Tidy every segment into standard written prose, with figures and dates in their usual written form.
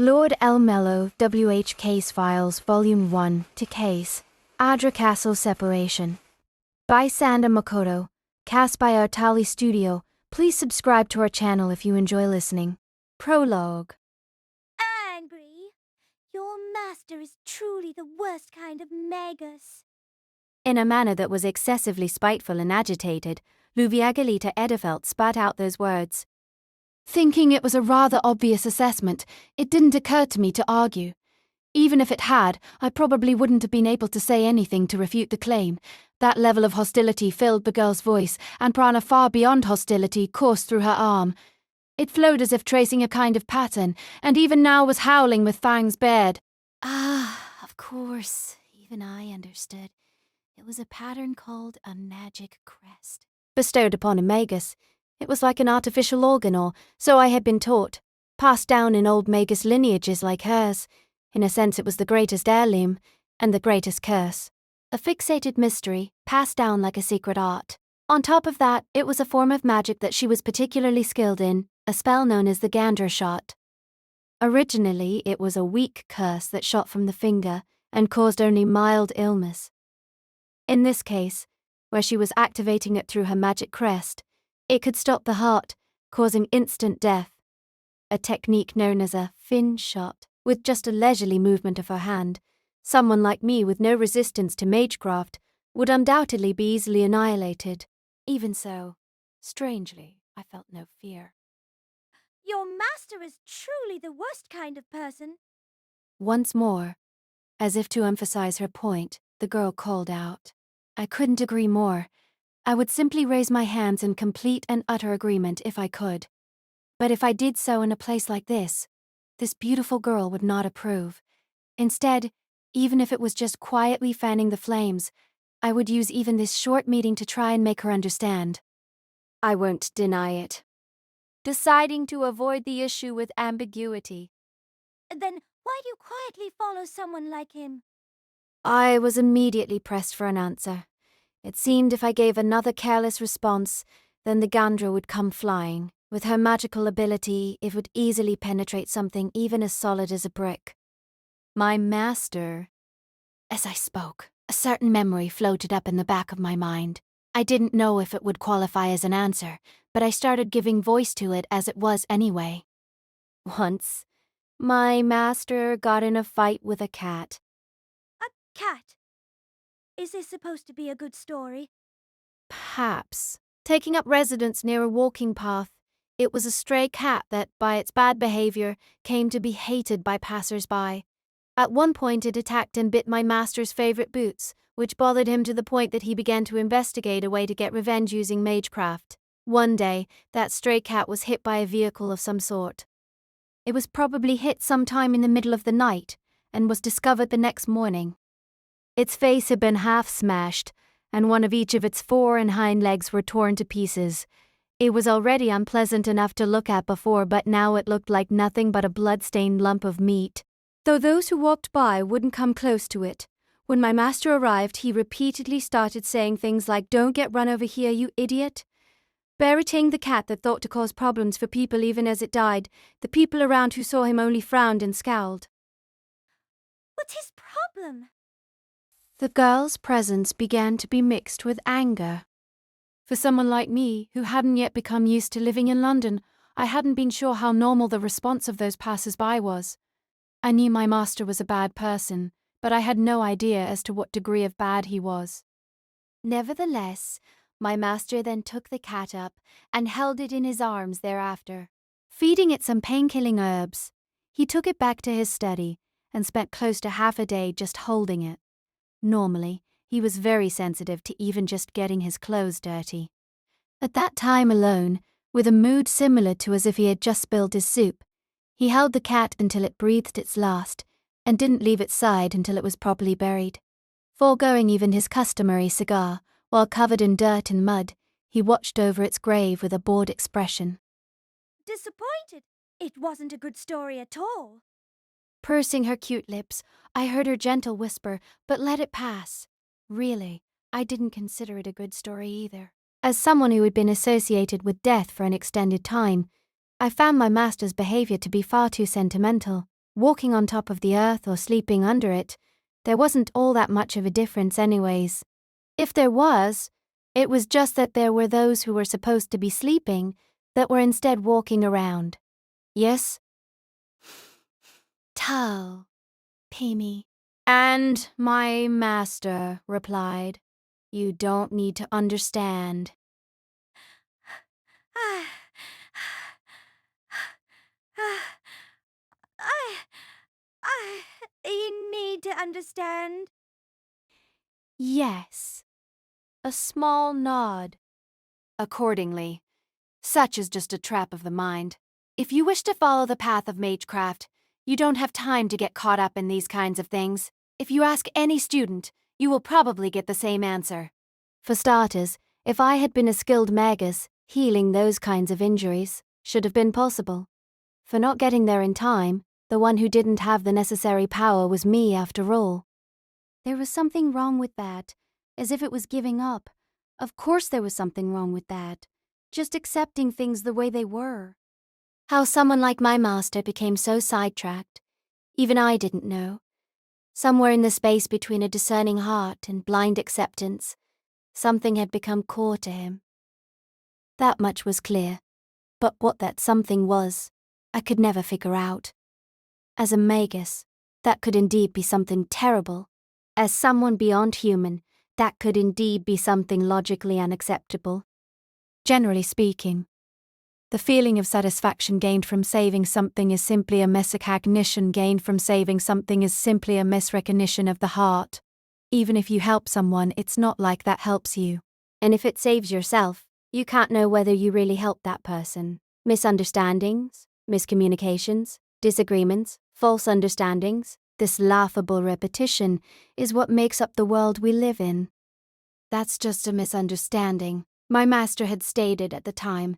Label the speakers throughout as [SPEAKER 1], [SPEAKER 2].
[SPEAKER 1] Lord El-Melloi W.H. Case Files Volume 1 to Case Adra Castle Separation by Sanda Makoto, cast by Artali Studio. Please subscribe to our channel if you enjoy listening. Prologue.
[SPEAKER 2] Angry? Your master is truly the worst kind of magus.
[SPEAKER 3] In a manner that was excessively spiteful and agitated, Luviagalita Edefelt spat out those words.
[SPEAKER 1] Thinking it was a rather obvious assessment, it didn't occur to me to argue. Even if it had, I probably wouldn't have been able to say anything to refute the claim. That level of hostility filled the girl's voice, and prana far beyond hostility coursed through her arm. It flowed as if tracing a kind of pattern, and even now was howling with fangs bared.
[SPEAKER 3] Of course, even I understood. It was a pattern called a magic crest, bestowed upon a magus. It was like an artificial organ, or so I had been taught, passed down in old magus lineages like hers. In a sense it was the greatest heirloom, and the greatest curse. A fixated mystery, passed down like a secret art. On top of that, it was a form of magic that she was particularly skilled in, a spell known as the Gandra shot. Originally, it was a weak curse that shot from the finger and caused only mild illness. In this case, where she was activating it through her magic crest, it could stop the heart, causing instant death. A technique known as a fin shot, with just a leisurely movement of her hand. Someone like me with no resistance to magecraft would undoubtedly be easily annihilated. Even so, strangely, I felt no fear.
[SPEAKER 2] Your master is truly the worst kind of person.
[SPEAKER 3] Once more, as if to emphasize her point, the girl called out. I couldn't agree more. I would simply raise my hands in complete and utter agreement if I could. But if I did so in a place like this beautiful girl would not approve. Instead, even if it was just quietly fanning the flames, I would use even this short meeting to try and make her understand. I won't deny it. Deciding to avoid the issue with ambiguity.
[SPEAKER 2] Then why do you quietly follow someone like him?
[SPEAKER 3] I was immediately pressed for an answer. It seemed if I gave another careless response, then the Gandra would come flying. With her magical ability, it would easily penetrate something even as solid as a brick. My master. As I spoke, a certain memory floated up in the back of my mind. I didn't know if it would qualify as an answer, but I started giving voice to it as it was anyway. Once, my master got in a fight with a cat.
[SPEAKER 2] A cat? Is this supposed to be a good story?
[SPEAKER 3] Perhaps. Taking up residence near a walking path, it was a stray cat that, by its bad behavior, came to be hated by passers-by. At one point it attacked and bit my master's favorite boots, which bothered him to the point that he began to investigate a way to get revenge using magecraft. One day, that stray cat was hit by a vehicle of some sort. It was probably hit sometime in the middle of the night, and was discovered the next morning. Its face had been half smashed, and one of each of its fore and hind legs were torn to pieces. It was already unpleasant enough to look at before, but now it looked like nothing but a blood-stained lump of meat. Though those who walked by wouldn't come close to it, when my master arrived, he repeatedly started saying things like, "Don't get run over here, you idiot." Berating the cat that thought to cause problems for people even as it died, the people around who saw him only frowned and scowled.
[SPEAKER 2] What's his problem?
[SPEAKER 1] The girl's presence began to be mixed with anger. For someone like me, who hadn't yet become used to living in London, I hadn't been sure how normal the response of those passers-by was. I knew my master was a bad person, but I had no idea as to what degree of bad he was.
[SPEAKER 3] Nevertheless, my master then took the cat up and held it in his arms thereafter.
[SPEAKER 1] Feeding it some pain-killing herbs, he took it back to his study and spent close to half a day just holding it. Normally, he was very sensitive to even just getting his clothes dirty. At that time alone, with a mood similar to as if he had just spilled his soup, he held the cat until it breathed its last, and didn't leave its side until it was properly buried. Foregoing even his customary cigar, while covered in dirt and mud, he watched over its grave with a bored expression.
[SPEAKER 2] Disappointed? It wasn't a good story at all.
[SPEAKER 1] Pursing her cute lips, I heard her gentle whisper, but let it pass. Really, I didn't consider it a good story either. As someone who had been associated with death for an extended time, I found my master's behavior to be far too sentimental. Walking on top of the earth or sleeping under it, there wasn't all that much of a difference anyways. If there was, it was just that there were those who were supposed to be sleeping that were instead walking around. Yes?
[SPEAKER 3] Tao, Pimi.
[SPEAKER 1] And my master replied, "You don't need to understand."
[SPEAKER 2] You need to understand.
[SPEAKER 1] Yes. A small nod. Accordingly, such is just a trap of the mind. If you wish to follow the path of magecraft, you don't have time to get caught up in these kinds of things. If you ask any student, you will probably get the same answer. For starters, if I had been a skilled magus, healing those kinds of injuries should have been possible. For not getting there in time, the one who didn't have the necessary power was me after all. There was something wrong with that, as if it was giving up. Of course there was something wrong with that. Just accepting things the way they were. How someone like my master became so sidetracked, even I didn't know. Somewhere in the space between a discerning heart and blind acceptance, something had become core to him. That much was clear, but what that something was, I could never figure out. As a magus, that could indeed be something terrible. As someone beyond human, that could indeed be something logically unacceptable. Generally speaking, the feeling of satisfaction gained from saving something is simply a miscognition gained from saving something is simply a misrecognition of the heart. Even if you help someone, it's not like that helps you. And if it saves yourself, you can't know whether you really helped that person. Misunderstandings, miscommunications, disagreements, false understandings, this laughable repetition is what makes up the world we live in. That's just a misunderstanding, my master had stated at the time.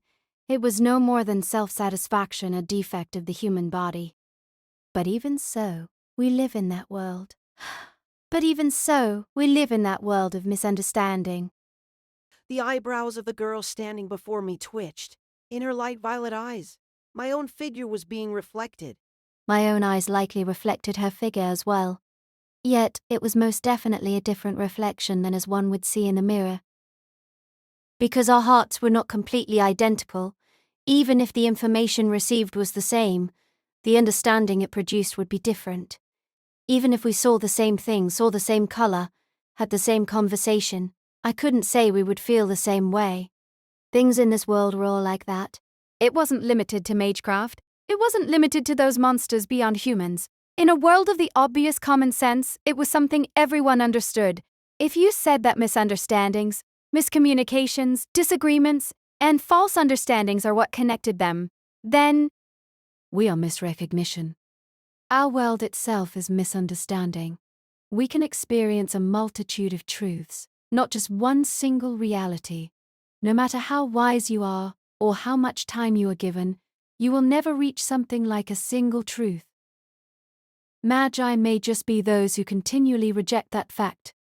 [SPEAKER 1] It was no more than self-satisfaction, a defect of the human body. But even so, we live in that world. But even so, we live in that world of misunderstanding.
[SPEAKER 4] The eyebrows of the girl standing before me twitched. In her light violet eyes, my own figure was being reflected.
[SPEAKER 1] My own eyes likely reflected her figure as well. Yet it was most definitely a different reflection than as one would see in a mirror. Because our hearts were not completely identical, even if the information received was the same, the understanding it produced would be different. Even if we saw the same thing, saw the same color, had the same conversation, I couldn't say we would feel the same way. Things in this world were all like that. It wasn't limited to magecraft. It wasn't limited to those monsters beyond humans. In a world of the obvious common sense, it was something everyone understood. If you said that misunderstandings, miscommunications, disagreements, and false understandings are what connected them, then we are misrecognition. Our world itself is misunderstanding. We can experience a multitude of truths, not just one single reality. No matter how wise you are or how much time you are given, you will never reach something like a single truth. Magi may just be those who continually reject that fact.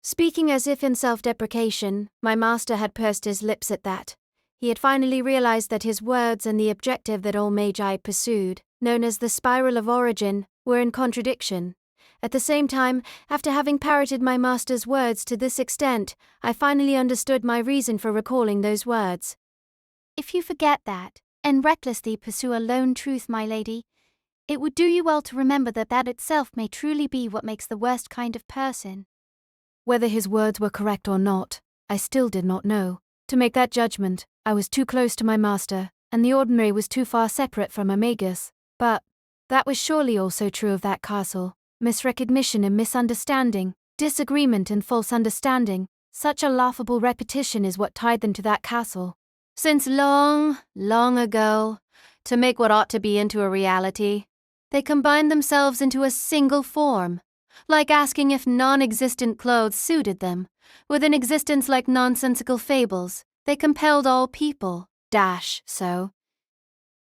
[SPEAKER 1] Speaking as if in self-deprecation, my master had pursed his lips at that. He had finally realized that his words and the objective that all Magi pursued, known as the spiral of origin, were in contradiction. At the same time, after having parroted my master's words to this extent, I finally understood my reason for recalling those words. If you forget that, and recklessly pursue a lone truth, my lady, it would do you well to remember that that itself may truly be what makes the worst kind of person. Whether his words were correct or not, I still did not know. To make that judgment, I was too close to my master, and the ordinary was too far separate from a magus. But that was surely also true of that castle. Misrecognition and misunderstanding, disagreement and false understanding, such a laughable repetition is what tied them to that castle. Since long, long ago, to make what ought to be into a reality, they combined themselves into a single form, like asking if non-existent clothes suited them. With an existence like nonsensical fables, they compelled all people, so.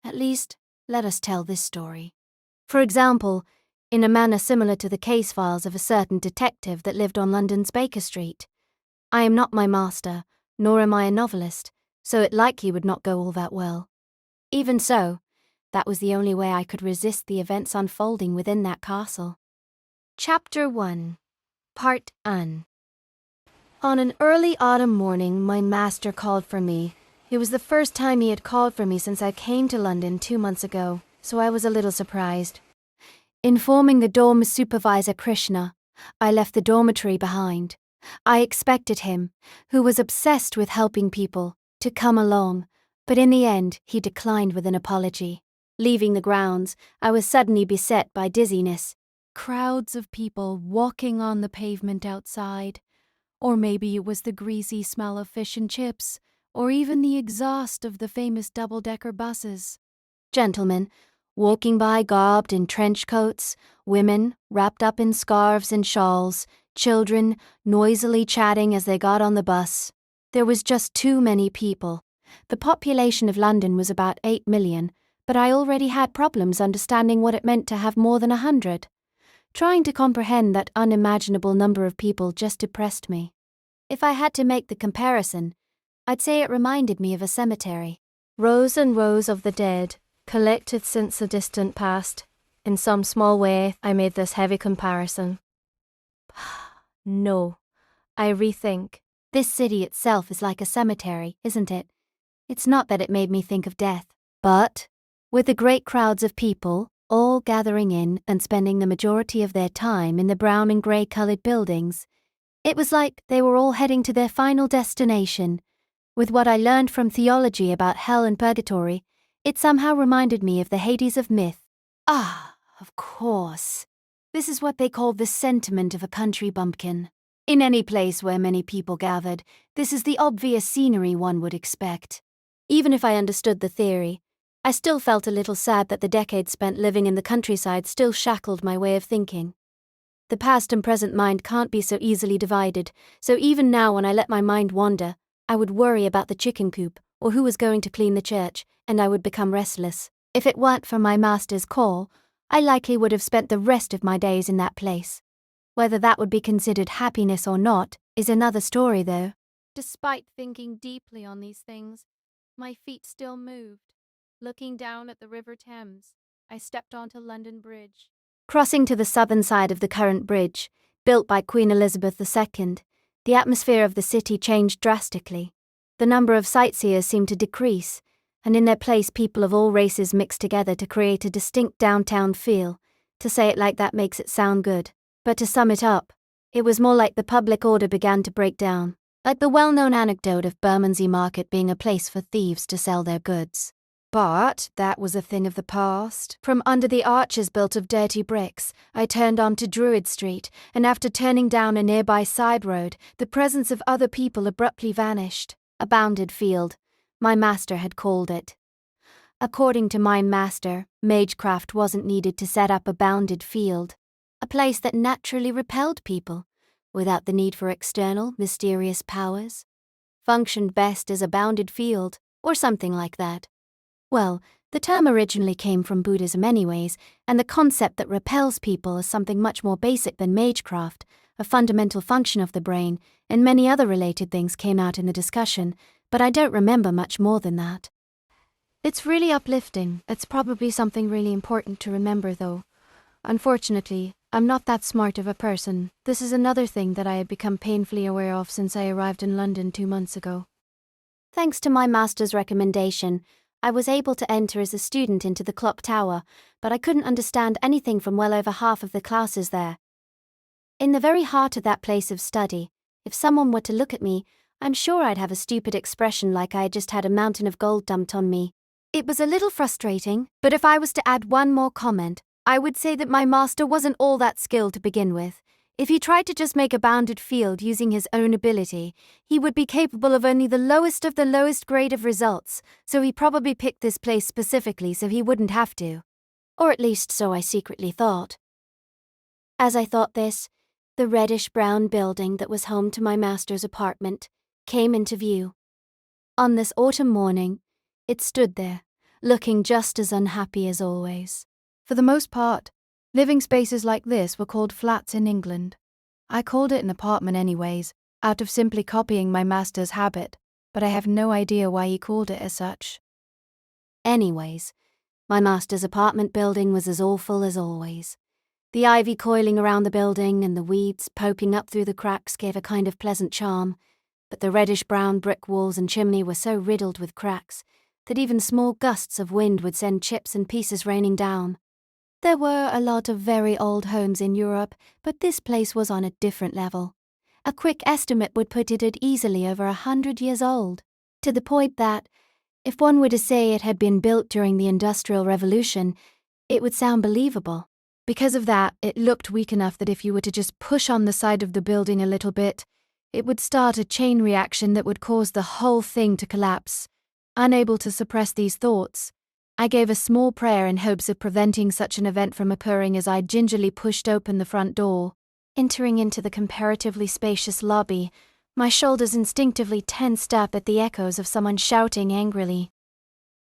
[SPEAKER 1] At least, let us tell this story. For example, in a manner similar to the case files of a certain detective that lived on London's Baker Street. I am not my master, nor am I a novelist, so it likely would not go all that well. Even so,
[SPEAKER 3] That was the only way I could resist the events unfolding within that castle. Chapter 1. Part1. On an early autumn morning, my master called for me. It was the first time he had called for me since I came to London 2 months ago, so I was a little surprised. Informing the dorm supervisor Krishna, I left the dormitory behind. I expected him, who was obsessed with helping people, to come along, but in the end he declined with an apology. Leaving the grounds, I was suddenly beset by dizziness. Crowds of people walking on the pavement outside. Or maybe it was the greasy smell of fish and chips, or even the exhaust of the famous double-decker buses. Gentlemen, walking by garbed in trench coats, women wrapped up in scarves and shawls, children noisily chatting as they got on the bus. There was just too many people. The population of London was about 8 million, but I already had problems understanding what it meant to have more than 100. Trying to comprehend that unimaginable number of people just depressed me. If I had to make the comparison, I'd say it reminded me of a cemetery. Rows and rows of the dead, collected since the distant past. In some small way, I made this heavy comparison. No, I rethink. This city itself is like a cemetery, isn't it? It's not that it made me think of death, but with the great crowds of people, all gathering in and spending the majority of their time in the brown and grey-coloured buildings, it was like they were all heading to their final destination. With what I learned from theology about hell and purgatory, it somehow reminded me of the Hades of myth. Ah, of course. This is what they call the sentiment of a country bumpkin. In any place where many people gathered, this is the obvious scenery one would expect. Even if I understood the theory, I still felt a little sad that the decades spent living in the countryside still shackled my way of thinking. The past and present mind can't be so easily divided, so even now when I let my mind wander, I would worry about the chicken coop or who was going to clean the church, and I would become restless. If it weren't for my master's call, I likely would have spent the rest of my days in that place. Whether that would be considered happiness or not is another story, though. Despite thinking deeply on these things, my feet still moved. Looking down at the River Thames, I stepped onto London Bridge. Crossing to the southern side of the current bridge, built by Queen Elizabeth II, the atmosphere of the city changed drastically. The number of sightseers seemed to decrease, and in their place people of all races mixed together to create a distinct downtown feel. To say it like that makes it sound good. But to sum it up, it was more like the public order began to break down, like the well-known anecdote of Bermondsey Market being a place for thieves to sell their goods. But that was a thing of the past. From under the arches built of dirty bricks, I turned onto Druid Street, and after turning down a nearby side road, the presence of other people abruptly vanished. A bounded field. My master had called it. According to my master, magecraft wasn't needed to set up a bounded field. A place that naturally repelled people, without the need for external, mysterious powers. Functioned best as a bounded field, or something like that. Well, the term originally came from Buddhism anyways, and the concept that repels people is something much more basic than magecraft, a fundamental function of the brain, and many other related things came out in the discussion, but I don't remember much more than that. It's really uplifting. It's probably something really important to remember, though. Unfortunately, I'm not that smart of a person. This is another thing that I had become painfully aware of since I arrived in London 2 months ago. Thanks to my master's recommendation, I was able to enter as a student into the clock tower, but I couldn't understand anything from well over half of the classes there. In the very heart of that place of study, if someone were to look at me, I'm sure I'd have a stupid expression like I had just had a mountain of gold dumped on me. It was a little frustrating, but if I was to add one more comment, I would say that my master wasn't all that skilled to begin with. If he tried to just make a bounded field using his own ability, he would be capable of only the lowest of the lowest grade of results, so he probably picked this place specifically so he wouldn't have to. Or at least so I secretly thought. As I thought this, the reddish-brown building that was home to my master's apartment came into view. On this autumn morning, it stood there, looking just as unhappy as always. For the most part, living spaces like this were called flats in England. I called it an apartment anyways, out of simply copying my master's habit, but I have no idea why he called it as such. Anyways, My master's apartment building was as awful as always. The ivy coiling around the building and the weeds poking up through the cracks gave a kind of pleasant charm, but the reddish-brown brick walls and chimney were so riddled with cracks that even small gusts of wind would send chips and pieces raining down. There were a lot of very old homes in Europe, but this place was on a different level. A quick estimate would put it at easily over 100 years old, to the point that, if one were to say it had been built during the Industrial Revolution, it would sound believable. Because of that, it looked weak enough that if you were to just push on the side of the building a little bit, it would start a chain reaction that would cause the whole thing to collapse. Unable to suppress these thoughts, I gave a small prayer in hopes of preventing such an event from occurring as I gingerly pushed open the front door. Entering into the comparatively spacious lobby, my shoulders instinctively tensed up at the echoes of someone shouting angrily.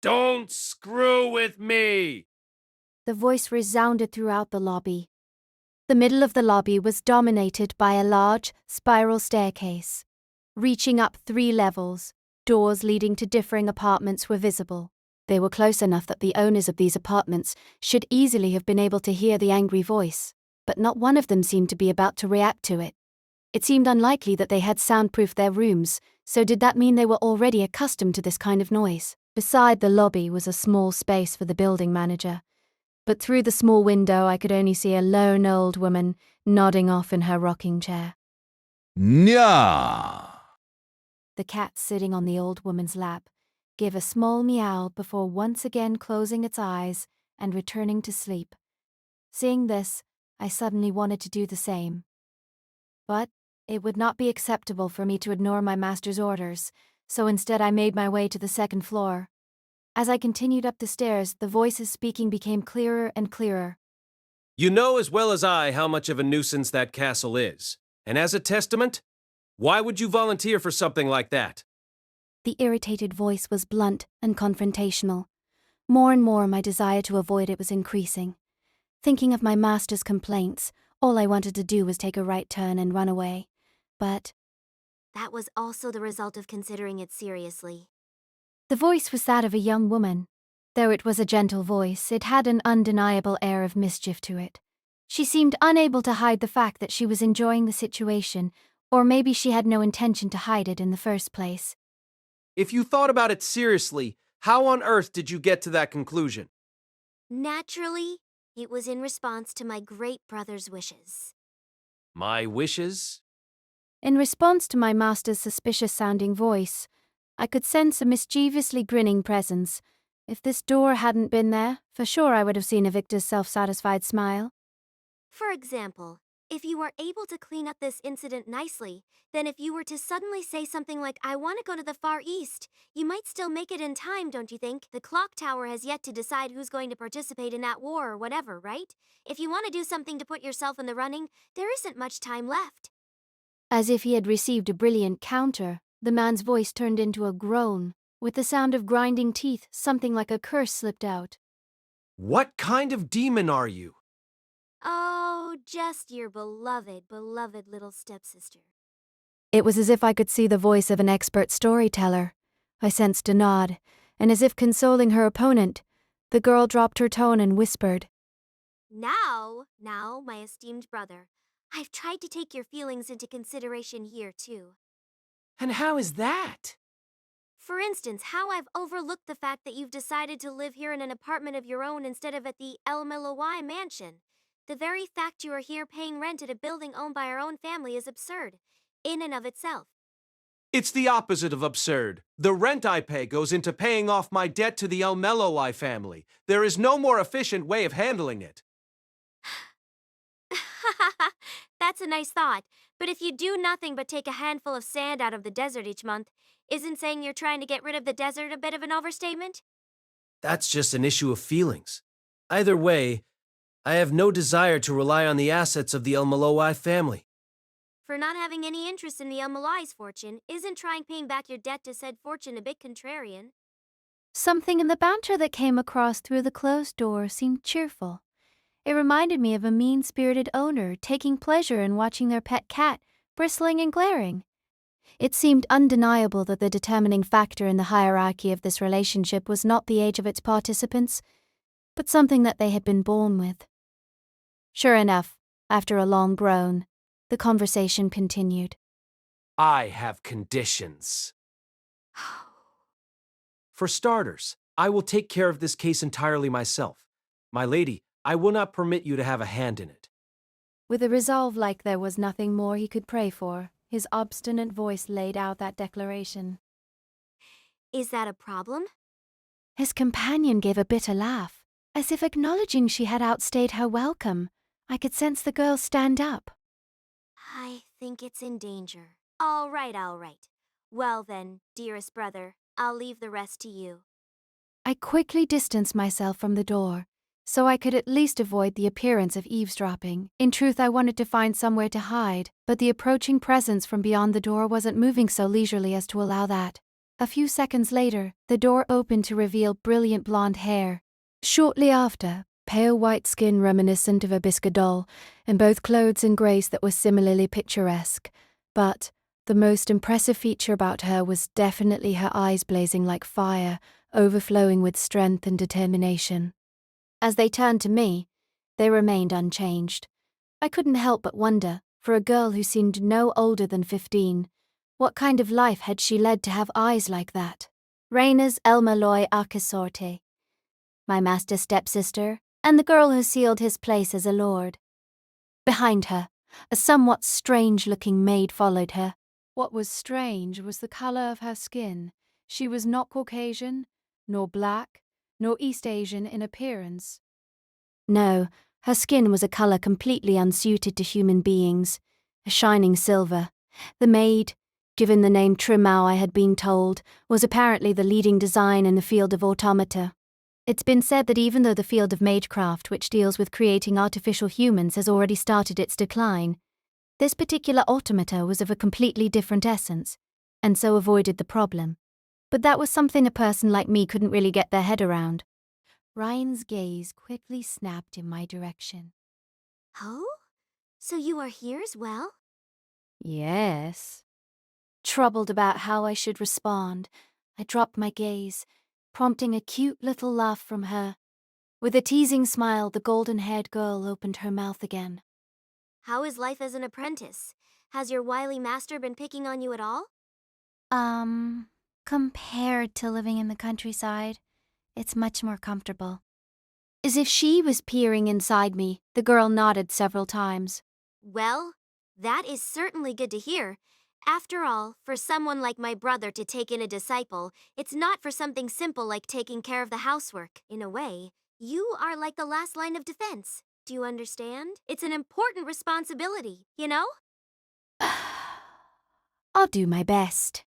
[SPEAKER 5] "Don't screw with me!"
[SPEAKER 3] The voice resounded throughout the lobby. The middle of the lobby was dominated by a large, spiral staircase. Reaching up 3 levels, doors leading to differing apartments were visible. They were close enough that the owners of these apartments should easily have been able to hear the angry voice, but not one of them seemed to be about to react to it. It seemed unlikely that they had soundproofed their rooms, so did that mean they were already accustomed to this kind of noise? Beside the lobby was a small space for the building manager, but through the small window I could only see a lone old woman nodding off in her rocking chair.
[SPEAKER 5] Nya!
[SPEAKER 3] The cat sitting on the old woman's lap gave a small meow before once again closing its eyes and returning to sleep. Seeing this, I suddenly wanted to do the same. But it would not be acceptable for me to ignore my master's orders, so instead I made my way to the 2nd floor. As I continued up the stairs, the voices speaking became clearer and clearer.
[SPEAKER 5] You know as well as I how much of a nuisance that castle is. And as a testament, why would you volunteer for something like that?
[SPEAKER 3] The irritated voice was blunt and confrontational. More and more my desire to avoid it was increasing. Thinking of my master's complaints, all I wanted to do was take a right turn and run away. But
[SPEAKER 2] That was also the result of considering it seriously.
[SPEAKER 3] the voice was that of a young woman. Though it was a gentle voice, it had an undeniable air of mischief to it. She seemed unable to hide the fact that she was enjoying the situation, or maybe she had no intention to hide it in the first place.
[SPEAKER 5] If you thought about it seriously, how on earth did you get to that conclusion?
[SPEAKER 2] Naturally, it was in response to my great brother's wishes.
[SPEAKER 5] My wishes?
[SPEAKER 3] In response to my master's suspicious-sounding voice, I could sense a mischievously grinning presence. If this door hadn't been there, for sure I would have seen a Victor's self-satisfied smile.
[SPEAKER 2] For example, if you are able to clean up this incident nicely, then if you were to suddenly say something like, "I want to go to the Far East," you might still make it in time, don't you think? The clock tower has yet to decide who's going to participate in that war or whatever, right? If you want to do something to put yourself in the running, there isn't much time left.
[SPEAKER 3] As if he had received a brilliant counter, the man's voice turned into a groan. With the sound of grinding teeth, something like a curse slipped out.
[SPEAKER 5] What kind of demon are you?
[SPEAKER 2] Oh, just your beloved, beloved little stepsister.
[SPEAKER 3] It was as if I could see the voice of an expert storyteller. I sensed a nod, and as if consoling her opponent, the girl dropped her tone and whispered,
[SPEAKER 2] Now, my esteemed brother, I've tried to take your feelings into consideration here, too.
[SPEAKER 5] And how is that?
[SPEAKER 2] For instance, how I've overlooked the fact that you've decided to live here in an apartment of your own instead of at the El-Melloi mansion. The very fact you are here paying rent at a building owned by our own family is absurd, in and of itself.
[SPEAKER 5] It's the opposite of absurd. The rent I pay goes into paying off my debt to the El-Melloi family. There is no more efficient way of handling it.
[SPEAKER 2] That's a nice thought, but if you do nothing but take a handful of sand out of the desert each month, isn't saying you're trying to get rid of the desert a bit of an overstatement?
[SPEAKER 5] That's just an issue of feelings. Either way, I have no desire to rely on the assets of the El-Melloi family.
[SPEAKER 2] For not having any interest in the El-Melloi's fortune, isn't trying paying back your debt to said fortune a bit contrarian?
[SPEAKER 3] Something in the banter that came across through the closed door seemed cheerful. It reminded me of a mean-spirited owner taking pleasure in watching their pet cat bristling and glaring. It seemed undeniable that the determining factor in the hierarchy of this relationship was not the age of its participants,
[SPEAKER 1] but something that they had been born with. Sure enough, after a long groan, the conversation continued.
[SPEAKER 5] I have conditions. For starters, I will take care of this case entirely myself. My lady, I will not permit you to have a hand in it.
[SPEAKER 1] With a resolve like there was nothing more he could pray for, his obstinate voice laid out that declaration.
[SPEAKER 2] Is that a problem?
[SPEAKER 1] His companion gave a bitter laugh, as if acknowledging she had outstayed her welcome. I could sense the girl stand up.
[SPEAKER 2] I think it's in danger. All right, all right. Well then, dearest brother, I'll leave the rest to you.
[SPEAKER 1] I quickly distanced myself from the door, so I could at least avoid the appearance of eavesdropping. In truth, I wanted to find somewhere to hide, but the approaching presence from beyond the door wasn't moving so leisurely as to allow that. A few seconds later, the door opened to reveal brilliant blonde hair. Shortly after, pale white skin reminiscent of a bisque doll, and both clothes and grace that were similarly picturesque. But the most impressive feature about her was definitely her eyes blazing like fire, overflowing with strength and determination. As they turned to me, they remained unchanged. I couldn't help but wonder, for a girl who seemed no older than 15, what kind of life had she led to have eyes like that? Lord El-Melloi II, my master stepsister, and the girl who sealed his place as a lord. Behind her, a somewhat strange-looking maid followed her. What was strange was the colour of her skin. She was not Caucasian, nor black, nor East Asian in appearance. No, her skin was a colour completely unsuited to human beings, a shining silver. The maid, given the name Trimau I had been told, was apparently the leading design in the field of automata. It's been said that even though the field of magecraft, which deals with creating artificial humans, has already started its decline, this particular automata was of a completely different essence, and so avoided the problem. But that was something a person like me couldn't really get their head around. Ryan's gaze quickly snapped in my direction.
[SPEAKER 2] Oh? So you are here as well?
[SPEAKER 1] Yes. Troubled about how I should respond, I dropped my gaze, prompting a cute little laugh from her. With a teasing smile, the golden-haired girl opened her mouth again.
[SPEAKER 2] How is life as an apprentice? Has your wily master been picking on you at all?
[SPEAKER 3] Compared to living in the countryside, it's much more comfortable.
[SPEAKER 1] As if she was peering inside me, the girl nodded several times.
[SPEAKER 2] Well, that is certainly good to hear. After all, for someone like my brother to take in a disciple, it's not for something simple like taking care of the housework. In a way, you are like the last line of defense. Do you understand? It's an important responsibility, you know?
[SPEAKER 1] I'll do my best.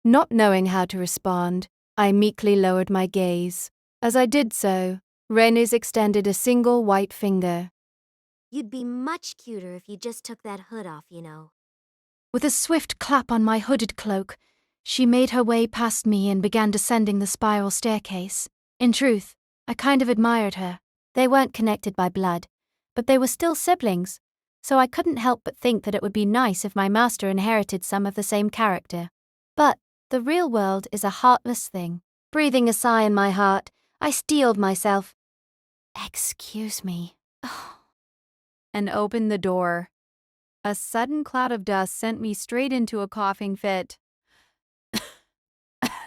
[SPEAKER 1] Not knowing how to respond, I meekly lowered my gaze. As I did so, Renes extended a single white finger.
[SPEAKER 2] You'd be much cuter if you just took that hood off, you know.
[SPEAKER 1] With a swift clap on my hooded cloak, she made her way past me and began descending the spiral staircase. In truth, I kind of admired her. They weren't connected by blood, but they were still siblings, so I couldn't help but think that it would be nice if my master inherited some of the same character. But the real world is a heartless thing. Breathing a sigh in my heart, I steeled myself. "Excuse me," and opened the door. A sudden cloud of dust sent me straight into a coughing fit.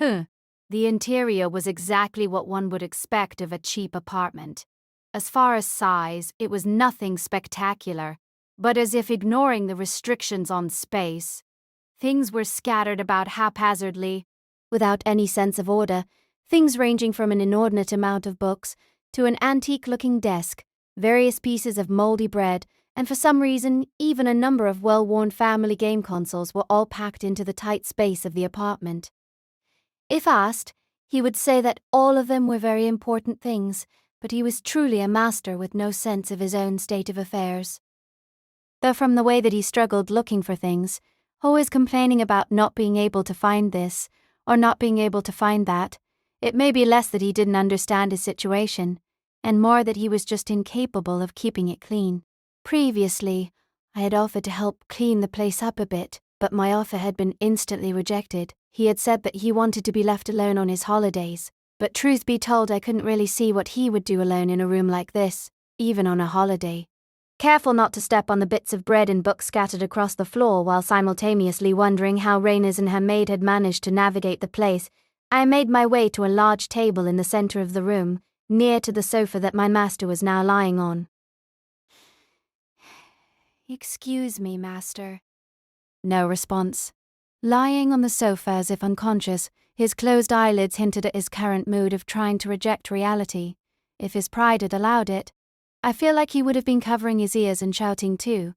[SPEAKER 1] The interior was exactly what one would expect of a cheap apartment. As far as size, it was nothing spectacular, but as if ignoring the restrictions on space, things were scattered about haphazardly, without any sense of order, things ranging from an inordinate amount of books to an antique-looking desk, various pieces of moldy bread, and for some reason, even a number of well-worn family game consoles were all packed into the tight space of the apartment. If asked, he would say that all of them were very important things, but he was truly a master with no sense of his own state of affairs. Though from the way that he struggled looking for things, always complaining about not being able to find this, or not being able to find that, it may be less that he didn't understand his situation, and more that he was just incapable of keeping it clean. Previously, I had offered to help clean the place up a bit, but my offer had been instantly rejected. He had said that he wanted to be left alone on his holidays, But truth be told, I couldn't really see what he would do alone in a room like this, even on a holiday. Careful not to step on the bits of bread and books scattered across the floor while simultaneously wondering how Rhaenys and her maid had managed to navigate the place, I made my way to a large table in the center of the room, near to the sofa that my master was now lying on.
[SPEAKER 3] Excuse me, master.
[SPEAKER 1] No response. Lying on the sofa as if unconscious, his closed eyelids hinted at his current mood of trying to reject reality. If his pride had allowed it, I feel like he would have been covering his ears and shouting too.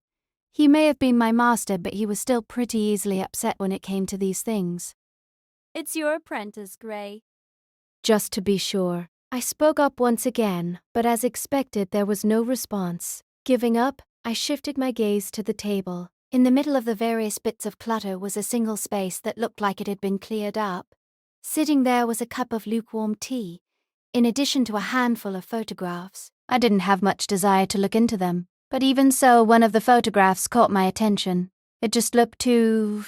[SPEAKER 1] He may have been my master, but he was still pretty easily upset when it came to these things.
[SPEAKER 3] It's your apprentice, Grey.
[SPEAKER 1] Just to be sure, I spoke up once again, but as expected there was no response. Giving up, I shifted my gaze to the table. In the middle of the various bits of clutter was a single space that looked like it had been cleared up. Sitting there was a cup of lukewarm tea, in addition to a handful of photographs. I didn't have much desire to look into them, but even so, one of the photographs caught my attention. It just looked too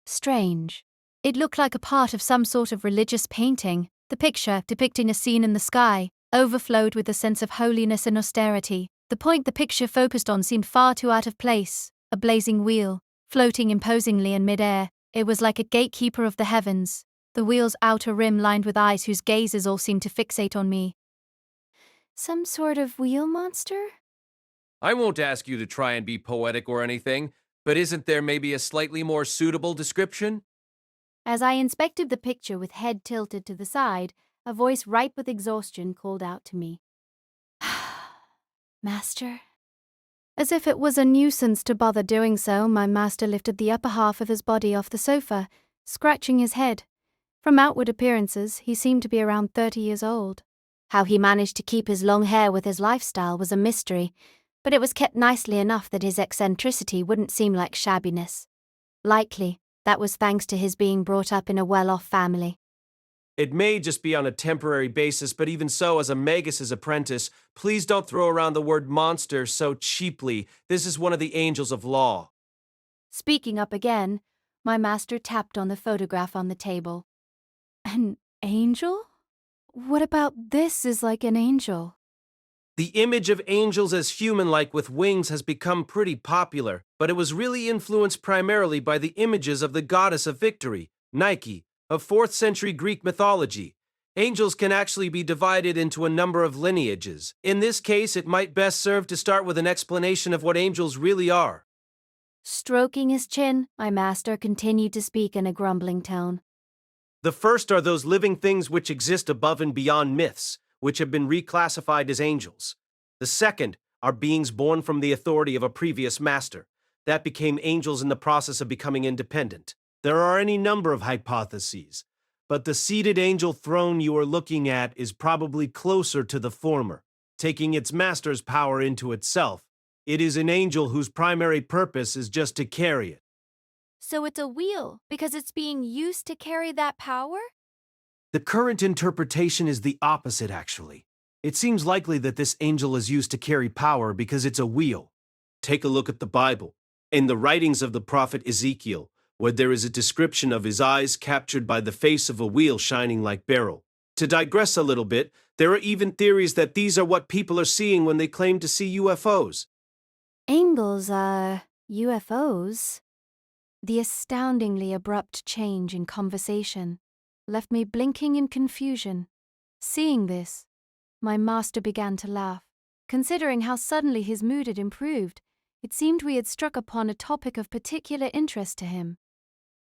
[SPEAKER 1] strange. It looked like a part of some sort of religious painting. The picture, depicting a scene in the sky, overflowed with a sense of holiness and austerity. The point the picture focused on seemed far too out of place. A blazing wheel, floating imposingly in midair. It was like a gatekeeper of the heavens, the wheel's outer rim lined with eyes whose gazes all seemed to fixate on me.
[SPEAKER 3] Some sort of wheel monster?
[SPEAKER 5] I won't ask you to try and be poetic or anything, but isn't there maybe a slightly more suitable description?
[SPEAKER 1] As I inspected the picture with head tilted to the side, a voice ripe with exhaustion called out to me.
[SPEAKER 3] Master?
[SPEAKER 1] As if it was a nuisance to bother doing so, my master lifted the upper half of his body off the sofa, scratching his head. From outward appearances, he seemed to be around 30 years old. How he managed to keep his long hair with his lifestyle was a mystery, but it was kept nicely enough that his eccentricity wouldn't seem like shabbiness. Likely, that was thanks to his being brought up in a well-off family.
[SPEAKER 5] It may just be on a temporary basis, but even so, as a Magus' apprentice, please don't throw around the word monster so cheaply. This is one of the angels of law.
[SPEAKER 1] Speaking up again, my master tapped on the photograph on the table. An angel? What about this is like an angel?
[SPEAKER 5] The image of angels as human-like with wings has become pretty popular, but it was really influenced primarily by the images of the goddess of victory, Nike, of 4th century Greek mythology. Angels can actually be divided into a number of lineages. In this case, it might best serve to start with an explanation of what angels really are.
[SPEAKER 1] Stroking his chin, my master continued to speak in a grumbling tone.
[SPEAKER 5] The first are those living things which exist above and beyond myths, which have been reclassified as angels. The second are beings born from the authority of a previous master, that became angels in the process of becoming independent. There are any number of hypotheses, but the seated angel throne you are looking at is probably closer to the former, taking its master's power into itself. It is an angel whose primary purpose is just to carry it.
[SPEAKER 3] So it's a wheel, because it's being used to carry that power?
[SPEAKER 5] The current interpretation is the opposite, actually. It seems likely that this angel is used to carry power because it's a wheel. Take a look at the Bible. In the writings of the prophet Ezekiel, where there is a description of his eyes captured by the face of a wheel shining like beryl. To digress a little bit, there are even theories that these are what people are seeing when they claim to see UFOs.
[SPEAKER 1] Angels are UFOs? The astoundingly abrupt change in conversation left me blinking in confusion. Seeing this, my master began to laugh. Considering how suddenly his mood had improved, it seemed we had struck upon a topic of particular interest to him.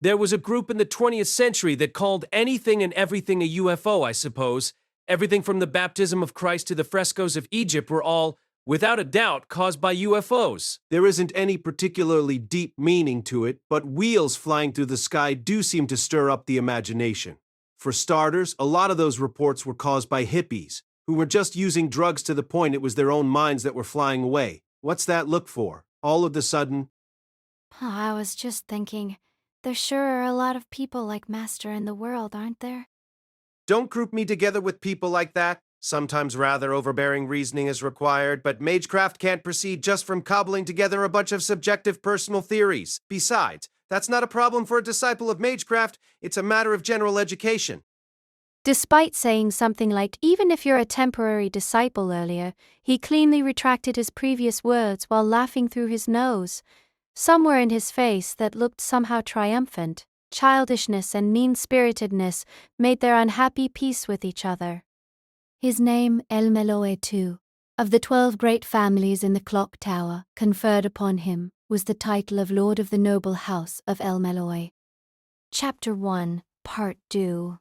[SPEAKER 5] There was a group in the 20th century that called anything and everything a UFO, I suppose. Everything from the baptism of Christ to the frescoes of Egypt were all, without a doubt, caused by UFOs. There isn't any particularly deep meaning to it, but wheels flying through the sky do seem to stir up the imagination. For starters, a lot of those reports were caused by hippies, who were just using drugs to the point it was their own minds that were flying away. What's that look for? All of a sudden,
[SPEAKER 1] I was just thinking, there sure are a lot of people like Master in the world, aren't there?
[SPEAKER 5] don't group me together with people like that. Sometimes rather overbearing reasoning is required, but magecraft can't proceed just from cobbling together a bunch of subjective personal theories. Besides, that's not a problem for a disciple of magecraft, it's a matter of general education.
[SPEAKER 1] Despite saying something like, "Even if you're a temporary disciple" earlier, he cleanly retracted his previous words while laughing through his nose. Somewhere in his face that looked somehow triumphant, childishness and mean-spiritedness made their unhappy peace with each other. His name, El-Melloi II, of the 12 great families in the clock tower, conferred upon him, was the title of Lord of the noble house of El-Melloi. Chapter 1, Part 2.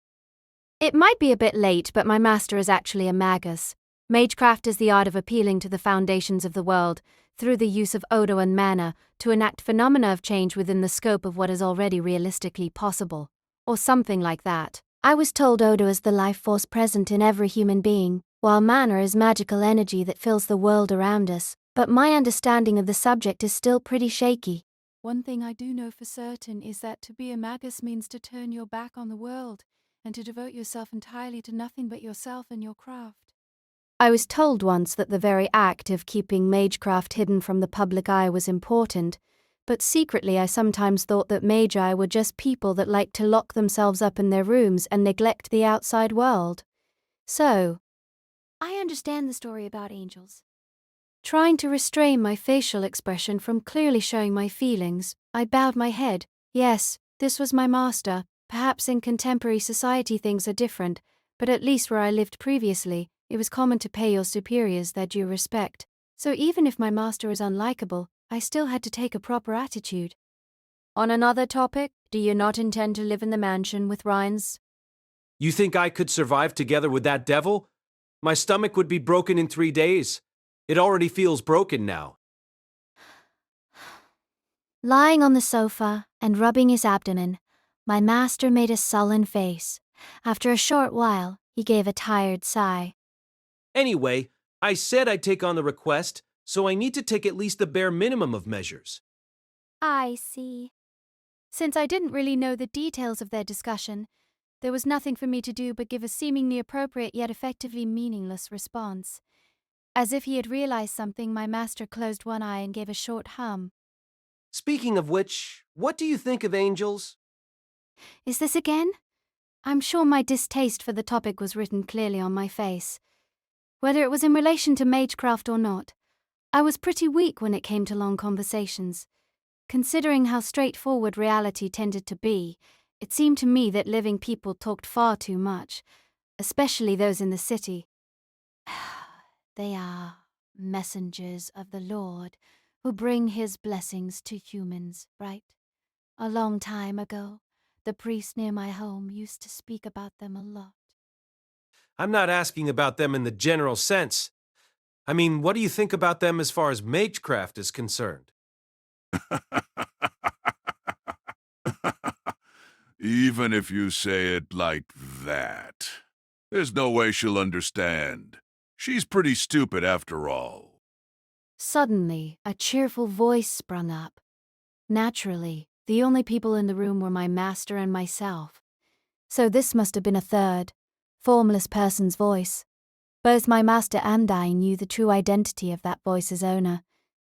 [SPEAKER 1] It might be a bit late, but my master is actually a magus. Magecraft is the art of appealing to the foundations of the world, through the use of Odo and mana, to enact phenomena of change within the scope of what is already realistically possible. Or something like that. I was told Odo is the life force present in every human being, while mana is magical energy that fills the world around us, but my understanding of the subject is still pretty shaky.
[SPEAKER 3] One thing I do know for certain is that to be a magus means to turn your back on the world and to devote yourself entirely to nothing but yourself and your craft.
[SPEAKER 1] I was told once that the very act of keeping magecraft hidden from the public eye was important, but secretly I sometimes thought that magi were just people that liked to lock themselves up in their rooms and neglect the outside world. So,
[SPEAKER 3] I understand the story about angels.
[SPEAKER 1] trying to restrain my facial expression from clearly showing my feelings, I bowed my head. Yes, this was my master. Perhaps in contemporary society things are different, but at least where I lived previously, it was common to pay your superiors their due respect. So even if my master is unlikable, I still had to take a proper attitude. On another topic, do you not intend to live in the mansion with Rhines?
[SPEAKER 5] You think I could survive together with that devil? My stomach would be broken in 3 days. It already feels broken now.
[SPEAKER 1] Lying on the sofa and rubbing his abdomen, my master made a sullen face. After a short while, he gave a tired sigh.
[SPEAKER 5] Anyway, I said I'd take on the request, so I need to take at least the bare minimum of measures.
[SPEAKER 1] I see. Since I didn't really know the details of their discussion, there was nothing for me to do but give a seemingly appropriate yet effectively meaningless response. As if he had realized something, my master closed one eye and gave a short hum.
[SPEAKER 5] Speaking of which, what do you think of angels?
[SPEAKER 1] Is this again? I'm sure my distaste for the topic was written clearly on my face. Whether it was in relation to magecraft or not, I was pretty weak when it came to long conversations. Considering how straightforward reality tended to be, it seemed to me that living people talked far too much, especially those in the city. They are messengers of the Lord who bring his blessings to humans, right? A long time ago, the priest near my home used to speak about them a lot.
[SPEAKER 5] I'm not asking about them in the general sense. I mean, what do you think about them as far as magecraft is concerned?
[SPEAKER 6] Even if you say it like that, there's no way she'll understand. She's pretty stupid after all.
[SPEAKER 1] Suddenly, a cheerful voice sprung up. Naturally, the only people in the room were my master and myself. So this must have been a third, formless person's voice. Both my master and I knew the true identity of that voice's owner,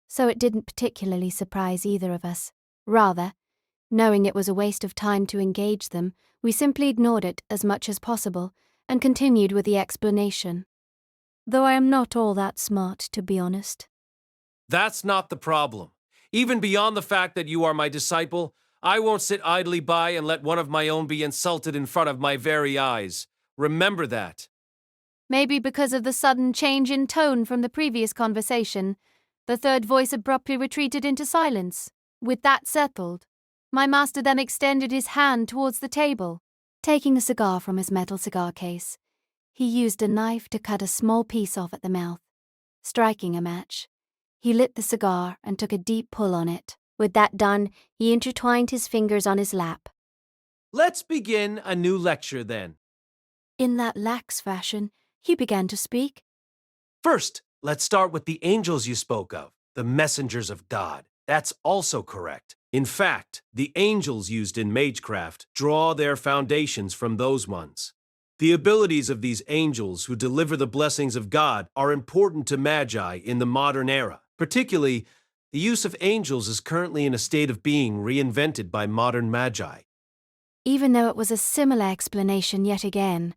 [SPEAKER 1] so it didn't particularly surprise either of us. Rather, knowing it was a waste of time to engage them, we simply ignored it as much as possible and continued with the explanation. Though I am not all that smart, to be honest.
[SPEAKER 5] That's not the problem. Even beyond the fact that you are my disciple, I won't sit idly by and let one of my own be insulted in front of my very eyes. Remember that.
[SPEAKER 1] Maybe because of the sudden change in tone from the previous conversation, the third voice abruptly retreated into silence. With that settled, my master then extended his hand towards the table. Taking a cigar from his metal cigar case, he used a knife to cut a small piece off at the mouth. Striking a match, he lit the cigar and took a deep pull on it. With that done, he intertwined his fingers on his lap.
[SPEAKER 5] Let's begin a new lecture then.
[SPEAKER 1] In that lax fashion, he began to speak.
[SPEAKER 5] First, let's start with the angels you spoke of, the messengers of God. That's also correct. In fact, the angels used in magecraft draw their foundations from those ones. The abilities of these angels who deliver the blessings of God are important to magi in the modern era. Particularly, the use of angels is currently in a state of being reinvented by modern magi.
[SPEAKER 1] Even though it was a similar explanation yet again,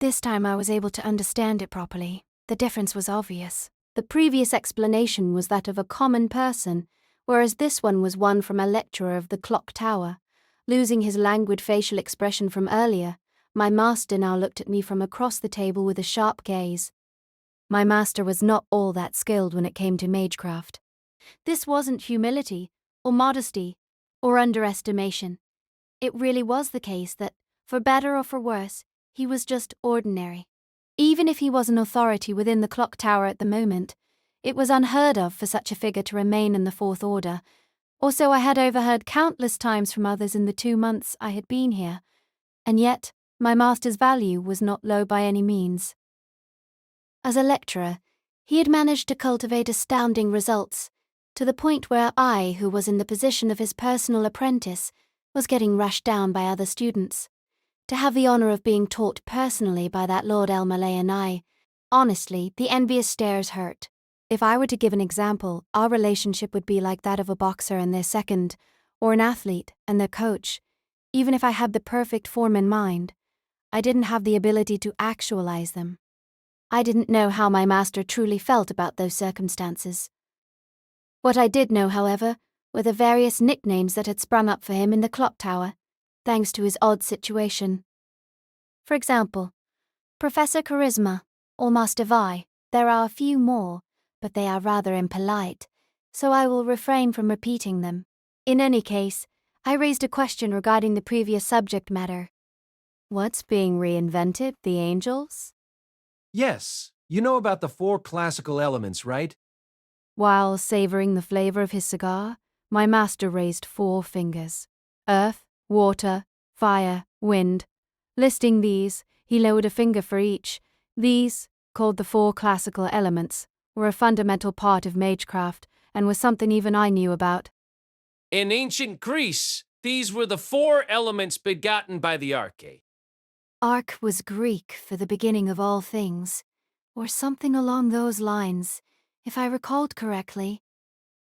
[SPEAKER 3] This time I was able to understand it properly. The difference was obvious. The previous explanation was that of a common person, whereas this one was one from a lecturer of the clock tower. Losing his languid facial expression from earlier, my master now looked at me from across the table with a sharp gaze. My master was not all that skilled when it came to magecraft. This wasn't humility, or modesty, or underestimation. It really was the case that, for better or for worse, he was just ordinary. Even if he was an authority within the clock tower at the moment, it was unheard of for such a figure to remain in the Fourth Order, or so I had overheard countless times from others in the 2 months I had been here, and yet my master's value was not low by any means. As a lecturer, he had managed to cultivate astounding results, to the point where I, who was in the position of his personal apprentice, was getting rushed down by other students. To have the honour of being taught personally by that Lord El-Melloi and I, honestly, the envious stares hurt. If I were to give an example, our relationship would be like that of a boxer and their second, or an athlete and their coach. Even if I had the perfect form in mind, I didn't have the ability to actualize them. I didn't know how my master truly felt about those circumstances. What I did know, however, were the various nicknames that had sprung up for him in the clock tower, thanks to his odd situation. For example, Professor Charisma, or Master Vi. There are a few more, but they are rather impolite, so I will refrain from repeating them. In any case, I raised a question regarding the previous subject matter. What's being reinvented, the angels?
[SPEAKER 5] Yes, you know about the 4 classical elements, right?
[SPEAKER 3] While savouring the flavour of his cigar, my master raised 4 fingers. Earth, water, fire, wind. Listing these, he lowered a finger for each. These, called the 4 classical elements, were a fundamental part of magecraft and was something even I knew about.
[SPEAKER 5] In ancient Greece, these were the 4 elements begotten by the Arche.
[SPEAKER 3] Arch was Greek for the beginning of all things, or something along those lines, if I recalled correctly.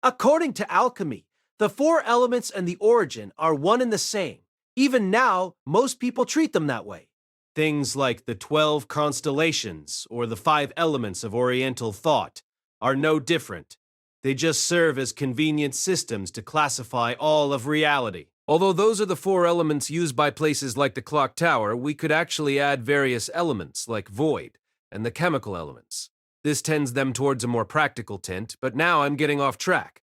[SPEAKER 7] According to alchemy, the 4 elements and the origin are one and the same. Even now, most people treat them that way.
[SPEAKER 5] Things like the 12 constellations or the 5 elements of Oriental thought are no different. They just serve as convenient systems to classify all of reality. Although those are the 4 elements used by places like the clock tower, we could actually add various elements like void and the chemical elements. This tends them towards a more practical tint, but now I'm getting off track.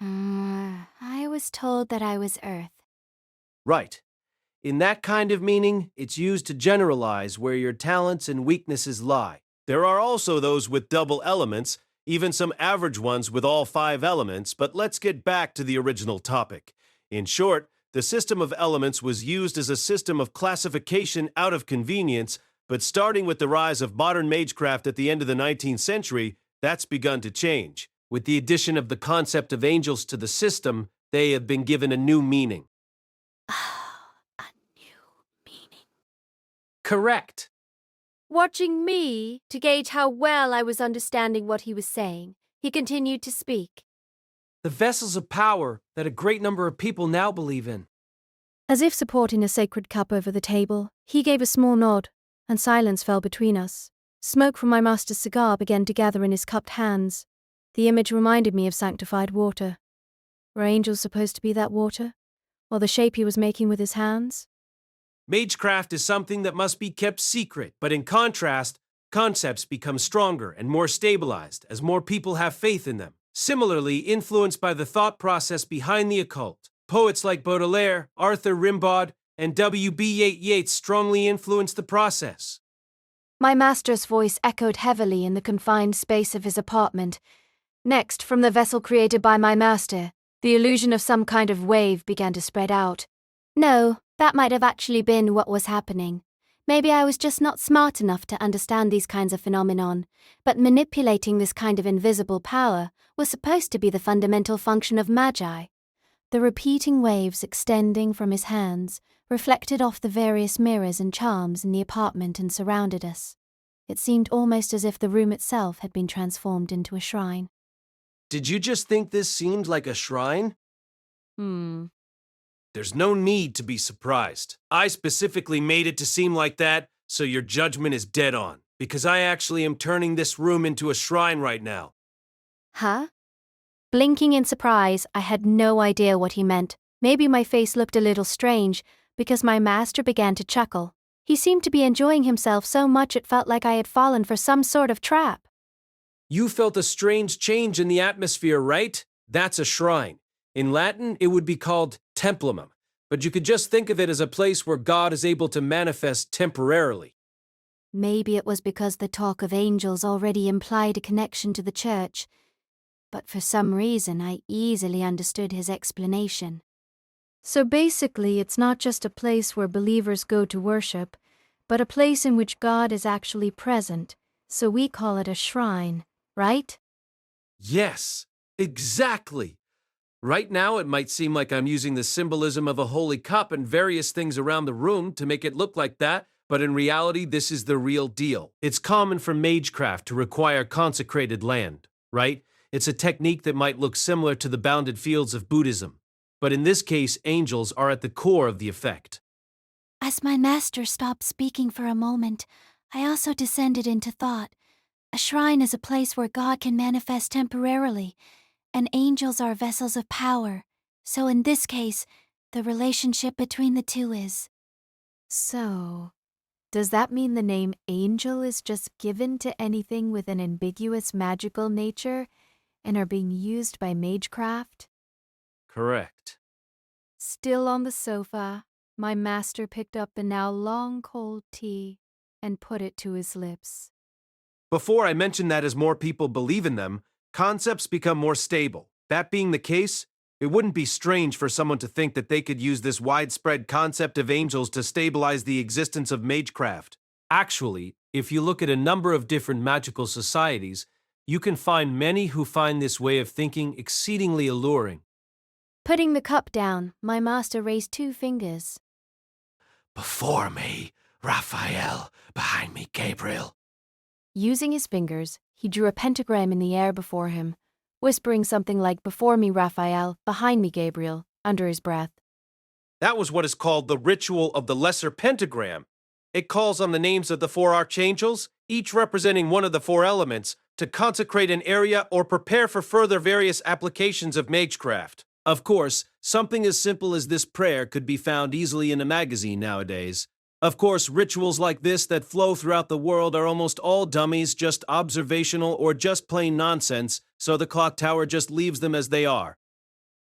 [SPEAKER 3] I was told that I was Earth.
[SPEAKER 7] Right. In that kind of meaning, it's used to generalize where your talents and weaknesses lie.
[SPEAKER 5] There are also those with double elements, even some average ones with all 5 elements, but let's get back to the original topic. In short, the system of elements was used as a system of classification out of convenience, but starting with the rise of modern magecraft at the end of the 19th century, that's begun to change. With the addition of the concept of angels to the system, they have been given a new meaning.
[SPEAKER 3] A new meaning.
[SPEAKER 7] Correct.
[SPEAKER 1] Watching me to gauge how well I was understanding what he was saying, he continued to speak.
[SPEAKER 7] The vessels of power that a great number of people now believe in.
[SPEAKER 3] As if supporting a sacred cup over the table, he gave a small nod, and silence fell between us. Smoke from my master's cigar began to gather in his cupped hands. The image reminded me of sanctified water. Were angels supposed to be that water? Or the shape he was making with his hands?
[SPEAKER 5] Magecraft is something that must be kept secret, but in contrast, concepts become stronger and more stabilized as more people have faith in them. Similarly, influenced by the thought process behind the occult, poets like Baudelaire, Arthur Rimbaud, and W.B. Yeats strongly influenced the process.
[SPEAKER 1] My master's voice echoed heavily in the confined space of his apartment. Next, from the vessel created by my master, the illusion of some kind of wave began to spread out. No, that might have actually been what was happening. Maybe I was just not smart enough to understand these kinds of phenomenon, but manipulating this kind of invisible power was supposed to be the fundamental function of Magi. The repeating waves extending from his hands reflected off the various mirrors and charms in the apartment and surrounded us. It seemed almost as if the room itself had been transformed into a shrine.
[SPEAKER 7] Did you just think this seemed like a shrine?
[SPEAKER 5] There's no need to be surprised. I specifically made it to seem like that So your judgment is dead on, because I actually am turning this room into a shrine right now.
[SPEAKER 1] Huh? Blinking in surprise, I had no idea what he meant. Maybe my face looked a little strange, because my master began to chuckle. He seemed to be enjoying himself so much it felt like I had fallen for some sort of trap.
[SPEAKER 5] You felt a strange change in the atmosphere, right? That's a shrine. In Latin, it would be called templum, but you could just think of it as a place where God is able to manifest temporarily.
[SPEAKER 1] Maybe it was because the talk of angels already implied a connection to the church, but for some reason I easily understood his explanation. So basically, it's not just a place where believers go to worship, but a place in which God is actually present, so we call it a shrine, right?
[SPEAKER 5] Yes, exactly. Right now, it might seem like I'm using the symbolism of a holy cup and various things around the room to make it look like that, but in reality, this is the real deal. It's common for magecraft to require consecrated land, right? It's a technique that might look similar to the bounded fields of Buddhism, but in this case, angels are at the core of the effect.
[SPEAKER 3] As my master stopped speaking for a moment, I also descended into thought. A shrine is a place where God can manifest temporarily, and angels are vessels of power. So in this case, the relationship between the two is...
[SPEAKER 1] So, does that mean the name angel is just given to anything with an ambiguous magical nature and are being used by magecraft?
[SPEAKER 5] Correct.
[SPEAKER 1] Still on the sofa, my master picked up a now long cold tea and put it to his lips.
[SPEAKER 5] Before I mention that as more people believe in them, concepts become more stable. That being the case, it wouldn't be strange for someone to think that they could use this widespread concept of angels to stabilize the existence of magecraft. Actually, if you look at a number of different magical societies, you can find many who find this way of thinking exceedingly alluring.
[SPEAKER 1] Putting the cup down, my master raised 2 fingers.
[SPEAKER 5] Before me, Raphael. Behind me, Gabriel.
[SPEAKER 1] Using his fingers, he drew a pentagram in the air before him, whispering something like "Before me, Raphael, behind me, Gabriel," under his breath.
[SPEAKER 5] That was what is called the ritual of the lesser pentagram. It calls on the names of the 4 archangels, each representing one of the 4 elements, to consecrate an area or prepare for further various applications of magecraft. Of course, something as simple as this prayer could be found easily in a magazine nowadays. Of course, rituals like this that flow throughout the world are almost all dummies, just observational or just plain nonsense, so the clock tower just leaves them as they are.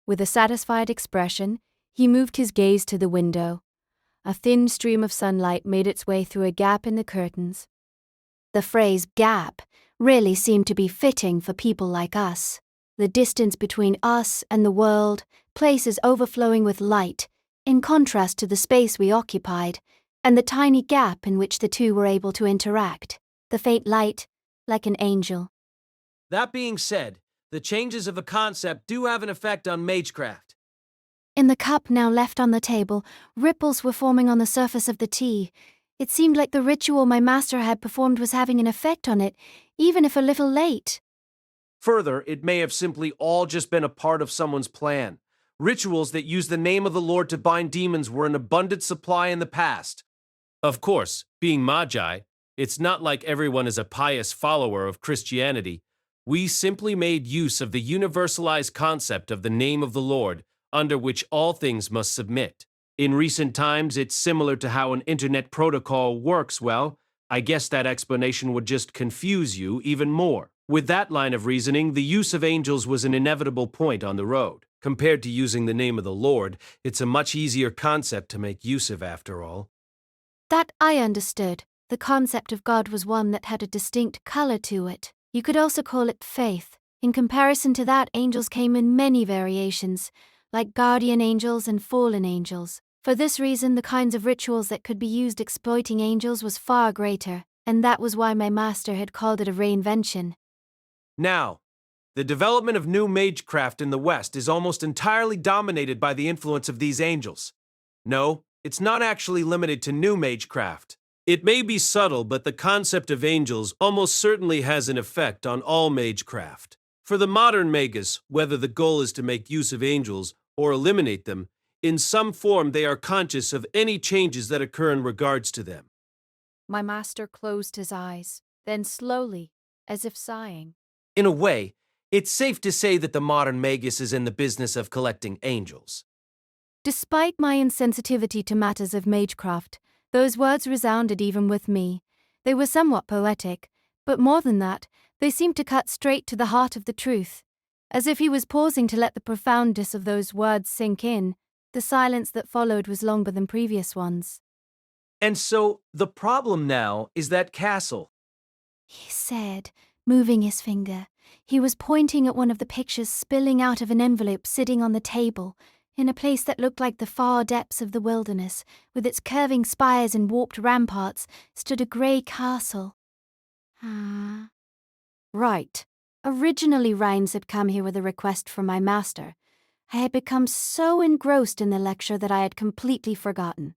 [SPEAKER 1] With a satisfied expression, he moved his gaze to the window. A thin stream of sunlight made its way through a gap in the curtains. The phrase "gap" really seemed to be fitting for people like us. The distance between us and the world, places overflowing with light, in contrast to the space we occupied, and the tiny gap in which the two were able to interact, the faint light, like an angel.
[SPEAKER 5] That being said, the changes of a concept do have an effect on magecraft.
[SPEAKER 1] In the cup now left on the table, ripples were forming on the surface of the tea. It seemed like the ritual my master had performed was having an effect on it, even if a little late.
[SPEAKER 5] Further, it may have simply all just been a part of someone's plan. Rituals that use the name of the Lord to bind demons were in abundant supply in the past. Of course, being Magi, it's not like everyone is a pious follower of Christianity. We simply made use of the universalized concept of the name of the Lord, under which all things must submit. In recent times, it's similar to how an internet protocol works. Well, I guess that explanation would just confuse you even more. With that line of reasoning, the use of angels was an inevitable point on the road. Compared to using the name of the Lord, it's a much easier concept to make use of after all.
[SPEAKER 1] That I understood. The concept of God was one that had a distinct color to it. You could also call it faith. In comparison to that, angels came in many variations, like guardian angels and fallen angels. For this reason, the kinds of rituals that could be used exploiting angels was far greater, and that was why my master had called it a reinvention.
[SPEAKER 5] Now, the development of new magecraft in the West is almost entirely dominated by the influence of these angels. No, it's not actually limited to new magecraft. It may be subtle, but the concept of angels almost certainly has an effect on all magecraft. For the modern magus, whether the goal is to make use of angels or eliminate them, in some form they are conscious of any changes that occur in regards to them.
[SPEAKER 1] My master closed his eyes, then slowly, as if sighing.
[SPEAKER 5] In a way, it's safe to say that the modern magus is in the business of collecting angels.
[SPEAKER 1] Despite my insensitivity to matters of magecraft, those words resounded even with me. They were somewhat poetic, but more than that, they seemed to cut straight to the heart of the truth. As if he was pausing to let the profoundness of those words sink in, the silence that followed was longer than previous ones.
[SPEAKER 5] And so, the problem now is that castle.
[SPEAKER 1] He said, moving his finger. He was pointing at one of the pictures spilling out of an envelope sitting on the table, in a place that looked like the far depths of the wilderness. With its curving spires and warped ramparts, stood a grey castle. Right. Originally, Rhymes had come here with a request from my master. I had become so engrossed in the lecture that I had completely forgotten.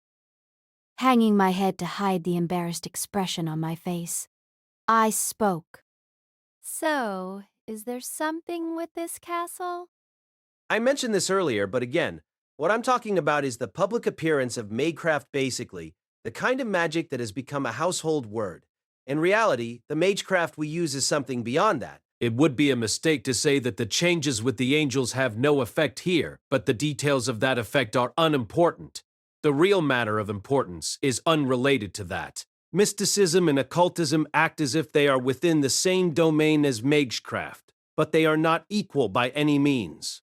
[SPEAKER 1] Hanging my head to hide the embarrassed expression on my face, I spoke. So, is there something with this castle?
[SPEAKER 5] I mentioned this earlier, but again, what I'm talking about is the public appearance of magecraft, basically, the kind of magic that has become a household word. In reality, the magecraft we use is something beyond that. It would be a mistake to say that the changes with the angels have no effect here, but the details of that effect are unimportant. The real matter of importance is unrelated to that. Mysticism and occultism act as if they are within the same domain as magecraft, but they are not equal by any means.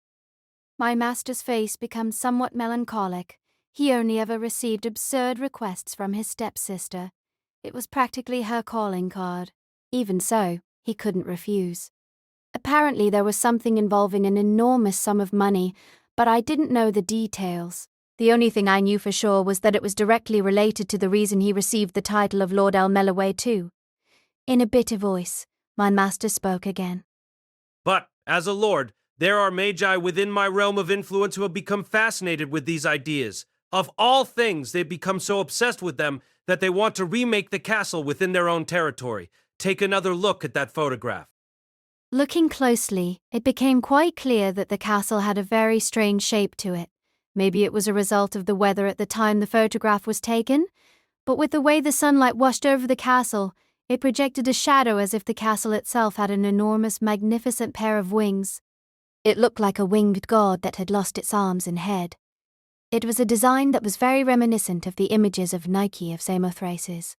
[SPEAKER 1] My master's face becomes somewhat melancholic. He only ever received absurd requests from his stepsister. It was practically her calling card. Even so, he couldn't refuse. Apparently there was something involving an enormous sum of money, but I didn't know the details. The only thing I knew for sure was that it was directly related to the reason he received the title of Lord El-Melloi II. In a bitter voice, my master spoke again.
[SPEAKER 5] But, as a lord, there are magi within my realm of influence who have become fascinated with these ideas. Of all things, they've become so obsessed with them that they want to remake the castle within their own territory. Take another look at that photograph.
[SPEAKER 1] Looking closely, it became quite clear that the castle had a very strange shape to it. Maybe it was a result of the weather at the time the photograph was taken, but with the way the sunlight washed over the castle, it projected a shadow as if the castle itself had an enormous, magnificent pair of wings. It looked like a winged god that had lost its arms and head. It was a design that was very reminiscent of the images of Nike of Samothraces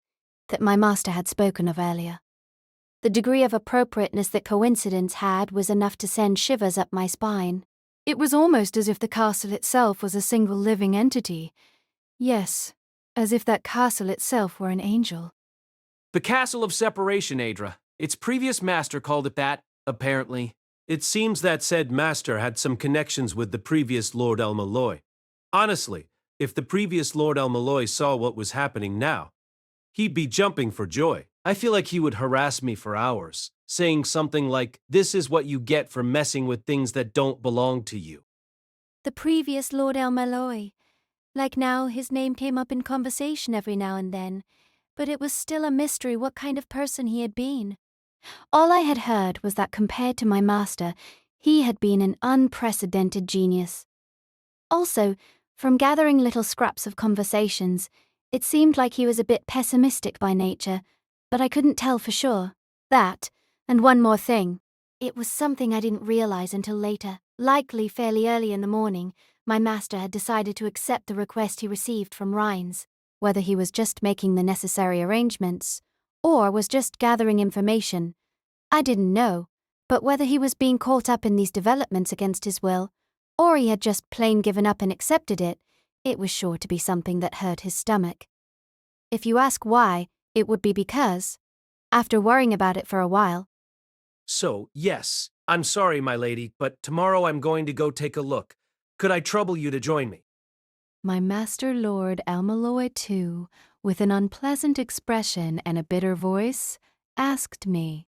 [SPEAKER 1] that my master had spoken of earlier. The degree of appropriateness that coincidence had was enough to send shivers up my spine. It was almost as if the castle itself was a single living entity. Yes, as if that castle itself were an angel.
[SPEAKER 5] The Castle of Separation, Adra. Its previous master called it that, apparently. It seems that said master had some connections with the previous Lord El-Melloi. Honestly, if the previous Lord El-Melloi saw what was happening now, he'd be jumping for joy. I feel like he would harass me for hours, saying something like, "This is what you get for messing with things that don't belong to you."
[SPEAKER 1] The previous Lord El-Melloi. Like now, his name came up in conversation every now and then, but it was still a mystery what kind of person he had been. All I had heard was that compared to my master, he had been an unprecedented genius. Also, from gathering little scraps of conversations, it seemed like he was a bit pessimistic by nature, but I couldn't tell for sure. That, and one more thing. It was something I didn't realize until later. Likely fairly early in the morning, my master had decided to accept the request he received from Rhines. Whether he was just making the necessary arrangements, or was just gathering information, I didn't know, but whether he was being caught up in these developments against his will, or he had just plain given up and accepted it, it was sure to be something that hurt his stomach. If you ask why, it would be because, after worrying about it for a while.
[SPEAKER 5] So, yes, I'm sorry, my lady, but tomorrow I'm going to go take a look. Could I trouble you to join me?
[SPEAKER 1] My master Lord El-Melloi II, with an unpleasant expression and a bitter voice, asked me.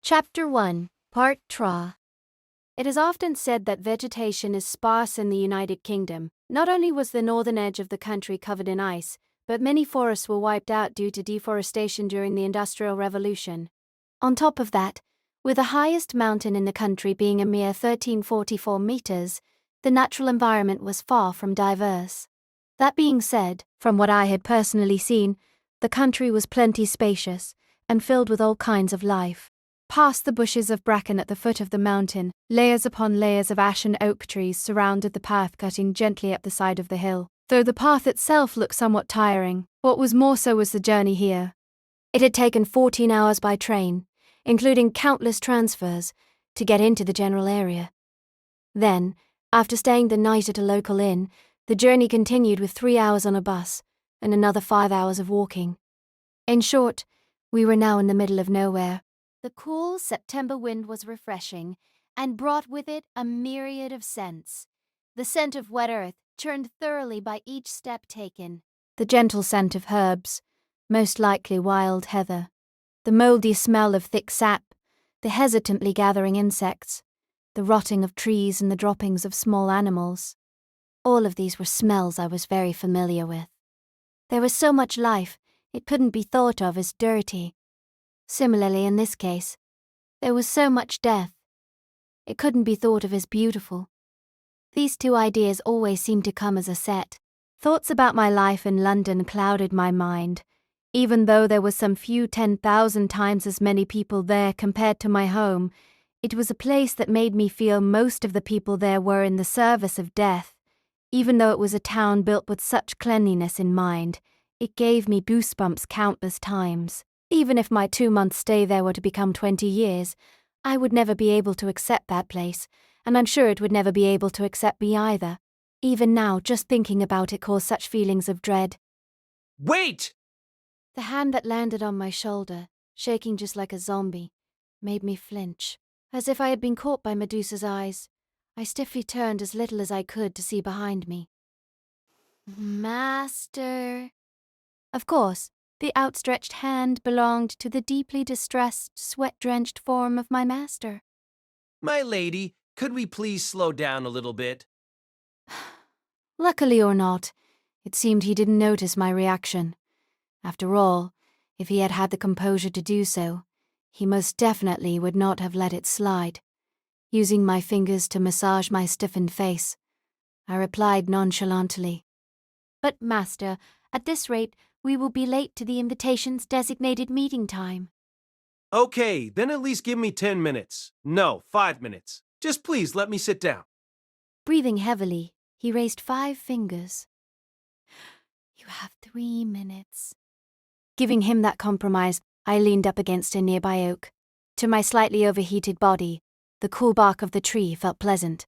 [SPEAKER 1] Chapter 1, Part1. It is often said that vegetation is sparse in the United Kingdom. Not only was the northern edge of the country covered in ice, but many forests were wiped out due to deforestation during the Industrial Revolution. On top of that, with the highest mountain in the country being a mere 1344 meters, the natural environment was far from diverse. That being said, from what I had personally seen, The country was plenty spacious and filled with all kinds of life. Past the bushes of bracken at the foot of the mountain, layers upon layers of ash and oak trees surrounded the path cutting gently up the side of the hill. Though the path itself looked somewhat tiring, what was more so was the journey here. It had taken 14 hours by train, including countless transfers, to get into the general area. Then, after staying the night at a local inn, the journey continued with 3 hours on a bus and another 5 hours of walking. In short, we were now in the middle of nowhere.
[SPEAKER 3] The cool September wind was refreshing and brought with it a myriad of scents. The scent of wet earth churned thoroughly by each step taken.
[SPEAKER 1] The gentle scent of herbs, most likely wild heather. The mouldy smell of thick sap, the hesitantly gathering insects, the rotting of trees and the droppings of small animals. All of these were smells I was very familiar with. There was so much life, it couldn't be thought of as dirty. Similarly, in this case, there was so much death. It couldn't be thought of as beautiful. These two ideas always seemed to come as a set. Thoughts about my life in London clouded my mind, even though there was some few 10,000 times as many people there compared to my home. It was a place that made me feel most of the people there were in the service of death. Even though it was a town built with such cleanliness in mind, it gave me goosebumps countless times. Even if my 2-month stay there were to become 20 years, I would never be able to accept that place, and I'm sure it would never be able to accept me either. Even now, just thinking about it caused such feelings of dread.
[SPEAKER 5] Wait!
[SPEAKER 1] The hand that landed on my shoulder, shaking just like a zombie, made me flinch. As if I had been caught by Medusa's eyes, I stiffly turned as little as I could to see behind me.
[SPEAKER 3] Master.
[SPEAKER 1] Of course, the outstretched hand belonged to the deeply distressed, sweat-drenched form of my master.
[SPEAKER 5] My lady, could we please slow down a little bit?
[SPEAKER 1] Luckily or not, it seemed he didn't notice my reaction. After all, if he had had the composure to do so, he most definitely would not have let it slide. Using my fingers to massage my stiffened face, I replied nonchalantly,
[SPEAKER 3] But, Master, at this rate, we will be late to the invitation's designated meeting time.
[SPEAKER 5] Okay, then at least give me 10 minutes. No, 5 minutes. Just please let me sit down.
[SPEAKER 1] Breathing heavily, he raised 5 fingers.
[SPEAKER 3] You have 3 minutes.
[SPEAKER 1] Giving him that compromise, I leaned up against a nearby oak. To my slightly overheated body, the cool bark of the tree felt pleasant.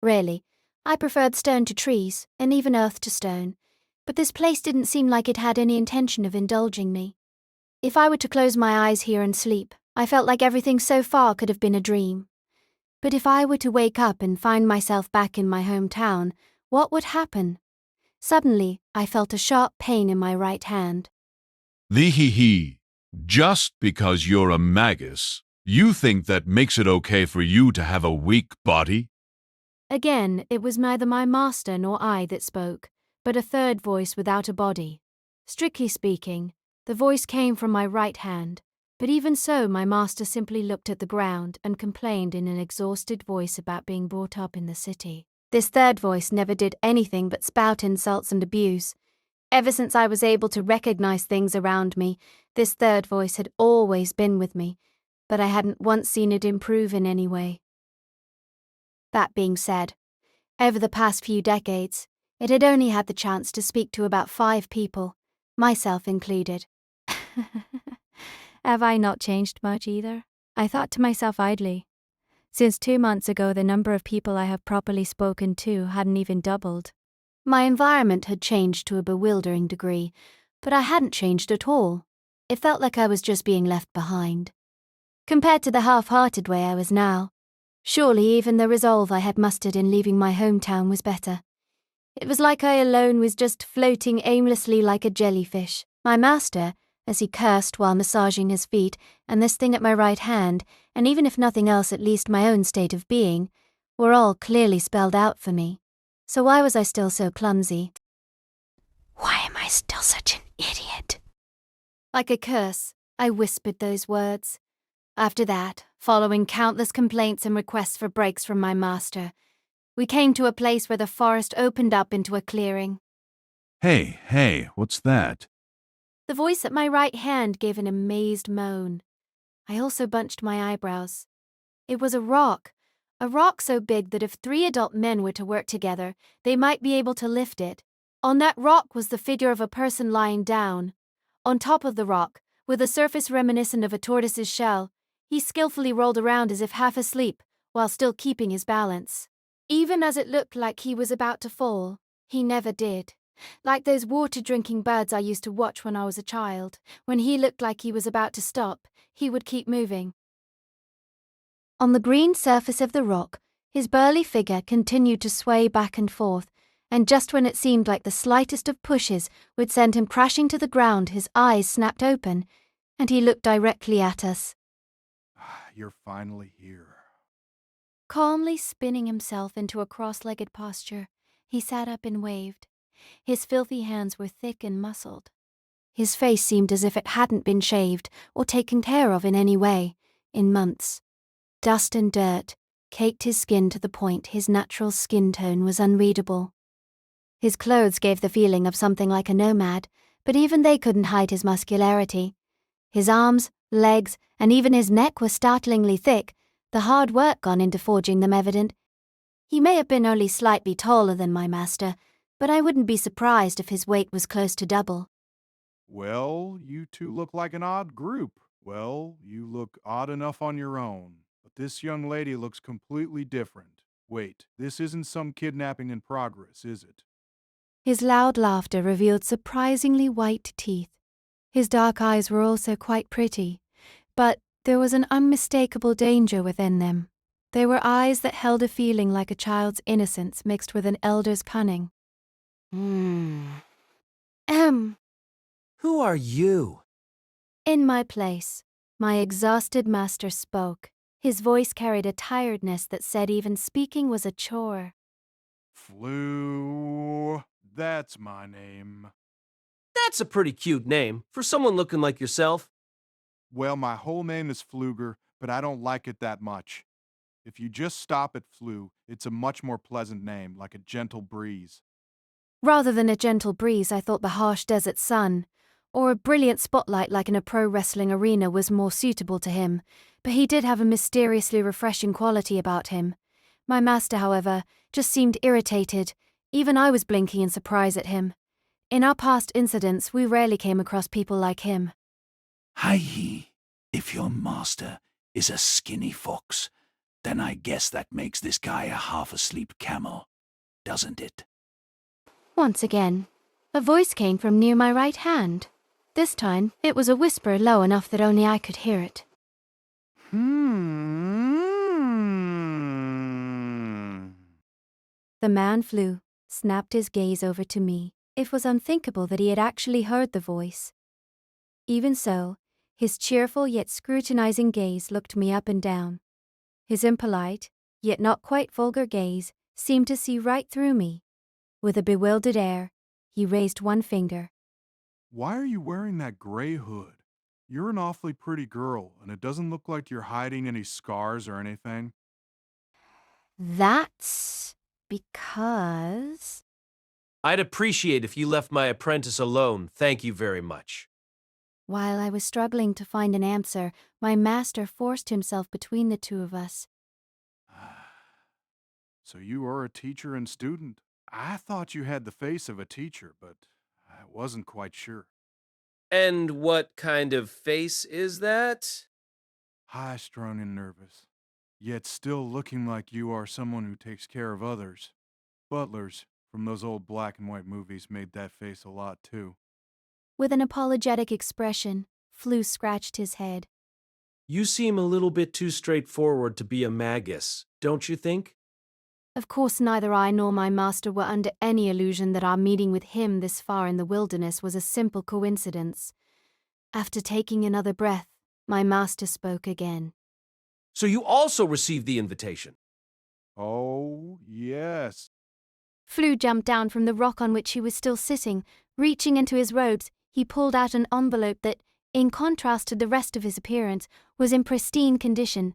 [SPEAKER 1] Really, I preferred stone to trees, and even earth to stone, but this place didn't seem like it had any intention of indulging me. If I were to close my eyes here and sleep, I felt like everything so far could have been a dream. But if I were to wake up and find myself back in my hometown, what would happen? Suddenly, I felt a sharp pain in my right hand.
[SPEAKER 6] The just because you're a magus, you think that makes it okay for you to have a weak body?
[SPEAKER 1] Again, it was neither my master nor I that spoke, but a third voice without a body. Strictly speaking, the voice came from my right hand, but even so my master simply looked at the ground and complained in an exhausted voice about being brought up in the city. This third voice never did anything but spout insults and abuse. Ever since I was able to recognize things around me, this third voice had always been with me, but I hadn't once seen it improve in any way. That being said, over the past few decades, it had only had the chance to speak to about 5 people, myself included. Have I not changed much either? I thought to myself idly. Since 2 months ago, the number of people I have properly spoken to hadn't even doubled. My environment had changed to a bewildering degree, but I hadn't changed at all. It felt like I was just being left behind. Compared to the half-hearted way I was now, surely even the resolve I had mustered in leaving my hometown was better. It was like I alone was just floating aimlessly like a jellyfish. My master, as he cursed while massaging his feet, and this thing at my right hand, and even if nothing else at least my own state of being, were all clearly spelled out for me. So why was I still so clumsy? Why am I still such an idiot? Like a curse, I whispered those words. After that, following countless complaints and requests for breaks from my master, we came to a place where the forest opened up into a clearing.
[SPEAKER 6] Hey, what's that?
[SPEAKER 1] The voice at my right hand gave an amazed moan. I also bunched my eyebrows. It was a rock so big that if 3 adult men were to work together, they might be able to lift it. On that rock was the figure of a person lying down. On top of the rock, with a surface reminiscent of a tortoise's shell, he skillfully rolled around as if half asleep, while still keeping his balance. Even as it looked like he was about to fall, he never did. Like those water-drinking birds I used to watch when I was a child. When he looked like he was about to stop, he would keep moving. On the green surface of the rock, his burly figure continued to sway back and forth, and just when it seemed like the slightest of pushes would send him crashing to the ground, his eyes snapped open, and he looked directly at us.
[SPEAKER 8] You're finally here.
[SPEAKER 1] Calmly spinning himself into a cross-legged posture, he sat up and waved. His filthy hands were thick and muscled. His face seemed as if it hadn't been shaved or taken care of in any way, in months. Dust and dirt caked his skin to the point his natural skin tone was unreadable. His clothes gave the feeling of something like a nomad, but even they couldn't hide his muscularity. His arms, legs, and even his neck were startlingly thick, the hard work gone into forging them evident. He may have been only slightly taller than my master, but I wouldn't be surprised if his weight was close to double.
[SPEAKER 8] Well, you two look like an odd group. Well, you look odd enough on your own. But this young lady looks completely different. Wait, this isn't some kidnapping in progress, is it?
[SPEAKER 1] His loud laughter revealed surprisingly white teeth. His dark eyes were also quite pretty, but there was an unmistakable danger within them. They were eyes that held a feeling like a child's innocence mixed with an elder's cunning.
[SPEAKER 5] Who are you?
[SPEAKER 1] In my place, my exhausted master spoke. His voice carried a tiredness that said even speaking was a chore.
[SPEAKER 8] Flu. That's my name.
[SPEAKER 5] That's a pretty cute name for someone looking like yourself.
[SPEAKER 8] Well, my whole name is Fluger, but I don't like it that much. If you just stop at Flu, it's a much more pleasant name, like a gentle breeze.
[SPEAKER 1] Rather than a gentle breeze, I thought the harsh desert sun, or a brilliant spotlight like in a pro wrestling arena, was more suitable to him, but he did have a mysteriously refreshing quality about him. My master, however, just seemed irritated. Even I was blinking in surprise at him. In our past incidents, we rarely came across people like him.
[SPEAKER 9] Hi, if your master is a skinny fox, then I guess that makes this guy a half-asleep camel, doesn't it?
[SPEAKER 1] Once again, a voice came from near my right hand. This time, it was a whisper low enough that only I could hear it. The man flew, snapped his gaze over to me. It was unthinkable that he had actually heard the voice. Even so, his cheerful yet scrutinizing gaze looked me up and down. His impolite, yet not quite vulgar gaze seemed to see right through me. With a bewildered air, he raised one finger.
[SPEAKER 8] Why are you wearing that gray hood? You're an awfully pretty girl, and it doesn't look like you're hiding any scars or anything.
[SPEAKER 1] That's because...
[SPEAKER 5] I'd appreciate if you left my apprentice alone. Thank you very much.
[SPEAKER 1] While I was struggling to find an answer, my master forced himself between the two of us.
[SPEAKER 8] So you are a teacher and student. I thought you had the face of a teacher, but I wasn't quite sure.
[SPEAKER 5] And what kind of face is that?
[SPEAKER 8] High-strung and nervous, yet still looking like you are someone who takes care of others. Butlers from those old black and white movies made that face a lot too.
[SPEAKER 1] With an apologetic expression, Flu scratched his head.
[SPEAKER 5] You seem a little bit too straightforward to be a magus, don't you think?
[SPEAKER 1] Of course, neither I nor my master were under any illusion that our meeting with him this far in the wilderness was a simple coincidence. After taking another breath, my master spoke again.
[SPEAKER 5] So you also received the invitation?
[SPEAKER 8] Oh, yes.
[SPEAKER 1] Flu jumped down from the rock on which he was still sitting. Reaching into his robes, he pulled out an envelope that, in contrast to the rest of his appearance, was in pristine condition.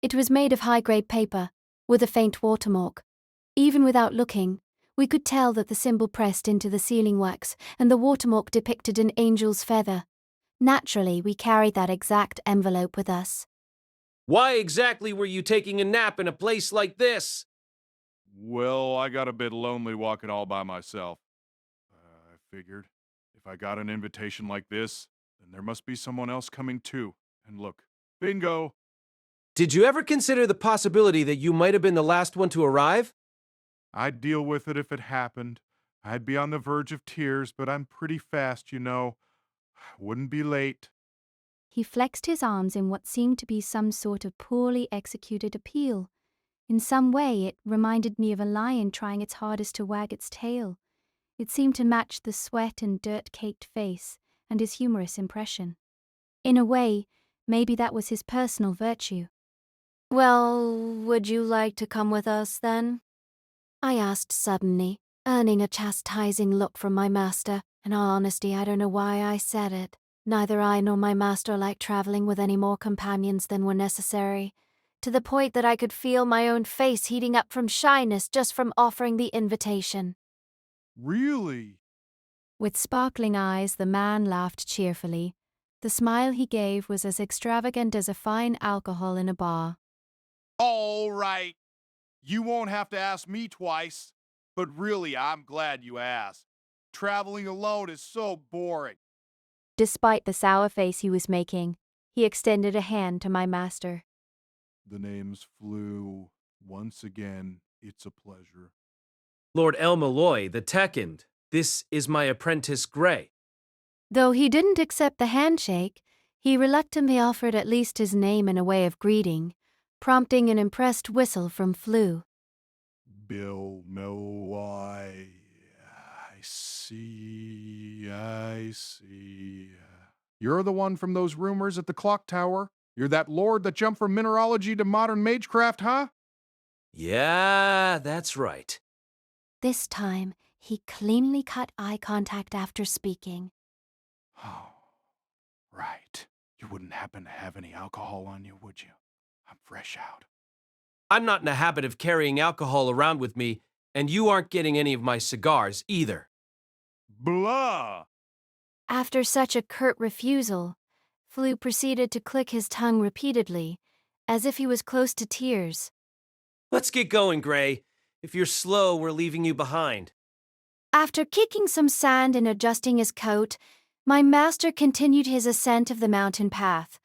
[SPEAKER 1] It was made of high-grade paper, with a faint watermark. Even without looking, We could tell that the symbol pressed into the sealing wax and the watermark depicted an angel's feather. Naturally, we carried that exact envelope with us.
[SPEAKER 5] Why exactly were you taking a nap in a place like this?
[SPEAKER 8] Well, I got a bit lonely walking all by myself. I figured if I got an invitation like this, then there must be someone else coming too. And look, bingo!
[SPEAKER 5] Did you ever consider the possibility that you might have been the last one to arrive?
[SPEAKER 8] I'd deal with it if it happened. I'd be on the verge of tears, but I'm pretty fast, you know. Wouldn't be late.
[SPEAKER 1] He flexed his arms in what seemed to be some sort of poorly executed appeal. In some way, it reminded me of a lion trying its hardest to wag its tail. It seemed to match the sweat and dirt-caked face and his humorous impression. In a way, maybe that was his personal virtue.
[SPEAKER 3] Well, would you like to come with us, then? I asked suddenly, earning a chastising look from my master. In all honesty, I don't know why I said it. Neither I nor my master liked traveling with any more companions than were necessary, to the point that I could feel my own face heating up from shyness just from offering the invitation.
[SPEAKER 8] Really?
[SPEAKER 1] With sparkling eyes, the man laughed cheerfully. The smile he gave was as extravagant as a fine alcohol in a bar.
[SPEAKER 8] All right. You won't have to ask me twice. But really, I'm glad you asked. Traveling alone is so boring.
[SPEAKER 1] Despite the sour face he was making, he extended a hand to my master.
[SPEAKER 8] The names flew. Once again, it's a pleasure.
[SPEAKER 5] Lord El-Melloi II, this is my apprentice Gray.
[SPEAKER 1] Though he didn't accept the handshake, he reluctantly offered at least his name in a way of greeting, prompting an impressed whistle from Flew.
[SPEAKER 8] Bill Melloi. I see. You're the one from those rumors at the clock tower? You're that lord that jumped from mineralogy to modern magecraft, huh?
[SPEAKER 5] Yeah, that's right.
[SPEAKER 1] This time, he cleanly cut eye contact after speaking.
[SPEAKER 8] Oh, right. You wouldn't happen to have any alcohol on you, would you? I'm fresh out.
[SPEAKER 5] I'm not in the habit of carrying alcohol around with me, and you aren't getting any of my cigars either.
[SPEAKER 8] Blah!
[SPEAKER 1] After such a curt refusal, Flew proceeded to click his tongue repeatedly, as if he was close to tears.
[SPEAKER 5] Let's get going, Gray. If you're slow, we're leaving you behind.
[SPEAKER 1] After kicking some sand and adjusting his coat, my master continued his ascent of the mountain path.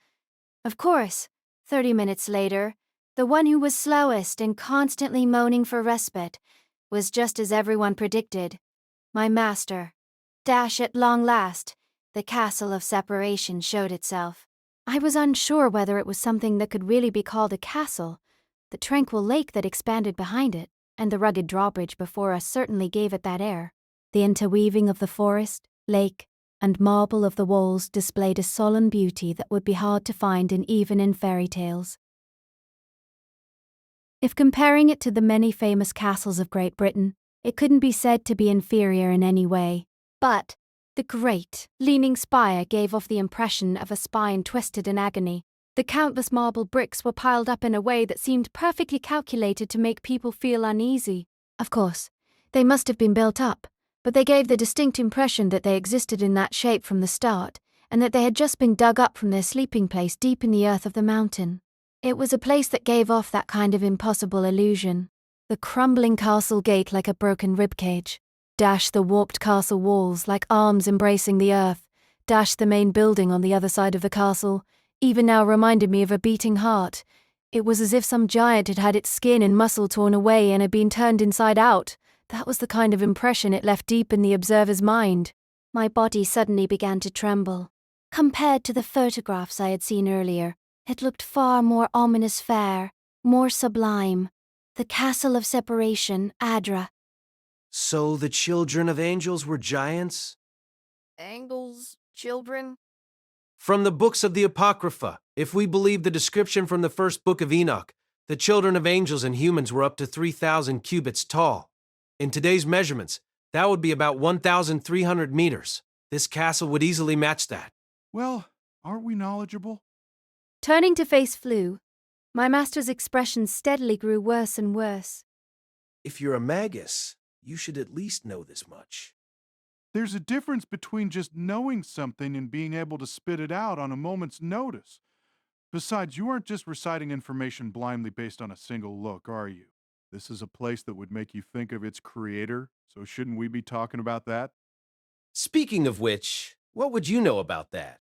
[SPEAKER 1] Of course, 30 minutes later, the one who was slowest and constantly moaning for respite was just as everyone predicted, my master. At long last, the castle of separation showed itself. I was unsure whether it was something that could really be called a castle. The tranquil lake that expanded behind it, and the rugged drawbridge before us certainly gave it that air. The interweaving of the forest, lake, and marble of the walls displayed a solemn beauty that would be hard to find even in fairy tales. If comparing it to the many famous castles of Great Britain, it couldn't be said to be inferior in any way. But the great, leaning spire gave off the impression of a spine twisted in agony. The countless marble bricks were piled up in a way that seemed perfectly calculated to make people feel uneasy. Of course, they must have been built up, but they gave the distinct impression that they existed in that shape from the start, and that they had just been dug up from their sleeping place deep in the earth of the mountain. It was a place that gave off that kind of impossible illusion. The crumbling castle gate like a broken ribcage. The warped castle walls like arms embracing the earth. The main building on the other side of the castle, even now reminded me of a beating heart. It was as if some giant had had its skin and muscle torn away and had been turned inside out. That was the kind of impression it left deep in the observer's mind. My body suddenly began to tremble. Compared to the photographs I had seen earlier, it looked far more ominous fair, more sublime. The castle of separation, Adra.
[SPEAKER 5] So the children of angels were giants?
[SPEAKER 3] Angles, children?
[SPEAKER 5] From the books of the Apocrypha, if we believe the description from the first book of Enoch, the children of angels and humans were up to 3,000 cubits tall. In today's measurements, that would be about 1,300 meters. This castle would easily match that.
[SPEAKER 8] Well, aren't we knowledgeable?
[SPEAKER 1] Turning to face Flew, my master's expression steadily grew worse and worse.
[SPEAKER 5] If you're a magus, You should at least know this much.
[SPEAKER 8] There's a difference between just knowing something and being able to spit it out on a moment's notice. Besides, you aren't just reciting information blindly based on a single look, are you? This is a place that would make you think of its creator, so shouldn't we be talking about that?
[SPEAKER 5] Speaking of which, what would you know about that?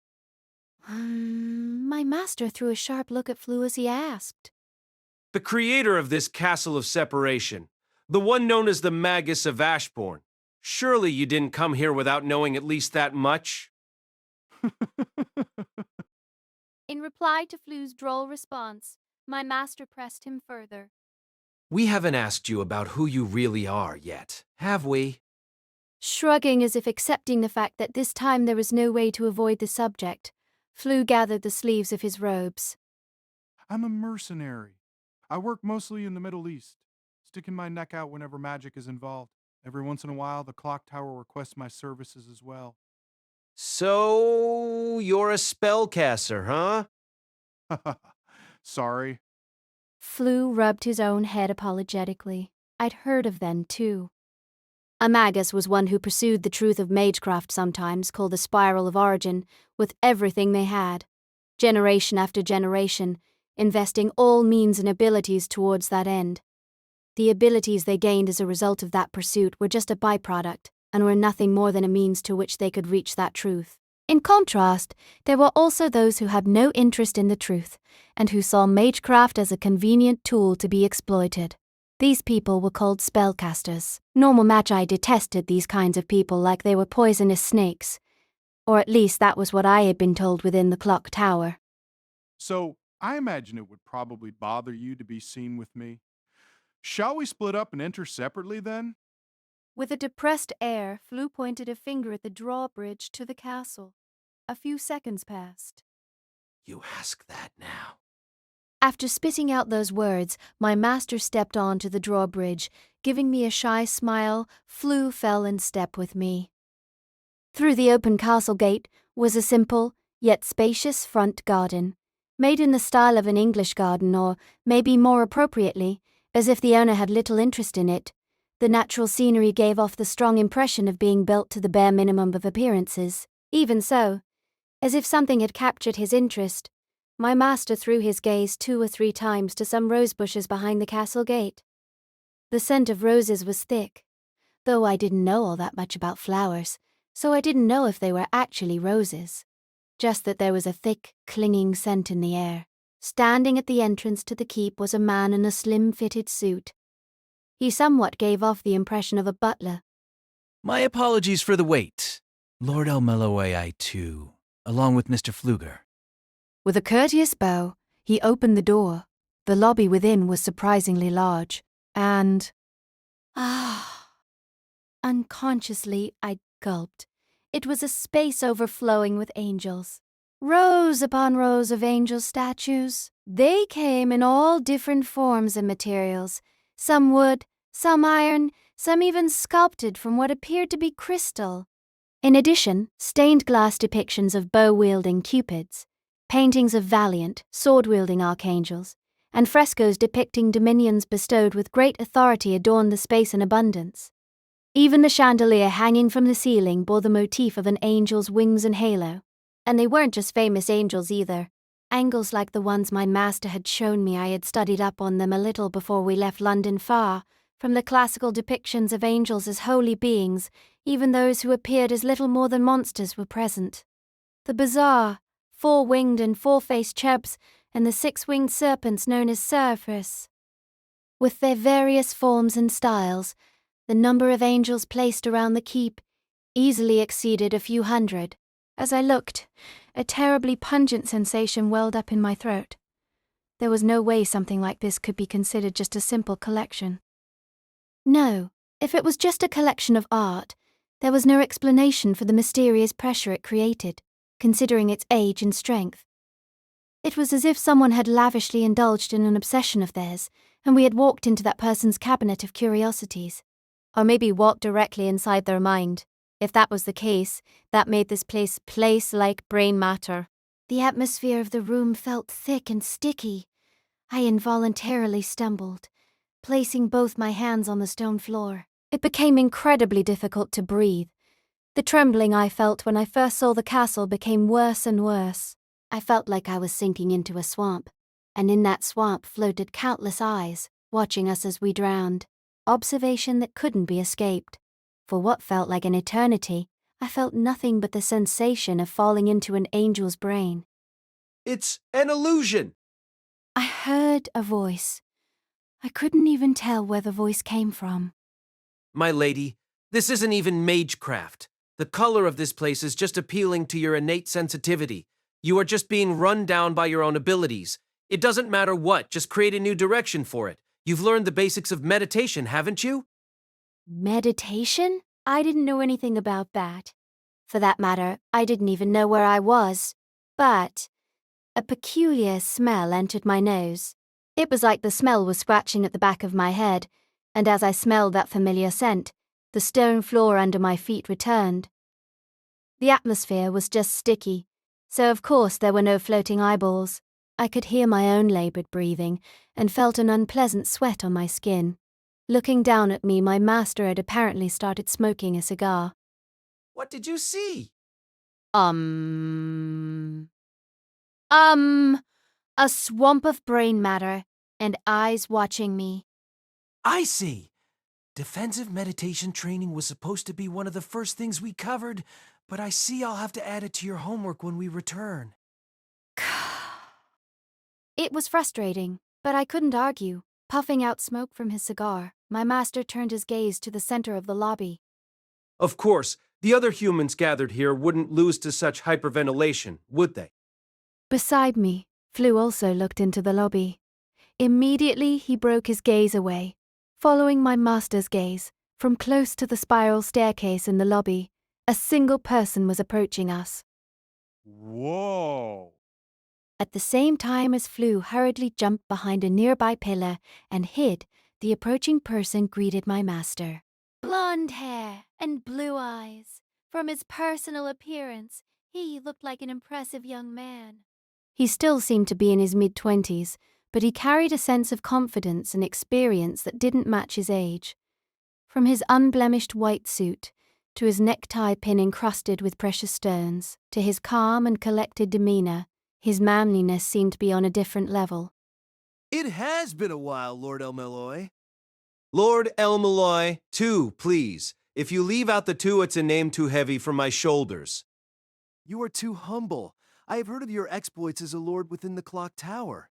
[SPEAKER 3] My master threw a sharp look at Flu as he asked.
[SPEAKER 5] The creator of this castle of separation, the one known as the Magus of Ashbourne. Surely you didn't come here without knowing at least that much?
[SPEAKER 1] In reply to Flu's droll response, my master pressed him further.
[SPEAKER 5] We haven't asked you about who you really are yet, have we?
[SPEAKER 1] Shrugging as if accepting the fact that this time there was no way to avoid the subject, Flu gathered the sleeves of his robes.
[SPEAKER 8] I'm a mercenary. I work mostly in the Middle East, sticking my neck out whenever magic is involved. Every once in a while, the clock tower requests my services as well.
[SPEAKER 5] So, you're a spellcaster, huh?
[SPEAKER 8] Sorry.
[SPEAKER 1] Flu rubbed his own head apologetically. I'd heard of them, too. A magus was one who pursued the truth of magecraft, sometimes called the spiral of origin, with everything they had, generation after generation, investing all means and abilities towards that end. The abilities they gained as a result of that pursuit were just a byproduct, and were nothing more than a means to which they could reach that truth. In contrast, there were also those who had no interest in the truth, and who saw magecraft as a convenient tool to be exploited. These people were called spellcasters. Normal magi detested these kinds of people like they were poisonous snakes. Or at least that was what I had been told within the clock tower.
[SPEAKER 8] So, I imagine it would probably bother you to be seen with me. Shall we split up and enter separately then?
[SPEAKER 1] With a depressed air, Flu pointed a finger at the drawbridge to the castle. A few seconds passed.
[SPEAKER 5] You ask that now.
[SPEAKER 1] After spitting out those words, my master stepped on to the drawbridge. Giving me a shy smile, Flu fell in step with me. Through the open castle gate was a simple, yet spacious front garden, made in the style of an English garden, or, maybe more appropriately, as if the owner had little interest in it. The natural scenery gave off the strong impression of being built to the bare minimum of appearances. Even so, as if something had captured his interest, my master threw his gaze 2 or 3 times to some rose bushes behind the castle gate. The scent of roses was thick, though I didn't know all that much about flowers, so I didn't know if they were actually roses. Just that there was a thick, clinging scent in the air. Standing at the entrance to the keep was a man in a slim-fitted suit. He somewhat gave off the impression of a butler.
[SPEAKER 9] My apologies for the wait. Lord El-Melloi II, along with Mr. Pfluger.
[SPEAKER 1] With a courteous bow, he opened the door. The lobby within was surprisingly large, and... Unconsciously, I gulped. It was a space overflowing with angels. Rows upon rows of angel statues. They came in all different forms and materials, some wood, some iron, some even sculpted from what appeared to be crystal. In addition, stained glass depictions of bow-wielding cupids, paintings of valiant, sword-wielding archangels, and frescoes depicting dominions bestowed with great authority adorned the space in abundance. Even the chandelier hanging from the ceiling bore the motif of an angel's wings and halo. And they weren't just famous angels either. Angles like the ones my master had shown me. I had studied up on them a little before we left London, far from the classical depictions of angels as holy beings. Even those who appeared as little more than monsters were present. The bizarre, 4-winged and 4-faced chubs, and the 6-winged serpents known as seraphis. With their various forms and styles, the number of angels placed around the keep easily exceeded a few hundred. As I looked, a terribly pungent sensation welled up in my throat. There was no way something like this could be considered just a simple collection. No, if it was just a collection of art, there was no explanation for the mysterious pressure it created, considering its age and strength. It was as if someone had lavishly indulged in an obsession of theirs, and we had walked into that person's cabinet of curiosities. Or maybe walked directly inside their mind. If that was the case, that made this place like brain matter. The atmosphere of the room felt thick and sticky. I involuntarily stumbled, placing both my hands on the stone floor. It became incredibly difficult to breathe. The trembling I felt when I first saw the castle became worse and worse. I felt like I was sinking into a swamp, and in that swamp floated countless eyes, watching us as we drowned. Observation that couldn't be escaped. For what felt like an eternity, I felt nothing but the sensation of falling into an angel's brain.
[SPEAKER 7] It's an illusion.
[SPEAKER 1] I heard a voice. I couldn't even tell where the voice came from.
[SPEAKER 5] My lady, this isn't even magecraft. The color of this place is just appealing to your innate sensitivity. You are just being run down by your own abilities. It doesn't matter what, just create a new direction for it. You've learned the basics of meditation, haven't you?
[SPEAKER 1] Meditation? I didn't know anything about that. For that matter, I didn't even know where I was. But a peculiar smell entered my nose. It was like the smell was scratching at the back of my head, and as I smelled that familiar scent, the stone floor under my feet returned. The atmosphere was just sticky, so of course there were no floating eyeballs. I could hear my own labored breathing and felt an unpleasant sweat on my skin. Looking down at me, my master had apparently started smoking a cigar.
[SPEAKER 7] What did you see?
[SPEAKER 1] A swamp of brain matter and eyes watching me.
[SPEAKER 7] I see. Defensive meditation training was supposed to be one of the first things we covered, but I see I'll have to add it to your homework when we return.
[SPEAKER 1] It was frustrating, but I couldn't argue. Puffing out smoke from his cigar, my master turned his gaze to the center of the lobby.
[SPEAKER 5] Of course, the other humans gathered here wouldn't lose to such hyperventilation, would they?
[SPEAKER 1] Beside me, Flu also looked into the lobby. Immediately, he broke his gaze away, following my master's gaze. From close to the spiral staircase in the lobby, a single person was approaching us.
[SPEAKER 8] Whoa!
[SPEAKER 1] At the same time as Flu hurriedly jumped behind a nearby pillar and hid, the approaching person greeted my master. Blonde hair and blue eyes. From his personal appearance, he looked like an impressive young man. He still seemed to be in his mid-20s, but he carried a sense of confidence and experience that didn't match his age. From his unblemished white suit, to his necktie pin encrusted with precious stones, to his calm and collected demeanor, his manliness seemed to be on a different level.
[SPEAKER 10] It has been a while, Lord El-Melloi.
[SPEAKER 5] Lord El-Melloi II, please. If you leave out the two, it's a name too heavy for my shoulders.
[SPEAKER 10] You are too humble. I have heard of your exploits as a lord within the clock tower.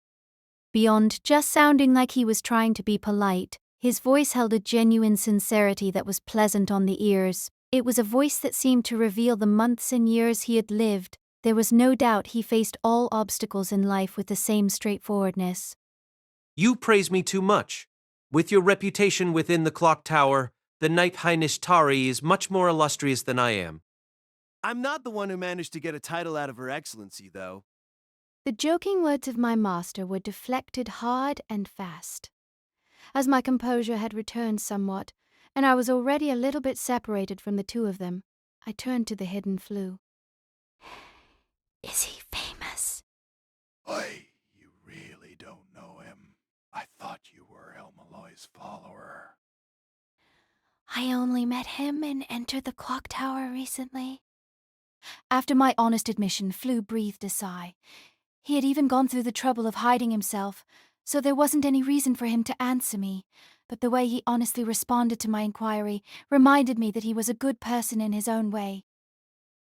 [SPEAKER 1] Beyond just sounding like he was trying to be polite, his voice held a genuine sincerity that was pleasant on the ears. It was a voice that seemed to reveal the months and years he had lived. There was no doubt he faced all obstacles in life with the same straightforwardness.
[SPEAKER 5] You praise me too much. With your reputation within the clock tower, the Knight Highness Tari is much more illustrious than I am.
[SPEAKER 10] I'm not the one who managed to get a title out of Her Excellency, though.
[SPEAKER 1] The joking words of my master were deflected hard and fast. As my composure had returned somewhat, and I was already a little bit separated from the two of them, I turned to the hidden Flu. Is he famous?
[SPEAKER 8] You really don't know him. I thought you were El-Melloi's follower.
[SPEAKER 1] I only met him and entered the clock tower recently. After my honest admission, Flu breathed a sigh. He had even gone through the trouble of hiding himself, so there wasn't any reason for him to answer me, but the way he honestly responded to my inquiry reminded me that he was a good person in his own way.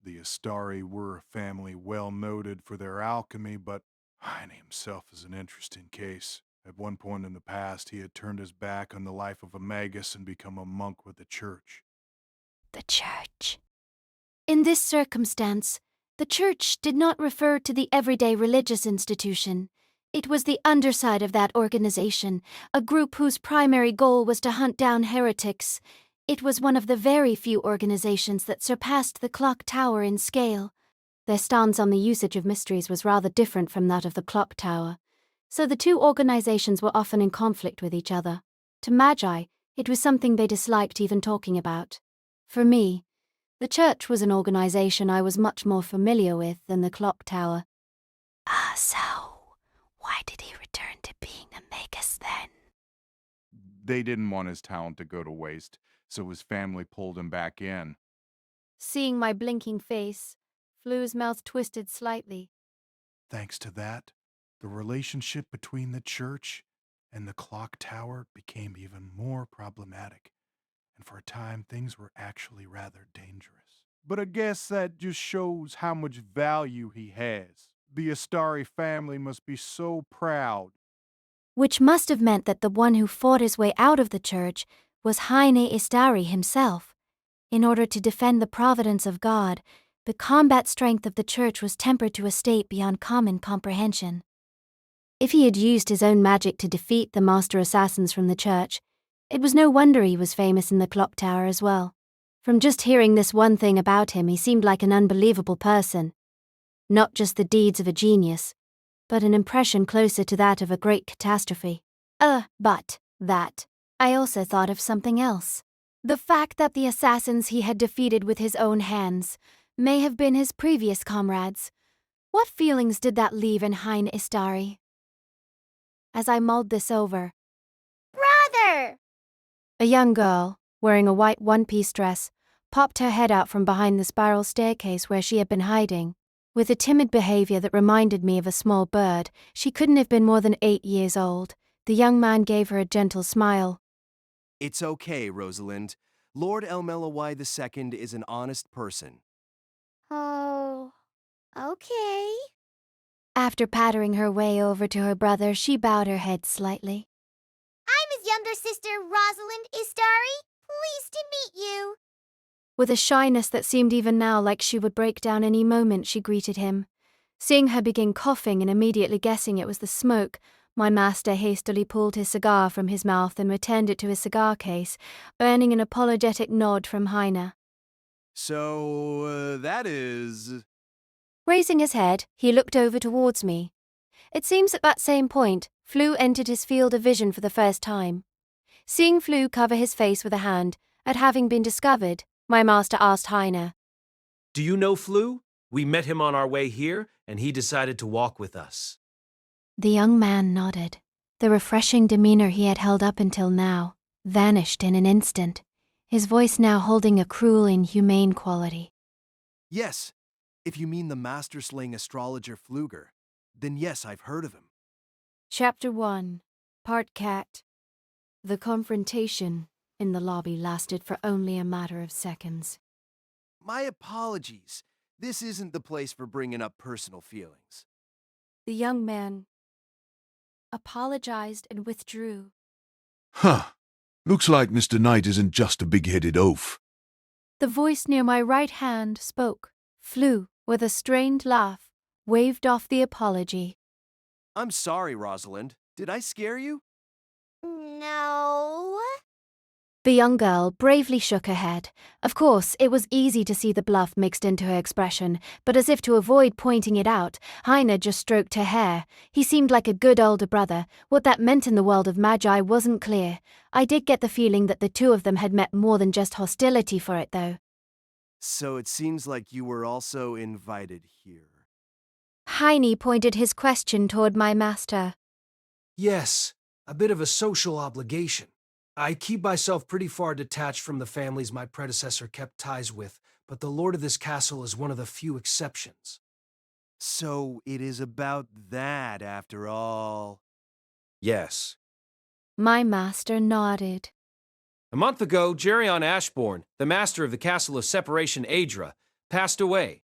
[SPEAKER 8] The Astari were a family well noted for their alchemy, but Heine himself is an interesting case. At one point in the past, he had turned his back on the life of a magus and become a monk with the church.
[SPEAKER 1] The church. In this circumstance, the church did not refer to the everyday religious institution. It was the underside of that organization, a group whose primary goal was to hunt down heretics. It was one of the very few organizations that surpassed the clock tower in scale. Their stance on the usage of mysteries was rather different from that of the clock tower, so the two organizations were often in conflict with each other. To Magi, it was something they disliked even talking about. For me, the church was an organization I was much more familiar with than the clock tower.
[SPEAKER 3] So, why did he return to being a magus then?
[SPEAKER 8] They didn't want his talent to go to waste, so his family pulled him back in.
[SPEAKER 1] Seeing my blinking face, Flu's mouth twisted slightly.
[SPEAKER 8] Thanks to that, the relationship between the church and the clock tower became even more problematic, and for a time things were actually rather dangerous. But I guess that just shows how much value he has. The Astari family must be so proud.
[SPEAKER 1] Which must have meant that the one who fought his way out of the church was Haine Istari himself. In order to defend the providence of God, the combat strength of the church was tempered to a state beyond common comprehension. If he had used his own magic to defeat the master assassins from the church, it was no wonder he was famous in the clock tower as well. From just hearing this one thing about him, he seemed like an unbelievable person. Not just the deeds of a genius, but an impression closer to that of a great catastrophe. But that. I also thought of something else. The fact that the assassins he had defeated with his own hands may have been his previous comrades. What feelings did that leave in Haine Istari? As I mulled this over,
[SPEAKER 2] Brother!
[SPEAKER 1] a young girl, wearing a white one-piece dress, popped her head out from behind the spiral staircase where she had been hiding. With a timid behavior that reminded me of a small bird, she couldn't have been more than 8 years old. The young man gave her a gentle smile.
[SPEAKER 10] It's okay, Rosalind. Lord El-Melloi II is an honest person.
[SPEAKER 2] Oh, okay.
[SPEAKER 1] After pattering her way over to her brother, she bowed her head slightly.
[SPEAKER 2] I'm his younger sister, Rosalind Istari. Pleased to meet you.
[SPEAKER 1] With a shyness that seemed even now like she would break down any moment, she greeted him. Seeing her begin coughing and immediately guessing it was the smoke, my master hastily pulled his cigar from his mouth and returned it to his cigar case, earning an apologetic nod from Haine.
[SPEAKER 10] So, that is...
[SPEAKER 1] Raising his head, he looked over towards me. It seems at that same point, Flu entered his field of vision for the first time. Seeing Flu cover his face with a hand, at having been discovered, my master asked Haine,
[SPEAKER 5] Do you know Flu? We met him on our way here, and he decided to walk with us.
[SPEAKER 1] The young man nodded. The refreshing demeanor he had held up until now vanished in an instant, his voice now holding a cruel, inhumane quality.
[SPEAKER 10] Yes, if you mean the master-slaying astrologer Pfluger, then yes, I've heard of him.
[SPEAKER 1] Chapter 1, Part Cat. The confrontation in the lobby lasted for only a matter of seconds.
[SPEAKER 10] My apologies. This isn't the place for bringing up personal feelings.
[SPEAKER 1] The young man apologized and withdrew.
[SPEAKER 6] Huh. Looks like Mr. Knight isn't just a big-headed oaf.
[SPEAKER 1] The voice near my right hand spoke. Flew, with a strained laugh, waved off the apology.
[SPEAKER 10] I'm sorry, Rosalind. Did I scare you?
[SPEAKER 2] No.
[SPEAKER 1] The young girl bravely shook her head. Of course, it was easy to see the bluff mixed into her expression, but as if to avoid pointing it out, Haine just stroked her hair. He seemed like a good older brother. What that meant in the world of Magi wasn't clear. I did get the feeling that the two of them had met more than just hostility for it, though.
[SPEAKER 10] So it seems like you were also invited here.
[SPEAKER 1] Haine pointed his question toward my master.
[SPEAKER 7] Yes, a bit of a social obligation. I keep myself pretty far detached from the families my predecessor kept ties with, but the lord of this castle is one of the few exceptions.
[SPEAKER 10] So it is about that, after all.
[SPEAKER 5] Yes.
[SPEAKER 1] My master nodded.
[SPEAKER 5] A month ago, Geryon Ashbourne, the master of the Castle of Separation Adra, passed away.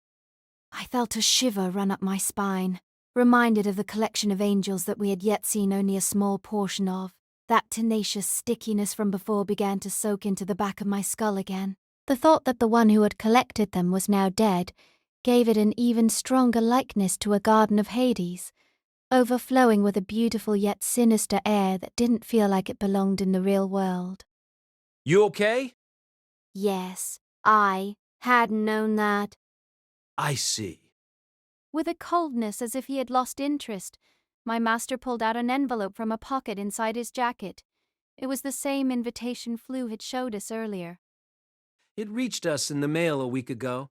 [SPEAKER 1] I felt a shiver run up my spine, reminded of the collection of angels that we had yet seen only a small portion of. That tenacious stickiness from before began to soak into the back of my skull again. The thought that the one who had collected them was now dead gave it an even stronger likeness to a garden of Hades, overflowing with a beautiful yet sinister air that didn't feel like it belonged in the real world.
[SPEAKER 5] You okay?
[SPEAKER 1] Yes, I had known that.
[SPEAKER 5] I see.
[SPEAKER 1] With a coldness as if he had lost interest, my master pulled out an envelope from a pocket inside his jacket. It was the same invitation Flu had showed us earlier.
[SPEAKER 5] It reached us in the mail a week ago.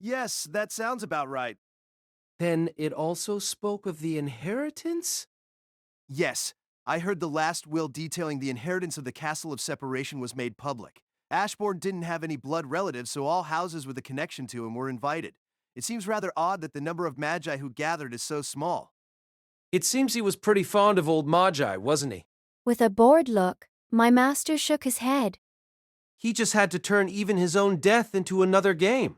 [SPEAKER 10] Yes, that sounds about right.
[SPEAKER 5] Then it also spoke of the inheritance?
[SPEAKER 10] Yes, I heard the last will detailing the inheritance of the Castle of Separation was made public. Ashbourne didn't have any blood relatives, so all houses with a connection to him were invited. It seems rather odd that the number of Magi who gathered is so small.
[SPEAKER 5] It seems he was pretty fond of old Magi, wasn't he?
[SPEAKER 1] With a bored look, my master shook his head.
[SPEAKER 5] He just had to turn even his own death into another game.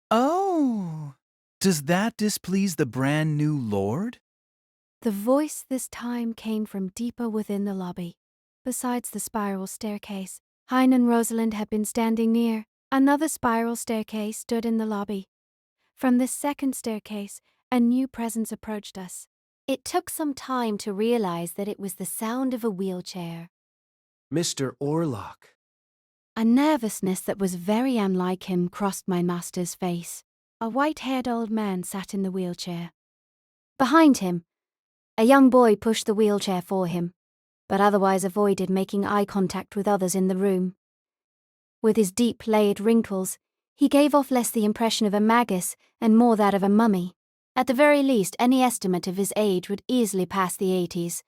[SPEAKER 9] Oh, does that displease the brand new lord?
[SPEAKER 1] The voice this time came from deeper within the lobby. Besides the spiral staircase, Hein and Rosalind had been standing near. Another spiral staircase stood in the lobby. From this second staircase, a new presence approached us. It took some time to realize that it was the sound of a wheelchair.
[SPEAKER 5] Mr. Orlock.
[SPEAKER 1] A nervousness that was very unlike him crossed my master's face. A white-haired old man sat in the wheelchair. Behind him, a young boy pushed the wheelchair for him, but otherwise avoided making eye contact with others in the room. With his deep layered wrinkles, he gave off less the impression of a magus and more that of a mummy. At the very least, any estimate of his age would easily pass the 80s.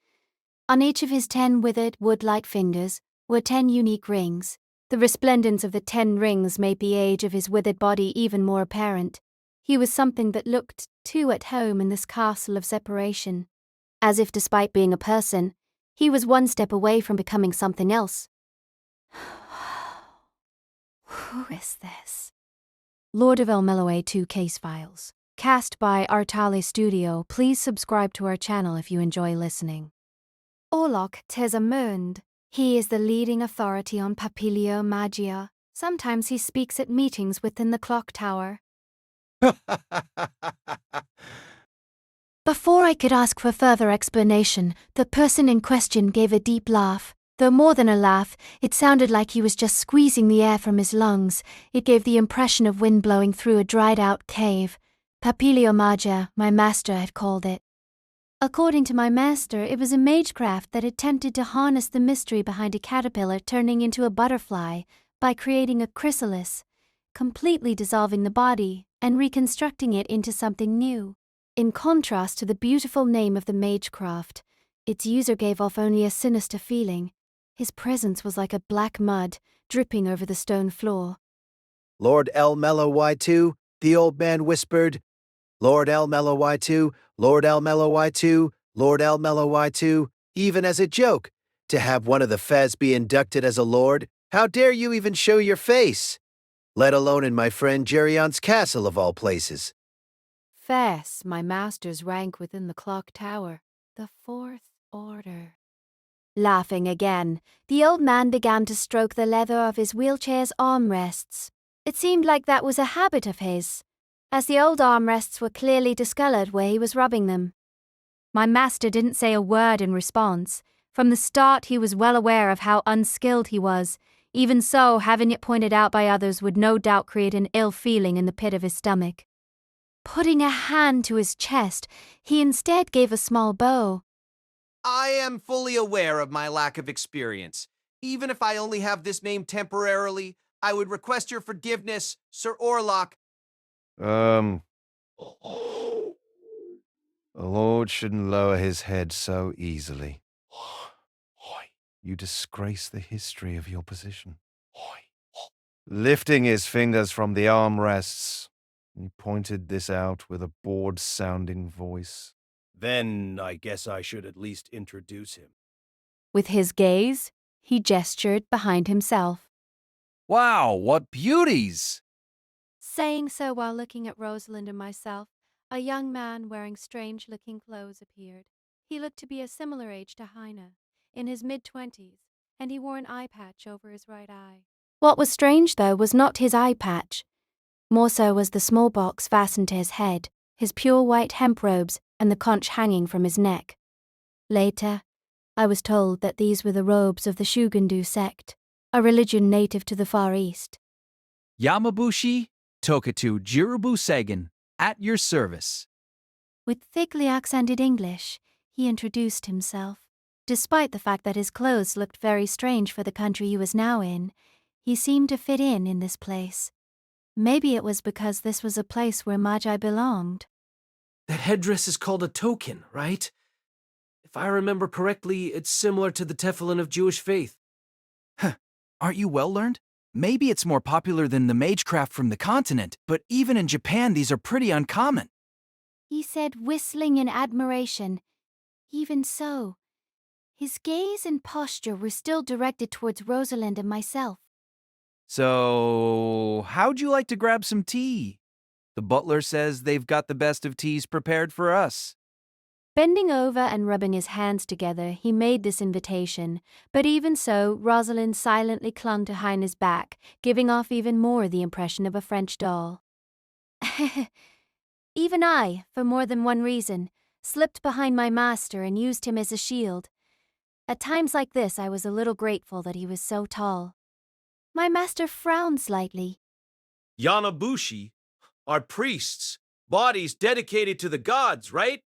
[SPEAKER 1] On each of his 10 withered, wood-like fingers were 10 unique rings. The resplendence of the 10 rings made the age of his withered body even more apparent. He was something that looked too at home in this castle of separation. As if despite being a person, he was one step away from becoming something else. Who is this? Lord El-Melloi II Case Files. Cast by Artale Studio. Please subscribe to our channel if you enjoy listening. Orlock Tesamund. He is the leading authority on papiliomagia. Sometimes he speaks at meetings within the clock tower. Before I could ask for further explanation, the person in question gave a deep laugh. Though more than a laugh, it sounded like he was just squeezing the air from his lungs. It gave the impression of wind blowing through a dried-out cave. Papiliomagia, my master had called it. According to my master, it was a magecraft that attempted to harness the mystery behind a caterpillar turning into a butterfly by creating a chrysalis, completely dissolving the body and reconstructing it into something new. In contrast to the beautiful name of the magecraft, its user gave off only a sinister feeling. His presence was like a black mud dripping over the stone floor.
[SPEAKER 10] Lord El-Melloi II, the old man whispered. Lord El-Melloi II, Lord El-Melloi II, Lord El-Melloi II, even as a joke. To have one of the Fez be inducted as a lord, how dare you even show your face? Let alone in my friend Gerion's castle of all places.
[SPEAKER 1] Fez, my master's rank within the clock tower, the fourth order. Laughing again, the old man began to stroke the leather of his wheelchair's armrests. It seemed like that was a habit of his, as the old armrests were clearly discolored where he was rubbing them. My master didn't say a word in response. From the start he was well aware of how unskilled he was. Even so, having it pointed out by others would no doubt create an ill feeling in the pit of his stomach. Putting a hand to his chest, he instead gave a small bow.
[SPEAKER 11] I am fully aware of my lack of experience. Even if I only have this name temporarily, I would request your forgiveness, Sir Orlock.
[SPEAKER 12] A lord shouldn't lower his head so easily. You disgrace the history of your position. Lifting his fingers from the armrests, he pointed this out with a bored-sounding voice.
[SPEAKER 9] Then I guess I should at least introduce him.
[SPEAKER 1] With his gaze, he gestured behind himself.
[SPEAKER 9] Wow, what beauties!
[SPEAKER 1] Saying so while looking at Rosalind and myself, a young man wearing strange-looking clothes appeared. He looked to be a similar age to Heine, in his mid-20s, and he wore an eye patch over his right eye. What was strange, though, was not his eye patch. More so was the small box fastened to his head, his pure white hemp robes, and the conch hanging from his neck. Later, I was told that these were the robes of the Shugendu sect, a religion native to the Far East.
[SPEAKER 13] Yamabushi Tokitu Jirubu Seigen, at your service.
[SPEAKER 1] With thickly accented English, he introduced himself. Despite the fact that his clothes looked very strange for the country he was now in, he seemed to fit in this place. Maybe it was because this was a place where Magi belonged.
[SPEAKER 5] That headdress is called a token, right? If If I remember correctly, it's similar to the Tefillin of Jewish faith.
[SPEAKER 13] Aren't you well learned? Maybe it's more popular than the magecraft from the continent, but even in Japan, these are pretty uncommon.
[SPEAKER 3] He said, whistling in admiration. Even so, his gaze and posture were still directed towards Rosalind and myself.
[SPEAKER 13] So, how'd you like to grab some tea? The butler says they've got the best of teas prepared for us.
[SPEAKER 1] Bending over and rubbing his hands together, he made this invitation, but even so, Rosalind silently clung to Heine's back, giving off even more the impression of a French doll. Even I, for more than one reason, slipped behind my master and used him as a shield. At times like this, I was a little grateful that he was so tall. My master frowned slightly.
[SPEAKER 5] Yamabushi are priests, bodies dedicated to the gods, right?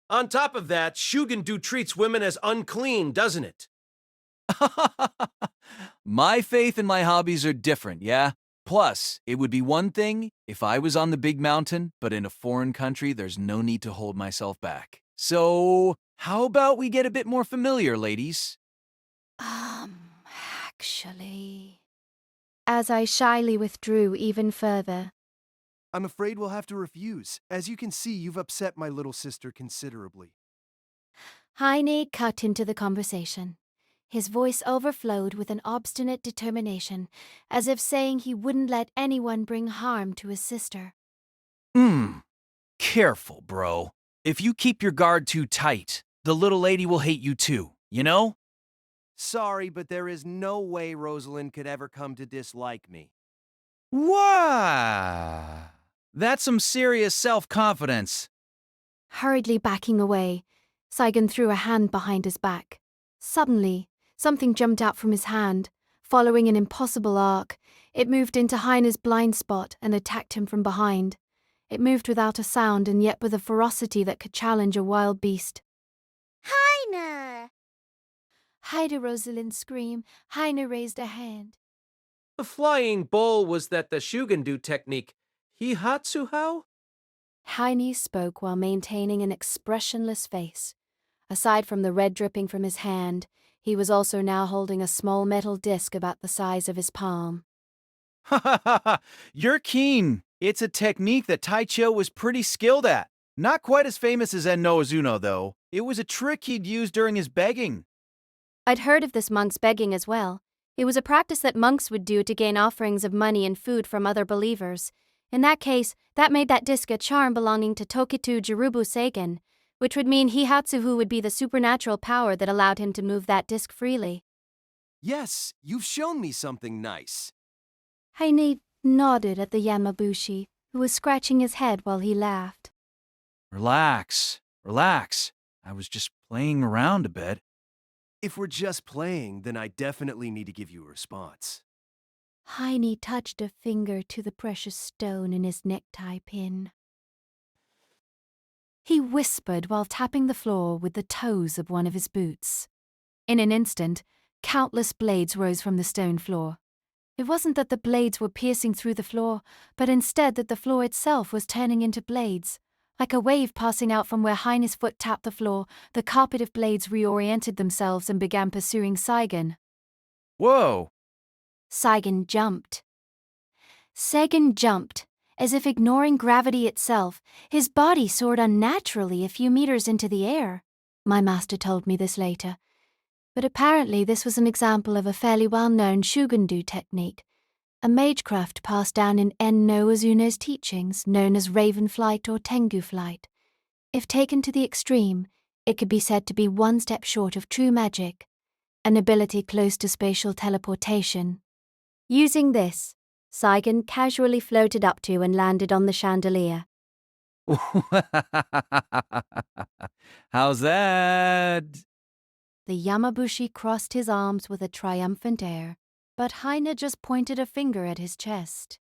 [SPEAKER 5] On top of that, Shugendu treats women as unclean, doesn't it?
[SPEAKER 13] My faith and my hobbies are different, yeah? Plus, it would be one thing if I was on the big mountain, but in a foreign country, there's no need to hold myself back. So, how about we get a bit more familiar, ladies?
[SPEAKER 3] Actually...
[SPEAKER 1] As I shyly withdrew even further.
[SPEAKER 14] I'm afraid we'll have to refuse. As you can see, you've upset my little sister considerably.
[SPEAKER 3] Heine cut into the conversation. His voice overflowed with an obstinate determination, as if saying he wouldn't let anyone bring harm to his sister.
[SPEAKER 13] Careful, bro. If you keep your guard too tight, the little lady will hate you too, you know?
[SPEAKER 11] Sorry, but there is no way Rosalind could ever come to dislike me.
[SPEAKER 13] Wow! That's some serious self-confidence.
[SPEAKER 1] Hurriedly backing away, Saigon threw a hand behind his back. Suddenly, something jumped out from his hand. Following an impossible arc, it moved into Heine's blind spot and attacked him from behind. It moved without a sound and yet with a ferocity that could challenge a wild beast.
[SPEAKER 2] Heine!
[SPEAKER 3] Heide Rosalind screamed. Heine raised a hand.
[SPEAKER 5] The flying bowl was that the Shugendu technique. Hihatsu how?
[SPEAKER 1] Heine spoke while maintaining an expressionless face. Aside from the red dripping from his hand, he was also now holding a small metal disc about the size of his palm.
[SPEAKER 13] Ha ha ha ha! You're keen. It's a technique that Taicho was pretty skilled at. Not quite as famous as En no Uzuno, though. It was a trick he'd use during his begging.
[SPEAKER 1] I'd heard of this monk's begging as well. It was a practice that monks would do to gain offerings of money and food from other believers. In that case, that made that disc a charm belonging to Tokitu Jirubu Seigen, which would mean Hihatsuhu would be the supernatural power that allowed him to move that disc freely.
[SPEAKER 11] Yes, you've shown me something nice.
[SPEAKER 1] Heine nodded at the Yamabushi, who was scratching his head while he laughed.
[SPEAKER 13] Relax. I was just playing around a bit.
[SPEAKER 14] If we're just playing, then I definitely need to give you a response.
[SPEAKER 3] Heine touched a finger to the precious stone in his necktie pin.
[SPEAKER 1] He whispered while tapping the floor with the toes of one of his boots. In an instant, countless blades rose from the stone floor. It wasn't that the blades were piercing through the floor, but instead that the floor itself was turning into blades. Like a wave passing out from where Heine's foot tapped the floor, the carpet of blades reoriented themselves and began pursuing Saigon.
[SPEAKER 13] Whoa!
[SPEAKER 1] Saigon jumped. Saigon jumped, as if ignoring gravity itself. His body soared unnaturally a few meters into the air. My master told me this later. But apparently this was an example of a fairly well-known Shugendu technique, a magecraft passed down in En no Uzuno's teachings, known as Raven Flight or Tengu Flight. If taken to the extreme, it could be said to be one step short of true magic, an ability close to spatial teleportation. Using this, Saigon casually floated up to and landed on the chandelier.
[SPEAKER 13] How's that?
[SPEAKER 1] The Yamabushi crossed his arms with a triumphant air, but Heine just pointed a finger at his chest.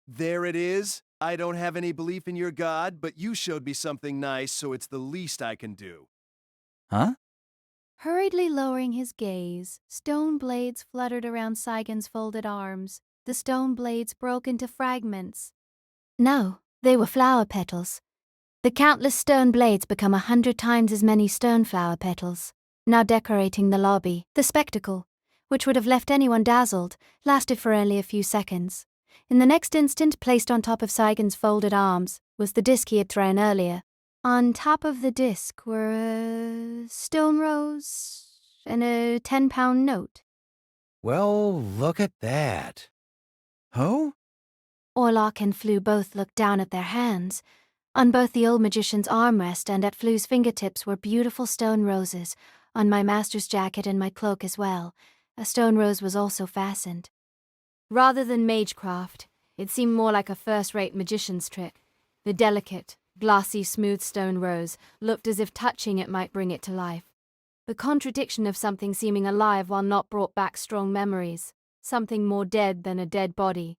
[SPEAKER 14] There it is. I don't have any belief in your god, but you showed me something nice, so it's the least I can do.
[SPEAKER 13] Huh?
[SPEAKER 1] Hurriedly lowering his gaze, stone blades fluttered around Saigon's folded arms. The stone blades broke into fragments. No, they were flower petals. The countless stone blades become 100 times as many stone flower petals, now decorating the lobby. The spectacle, which would have left anyone dazzled, lasted for only a few seconds. In the next instant, placed on top of Saigon's folded arms, was the disc he had thrown earlier. On top of the disc were a stone rose and a 10-pound note.
[SPEAKER 10] Well, look at that.
[SPEAKER 13] Oh?
[SPEAKER 1] Orlok and Flu both looked down at their hands. On both the old magician's armrest and at Flu's fingertips were beautiful stone roses, on my master's jacket and my cloak as well. A stone rose was also fastened. Rather than magecraft, it seemed more like a first-rate magician's trick. The delicate, glossy, smooth stone rose looked as if touching it might bring it to life. The contradiction of something seeming alive while not brought back strong memories. Something more dead than a dead body.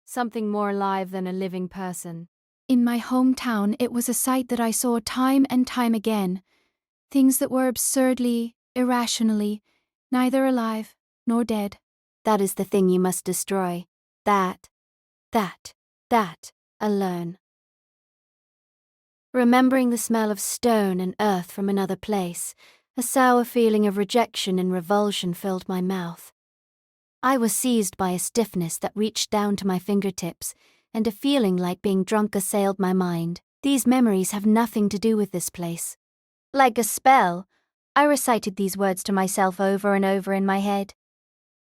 [SPEAKER 1] Something more alive than a living person. In my hometown, it was a sight that I saw time and time again. Things that were absurdly, irrationally, neither alive nor dead. That is the thing you must destroy. That alone. Remembering the smell of stone and earth from another place, a sour feeling of rejection and revulsion filled my mouth. I was seized by a stiffness that reached down to my fingertips, and a feeling like being drunk assailed my mind. These memories have nothing to do with this place. Like a spell, I recited these words to myself over and over in my head.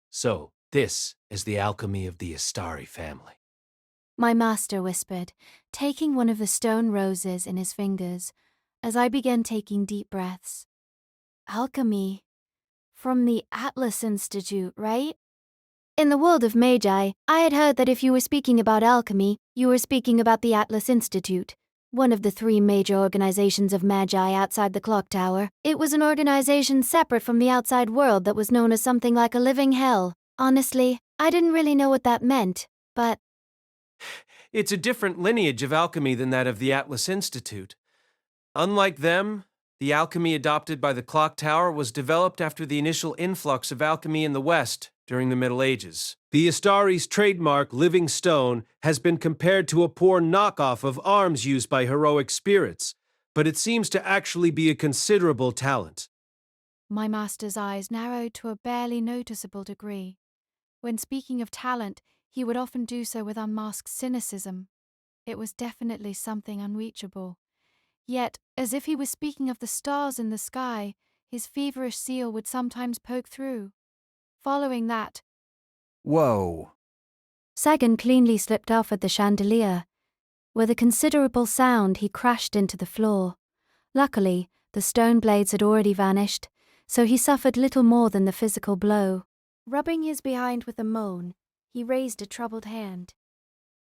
[SPEAKER 5] So, this is the alchemy of the Astari family.
[SPEAKER 1] My master whispered, taking one of the stone roses in his fingers, as I began taking deep breaths. Alchemy. From the Atlas Institute, right? In the world of Magi, I had heard that if you were speaking about alchemy, you were speaking about the Atlas Institute, one of the 3 major organizations of Magi outside the clock tower. It was an organization separate from the outside world that was known as something like a living hell. Honestly, I didn't really know what that meant, but...
[SPEAKER 5] It's a different lineage of alchemy than that of the Atlas Institute. Unlike them, the alchemy adopted by the clock tower was developed after the initial influx of alchemy in the West during the Middle Ages. The Astari's trademark living stone has been compared to a poor knockoff of arms used by heroic spirits, but it seems to actually be a considerable talent.
[SPEAKER 1] My master's eyes narrowed to a barely noticeable degree. When speaking of talent, he would often do so with unmasked cynicism. It was definitely something unreachable. Yet, as if he was speaking of the stars in the sky, his feverish zeal would sometimes poke through. Following that...
[SPEAKER 13] Whoa.
[SPEAKER 1] Sagan cleanly slipped off at the chandelier. With a considerable sound, he crashed into the floor. Luckily, the stone blades had already vanished, so he suffered little more than the physical blow. Rubbing his behind with a moan, he raised a troubled hand.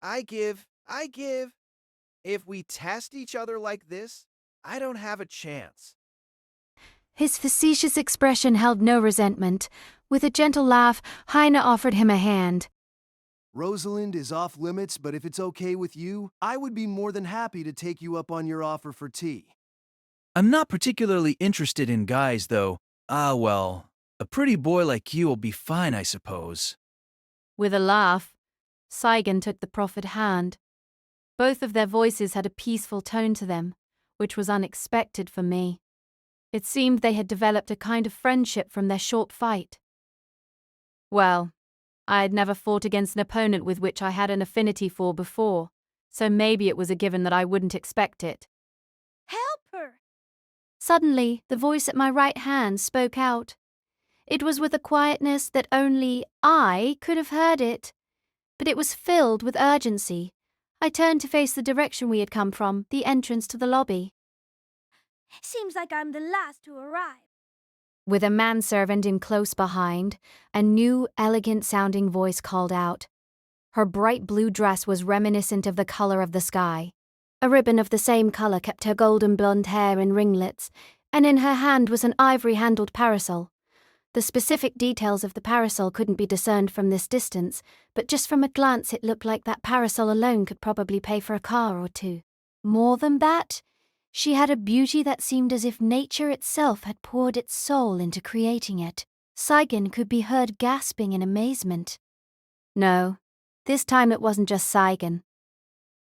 [SPEAKER 11] I give. If we test each other like this, I don't have a chance.
[SPEAKER 1] His facetious expression held no resentment. With a gentle laugh, Heine offered him a hand.
[SPEAKER 14] Rosalind is off limits, but if it's okay with you, I would be more than happy to take you up on your offer for tea.
[SPEAKER 13] I'm not particularly interested in guys, though. Well, a pretty boy like you will be fine, I suppose.
[SPEAKER 1] With a laugh, Saigon took the proffered hand. Both of their voices had a peaceful tone to them, which was unexpected for me. It seemed they had developed a kind of friendship from their short fight. Well, I had never fought against an opponent with which I had an affinity for before, so maybe it was a given that I wouldn't expect it.
[SPEAKER 2] Help her!
[SPEAKER 1] Suddenly, the voice at my right hand spoke out. It was with a quietness that only I could have heard it, but it was filled with urgency. I turned to face the direction we had come from, the entrance to the lobby.
[SPEAKER 2] Seems like I'm the last to arrive.
[SPEAKER 1] With a manservant in close behind, a new, elegant-sounding voice called out. Her bright blue dress was reminiscent of the color of the sky. A ribbon of the same color kept her golden blonde hair in ringlets, and in her hand was an ivory-handled parasol. The specific details of the parasol couldn't be discerned from this distance, but just from a glance it looked like that parasol alone could probably pay for a car or 2. More than that, she had a beauty that seemed as if nature itself had poured its soul into creating it. Saigon could be heard gasping in amazement. No, this time it wasn't just Saigon.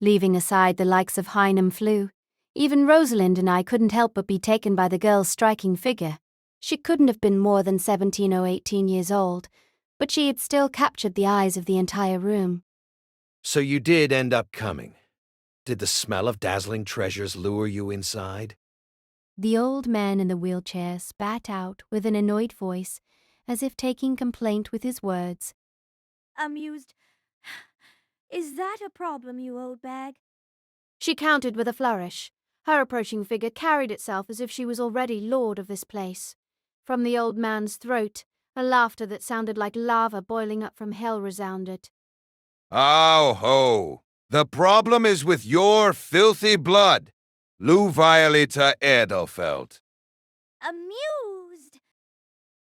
[SPEAKER 1] Leaving aside the likes of Heine and Flu, Even Rosalind and I couldn't help but be taken by the girl's striking figure. She couldn't have been more than 17 or 18 years old, but she had still captured the eyes of the entire room.
[SPEAKER 10] So you did end up coming. Did the smell of dazzling treasures lure you inside?
[SPEAKER 1] The old man in the wheelchair spat out with an annoyed voice, as if taking complaint with his words.
[SPEAKER 2] Amused. Is that a problem, you old bag?
[SPEAKER 1] She countered with a flourish. Her approaching figure carried itself as if she was already lord of this place. From the old man's throat, a laughter that sounded like lava boiling up from hell resounded.
[SPEAKER 9] Oh ho! The problem is with your filthy blood, Violeta Edelfelt.
[SPEAKER 2] Amused.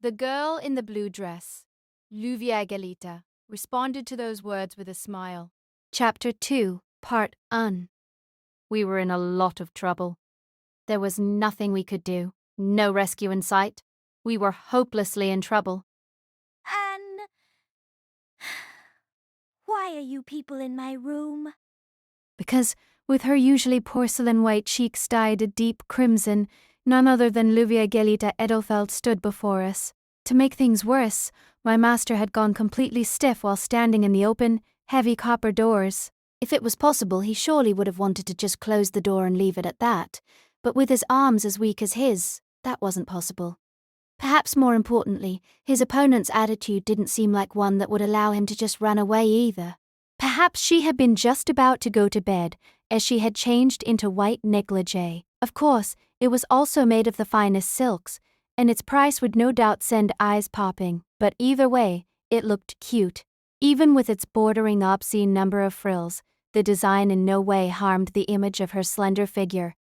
[SPEAKER 1] The girl in the blue dress, Luvia Galita, responded to those words with a smile. Chapter 2, Part 1. We were in a lot of trouble. There was nothing we could do, no rescue in sight. We were hopelessly in trouble.
[SPEAKER 2] And why are you people in my room?
[SPEAKER 1] Because, with her usually porcelain-white cheeks dyed a deep crimson, none other than Luvia Galita Edelfelt stood before us. To make things worse, my master had gone completely stiff while standing in the open, heavy copper doors. If it was possible, he surely would have wanted to just close the door and leave it at that. But with his arms as weak as his, that wasn't possible. Perhaps more importantly, his opponent's attitude didn't seem like one that would allow him to just run away either. Perhaps she had been just about to go to bed, as she had changed into white negligee. Of course, it was also made of the finest silks, and its price would no doubt send eyes popping, but either way, it looked cute. Even with its bordering obscene number of frills, the design in no way harmed the image of her slender figure.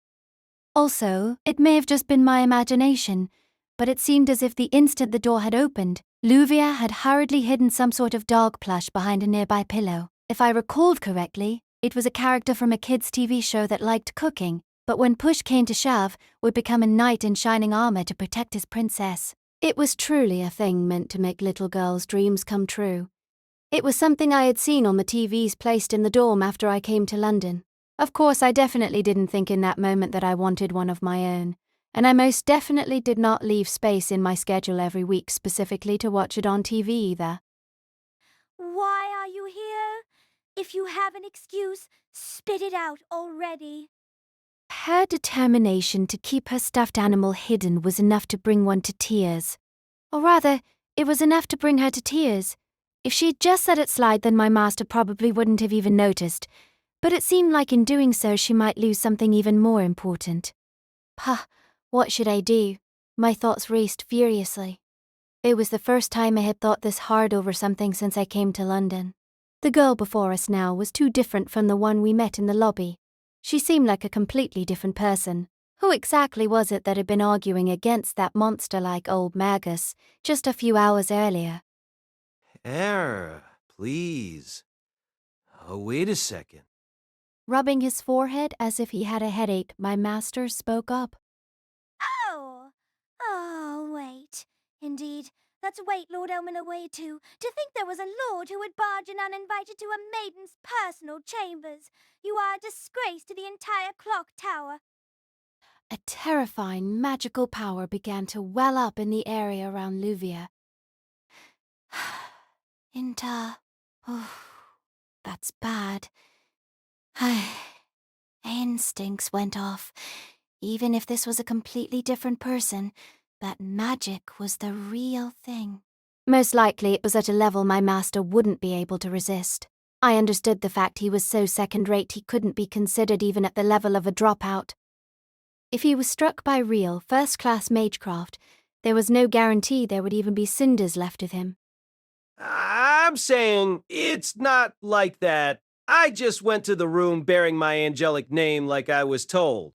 [SPEAKER 1] Also, it may have just been my imagination, but it seemed as if the instant the door had opened, Luvia had hurriedly hidden some sort of dog plush behind a nearby pillow. If I recalled correctly, it was a character from a kids' TV show that liked cooking, but when push came to shove, would become a knight in shining armor to protect his princess. It was truly a thing meant to make little girls' dreams come true. It was something I had seen on the TVs placed in the dorm after I came to London. Of course, I definitely didn't think in that moment that I wanted one of my own, and I most definitely did not leave space in my schedule every week specifically to watch it on TV either.
[SPEAKER 2] Why are you here? If you have an excuse, spit it out already.
[SPEAKER 1] Her determination to keep her stuffed animal hidden was enough to bring one to tears. Or rather, it was enough to bring her to tears. If she'd just let it slide, then my master probably wouldn't have even noticed. But it seemed like in doing so she might lose something even more important. Pah, what should I do? My thoughts raced furiously. It was the first time I had thought this hard over something since I came to London. The girl before us now was too different from the one we met in the lobby. She seemed like a completely different person. Who exactly was it that had been arguing against that monster-like old Magus just a few hours earlier?
[SPEAKER 5] Please. Oh, wait a second.
[SPEAKER 1] Rubbing his forehead as if he had a headache, my master spoke up.
[SPEAKER 2] Oh, wait. Indeed, that's wait, Lord El-Melloi II. To think there was a lord who would barge in uninvited to a maiden's personal chambers. You are a disgrace to the entire clock tower.
[SPEAKER 1] A terrifying magical power began to well up in the area around Luvia. Oh, that's bad. Instincts went off. Even if this was a completely different person, that magic was the real thing. Most likely it was at a level my master wouldn't be able to resist. I understood the fact he was so second-rate he couldn't be considered even at the level of a dropout. If he was struck by real, first-class magecraft, there was no guarantee there would even be cinders left of him.
[SPEAKER 5] I'm saying it's not like that. I just went to the room bearing my angelic name like I was told.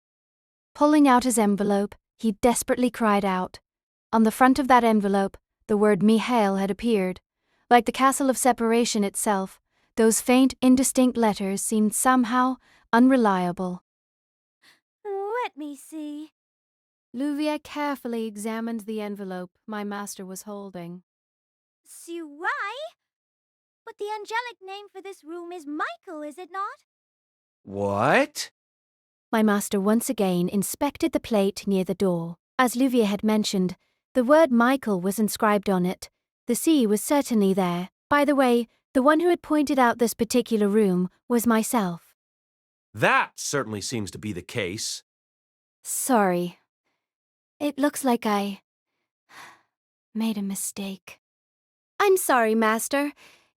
[SPEAKER 1] Pulling out his envelope, he desperately cried out. On the front of that envelope, the word Mihail had appeared. Like the castle of separation itself, those faint, indistinct letters seemed somehow unreliable.
[SPEAKER 2] Let me see.
[SPEAKER 1] Luvia carefully examined the envelope my master was holding.
[SPEAKER 2] Surai? But the angelic name for this room is Michael, is it not?
[SPEAKER 5] What?
[SPEAKER 1] My master once again inspected the plate near the door. As Luvia had mentioned, the word Michael was inscribed on it. The C was certainly there. By the way, the one who had pointed out this particular room was myself.
[SPEAKER 5] That certainly seems to be the case.
[SPEAKER 1] Sorry. It looks like I made a mistake. I'm sorry, Master.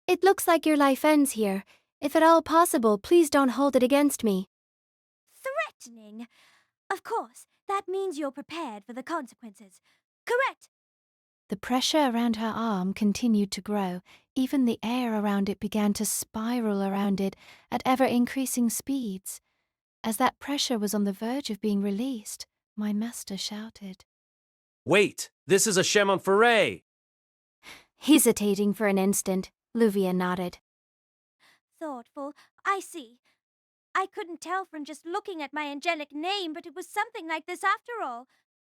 [SPEAKER 1] It looks like your life ends here. If at all possible, please don't hold it against me.
[SPEAKER 2] Threatening? Of course, that means you're prepared for the consequences. Correct.
[SPEAKER 1] The pressure around her arm continued to grow. Even the air around it began to spiral around it at ever-increasing speeds. As that pressure was on the verge of being released, my master shouted.
[SPEAKER 5] Wait, this is a Chemin Ferret.
[SPEAKER 1] Hesitating for an instant, Luvia nodded.
[SPEAKER 2] Thoughtful. I see. I couldn't tell from just looking at my angelic name, but it was something like this after all.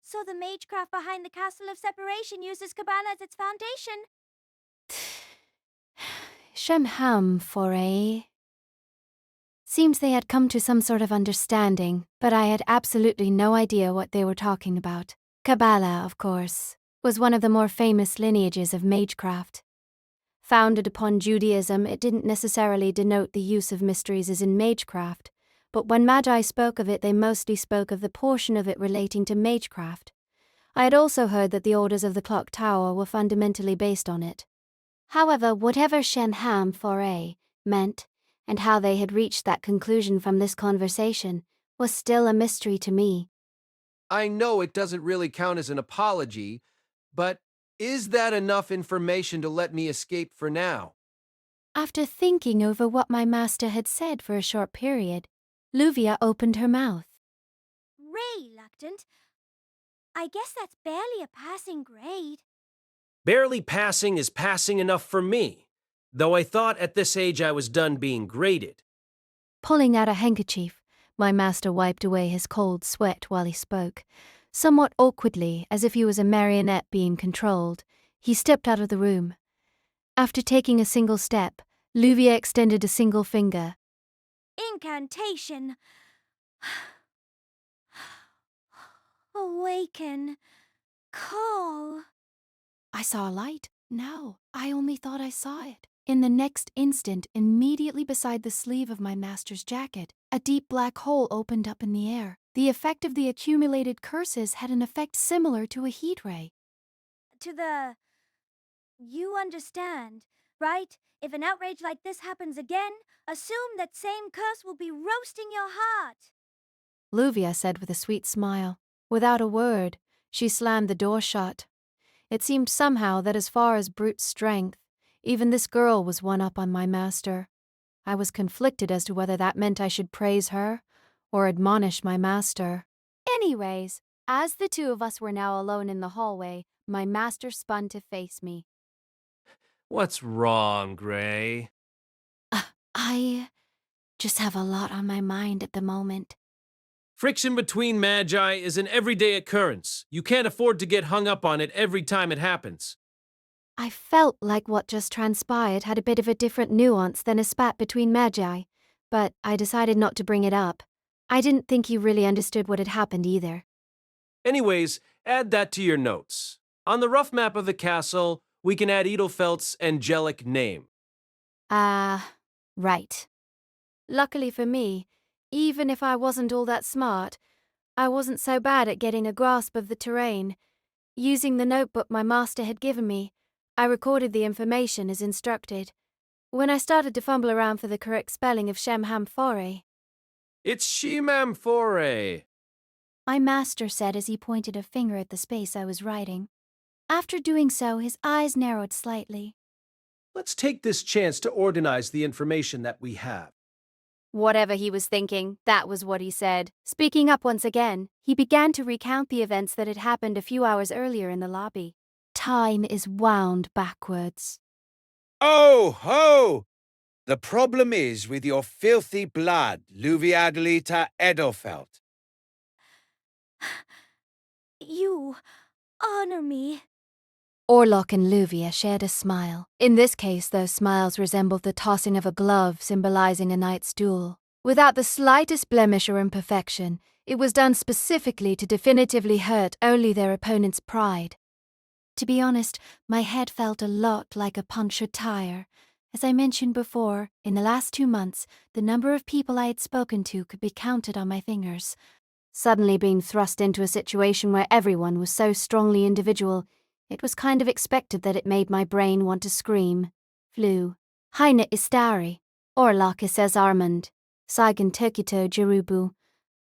[SPEAKER 2] So the magecraft behind the Castle of Separation uses Kabbalah as its foundation.
[SPEAKER 1] Shemham Foray. Seems they had come to some sort of understanding, but I had absolutely no idea what they were talking about. Kabbalah, of course, was one of the more famous lineages of magecraft. Founded upon Judaism, it didn't necessarily denote the use of mysteries as in magecraft, but when Magi spoke of it, they mostly spoke of the portion of it relating to magecraft. I had also heard that the Orders of the Clock Tower were fundamentally based on it. However, whatever Shemham Foray meant, and how they had reached that conclusion from this conversation, was still a mystery to me.
[SPEAKER 11] I know it doesn't really count as an apology, but is that enough information to let me escape for now?
[SPEAKER 1] After thinking over what my master had said for a short period, Luvia opened her mouth.
[SPEAKER 2] Reluctant? I guess that's barely a passing grade.
[SPEAKER 5] Barely passing is passing enough for me, though I thought at this age I was done being graded.
[SPEAKER 1] Pulling out a handkerchief, my master wiped away his cold sweat while he spoke. Somewhat awkwardly, as if he was a marionette being controlled, he stepped out of the room. After taking a single step, Luvia extended a single finger.
[SPEAKER 2] Incantation. Awaken. Call.
[SPEAKER 1] I saw a light. No, I only thought I saw it. In the next instant, immediately beside the sleeve of my master's jacket, a deep black hole opened up in the air. The effect of the accumulated curses had an effect similar to a heat ray.
[SPEAKER 2] You understand, right? If an outrage like this happens again, assume that same curse will be roasting your heart.
[SPEAKER 1] Luvia said with a sweet smile. Without a word, she slammed the door shut. It seemed somehow that as far as brute strength, even this girl was one up on my master. I was conflicted as to whether that meant I should praise her or admonish my master. Anyways, as the two of us were now alone in the hallway, my master spun to face me.
[SPEAKER 5] What's wrong, Gray?
[SPEAKER 1] I just have a lot on my mind at the moment.
[SPEAKER 5] Friction between Magi is an everyday occurrence. You can't afford to get hung up on it every time it happens.
[SPEAKER 1] I felt like what just transpired had a bit of a different nuance than a spat between Magi, but I decided not to bring it up. I didn't think he really understood what had happened either.
[SPEAKER 5] Anyways, add that to your notes. On the rough map of the castle, we can add Edelfelt's angelic name.
[SPEAKER 1] Right. Luckily for me, even if I wasn't all that smart, I wasn't so bad at getting a grasp of the terrain. Using the notebook my master had given me, I recorded the information as instructed. When I started to fumble around for the correct spelling of Shemham Foray,
[SPEAKER 5] It's Shemam Foray.
[SPEAKER 1] my master said as he pointed a finger at the space I was writing. After doing so, his eyes narrowed slightly.
[SPEAKER 5] Let's take this chance to organize the information that we have.
[SPEAKER 1] Whatever he was thinking, that was what he said. Speaking up once again, he began to recount the events that had happened a few hours earlier in the lobby. Time is wound backwards.
[SPEAKER 9] Oh, ho! The problem is with your filthy blood, Luviadlita Edelfelt.
[SPEAKER 2] You honor me.
[SPEAKER 1] Orlok and Luvia shared a smile. In this case, those smiles resembled the tossing of a glove symbolizing a knight's duel. Without the slightest blemish or imperfection, it was done specifically to definitively hurt only their opponent's pride. To be honest, my head felt a lot like a punctured tire. As I mentioned before, in the last 2 months, the number of people I had spoken to could be counted on my fingers. Suddenly being thrust into a situation where everyone was so strongly individual, it was kind of expected that it made my brain want to scream. Flu. Heine Istari. Orlok says Armand. Saigon Turkito Jerubu.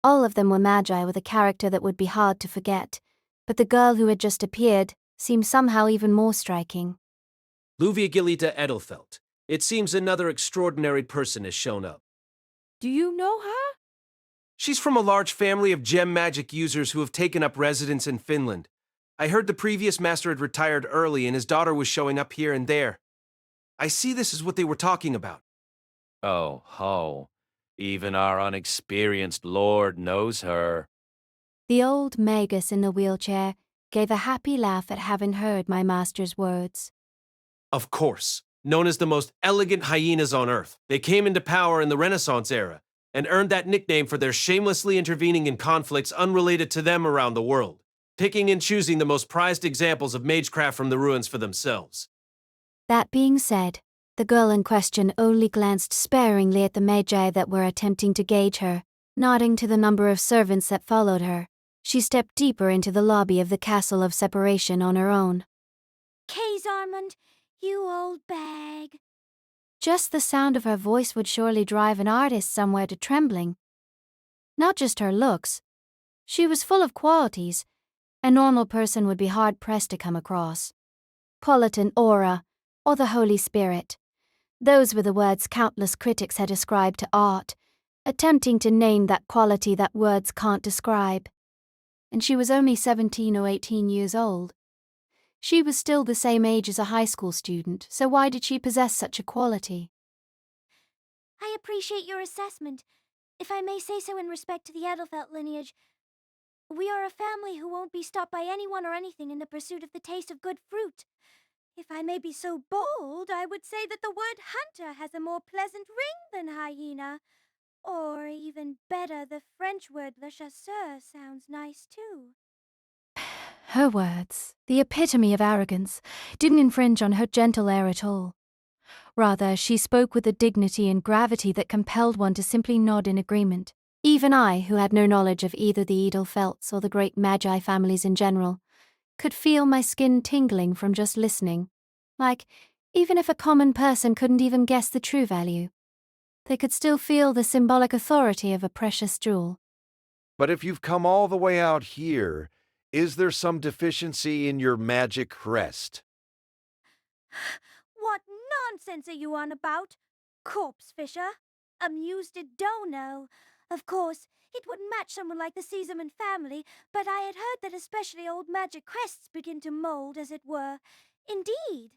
[SPEAKER 1] All of them were magi with a character that would be hard to forget, but the girl who had just appeared seemed somehow even more striking.
[SPEAKER 5] Luvia Gilita Edelfelt. It seems another extraordinary person has shown up.
[SPEAKER 3] Do you know her?
[SPEAKER 5] She's from a large family of gem magic users who have taken up residence in Finland. I heard the previous master had retired early and his daughter was showing up here and there. I see this is what they were talking about.
[SPEAKER 15] Oh, ho. Even our unexperienced lord knows her.
[SPEAKER 1] The old Magus in the wheelchair gave a happy laugh at having heard my master's words.
[SPEAKER 5] Of course. Known as the most elegant hyenas on Earth, they came into power in the Renaissance era and earned that nickname for their shamelessly intervening in conflicts unrelated to them around the world, picking and choosing the most prized examples of magecraft from the ruins for themselves.
[SPEAKER 1] That being said, the girl in question only glanced sparingly at the magi that were attempting to gauge her, nodding to the number of servants that followed her. She stepped deeper into the lobby of the Castle of Separation on her own.
[SPEAKER 2] Kays Armand, you old bag.
[SPEAKER 1] Just the sound of her voice would surely drive an artist somewhere to trembling. Not just her looks. She was full of qualities a normal person would be hard-pressed to come across. Politan aura, or the Holy Spirit. Those were the words countless critics had ascribed to art, attempting to name that quality that words can't describe. And she was only 17 or 18 years old. She was still the same age as a high school student, so why did she possess such a quality?
[SPEAKER 2] I appreciate your assessment. If I may say so in respect to the Edelfelt lineage, we are a family who won't be stopped by anyone or anything in the pursuit of the taste of good fruit. If I may be so bold, I would say that the word hunter has a more pleasant ring than hyena. Or even better, the French word le chasseur sounds nice too.
[SPEAKER 1] Her words, the epitome of arrogance, didn't infringe on her gentle air at all. Rather, she spoke with a dignity and gravity that compelled one to simply nod in agreement. Even I, who had no knowledge of either the Edelfelts or the great Magi families in general, could feel my skin tingling from just listening. Like, even if a common person couldn't even guess the true value, they could still feel the symbolic authority of a precious jewel.
[SPEAKER 12] But if you've come all the way out here, is there some deficiency in your magic crest?
[SPEAKER 2] What nonsense are you on about? Corpse fisher? Amused at don't know. Of course, it wouldn't match someone like the Seaserman family, but I had heard that especially old magic crests begin to mold, as it were. Indeed.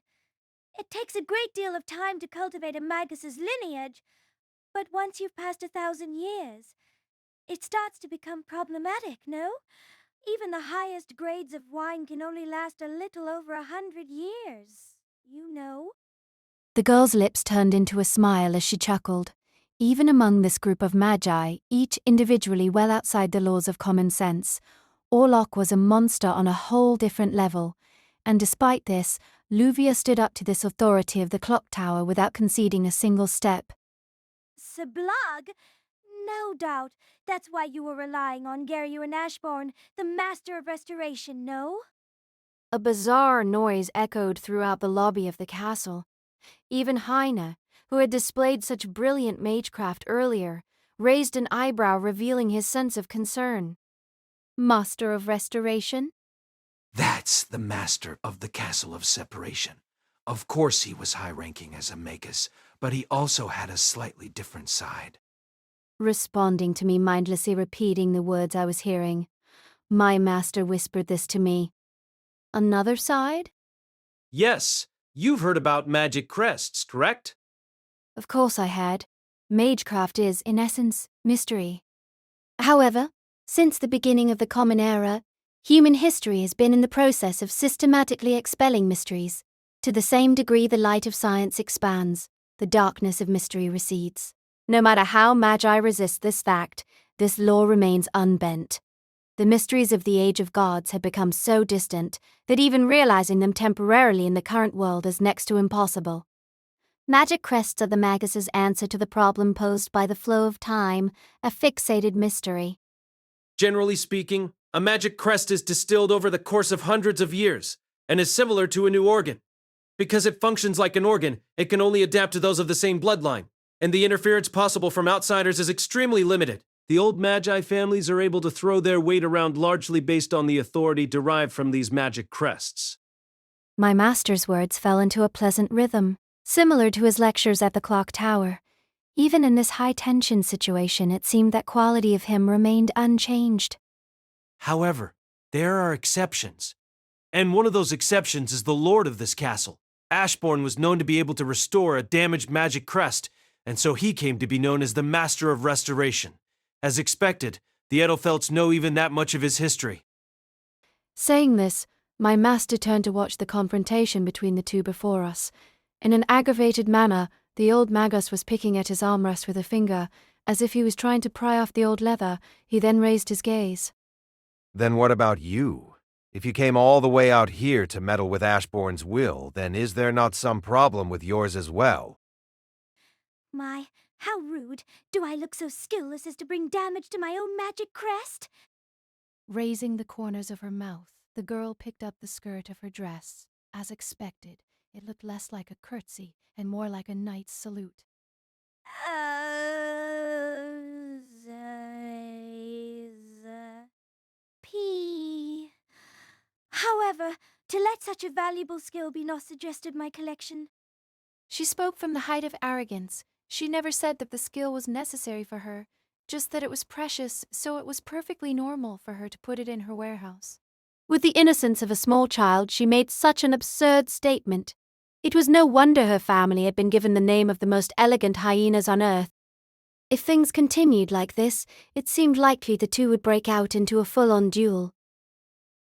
[SPEAKER 2] It takes a great deal of time to cultivate a magus's lineage, but once you've passed 1,000 years, it starts to become problematic, no? Even the highest grades of wine can only last a little over 100 years, you know.
[SPEAKER 1] The girl's lips turned into a smile as she chuckled. Even among this group of magi, each individually well outside the laws of common sense, Orlok was a monster on a whole different level, and despite this, Luvia stood up to this authority of the clock tower without conceding a single step.
[SPEAKER 2] Seblag? No doubt. That's why you were relying on Geruin Ashbourne, the master of restoration, no?
[SPEAKER 1] A bizarre noise echoed throughout the lobby of the castle. Even Heine, who had displayed such brilliant magecraft earlier, raised an eyebrow revealing his sense of concern. Master of restoration?
[SPEAKER 7] That's the master of the Castle of Separation. Of course he was high-ranking as a magus, but he also had a slightly different side.
[SPEAKER 1] Responding to me mindlessly repeating the words I was hearing, my master whispered this to me. Another side?
[SPEAKER 5] Yes, you've heard about magic crests, correct?
[SPEAKER 1] Of course I had. Magecraft is, in essence, mystery. However, since the beginning of the Common Era, human history has been in the process of systematically expelling mysteries. To the same degree the light of science expands, the darkness of mystery recedes. No matter how Magi resist this fact, this law remains unbent. The mysteries of the Age of Gods had become so distant that even realizing them temporarily in the current world is next to impossible. Magic crests are the Magus' answer to the problem posed by the flow of time, a fixated mystery.
[SPEAKER 5] Generally speaking, a magic crest is distilled over the course of hundreds of years and is similar to a new organ. Because it functions like an organ, it can only adapt to those of the same bloodline, and the interference possible from outsiders is extremely limited. The old Magi families are able to throw their weight around largely based on the authority derived from these magic crests.
[SPEAKER 1] My master's words fell into a pleasant rhythm, similar to his lectures at the clock tower. Even in this high-tension situation, it seemed that quality of him remained unchanged.
[SPEAKER 5] However, there are exceptions. And one of those exceptions is the lord of this castle. Ashbourne was known to be able to restore a damaged magic crest, and so he came to be known as the Master of Restoration. As expected, the Edelfelts know even that much of his history.
[SPEAKER 1] Saying this, my master turned to watch the confrontation between the two before us. In an aggravated manner, the old Magus was picking at his armrest with a finger, as if he was trying to pry off the old leather. He then raised his gaze.
[SPEAKER 12] Then what about you? If you came all the way out here to meddle with Ashbourne's will, then is there not some problem with yours as well?
[SPEAKER 2] My, how rude. Do I look so skillless as to bring damage to my own magic crest?
[SPEAKER 3] Raising the corners of her mouth, the girl picked up the skirt of her dress. As expected, it looked less like a curtsy and more like a knight's salute.
[SPEAKER 2] P. However, to let such a valuable skill be not suggested my collection.
[SPEAKER 3] She spoke from the height of arrogance. She never said that the skill was necessary for her, just that it was precious, so it was perfectly normal for her to put it in her warehouse.
[SPEAKER 1] With the innocence of a small child, she made such an absurd statement. It was no wonder her family had been given the name of the most elegant hyenas on earth. If things continued like this, it seemed likely the two would break out into a full-on duel.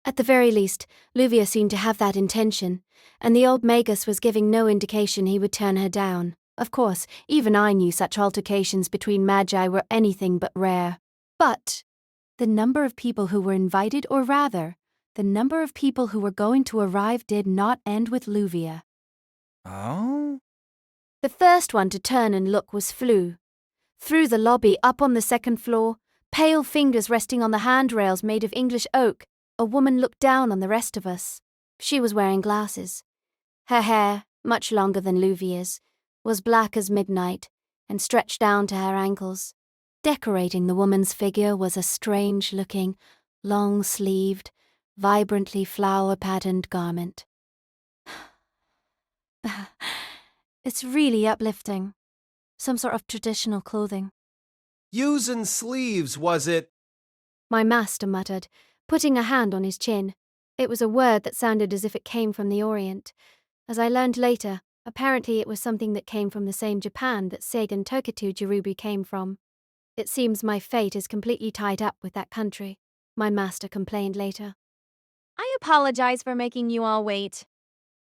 [SPEAKER 1] At the very least, Luvia seemed to have that intention, and the old Magus was giving no indication he would turn her down. Of course, even I knew such altercations between Magi were anything but rare. But the number of people who were invited, or rather, the number of people who were going to arrive did not end with Luvia.
[SPEAKER 13] Oh?
[SPEAKER 1] The first one to turn and look was Flu. Through the lobby, up on the second floor, pale fingers resting on the handrails made of English oak, a woman looked down on the rest of us. She was wearing glasses. Her hair, much longer than Luvia's, was black as midnight and stretched down to her ankles. Decorating the woman's figure was a strange-looking, long-sleeved, vibrantly flower-patterned garment. It's really uplifting. Some sort of traditional clothing.
[SPEAKER 5] Using sleeves, was it?
[SPEAKER 1] My master muttered, putting a hand on his chin. It was a word that sounded as if it came from the Orient. As I learned later, apparently it was something that came from the same Japan that Sagan Tokitu Jirubi came from. It seems my fate is completely tied up with that country, my master complained later.
[SPEAKER 16] I apologize for making you all wait.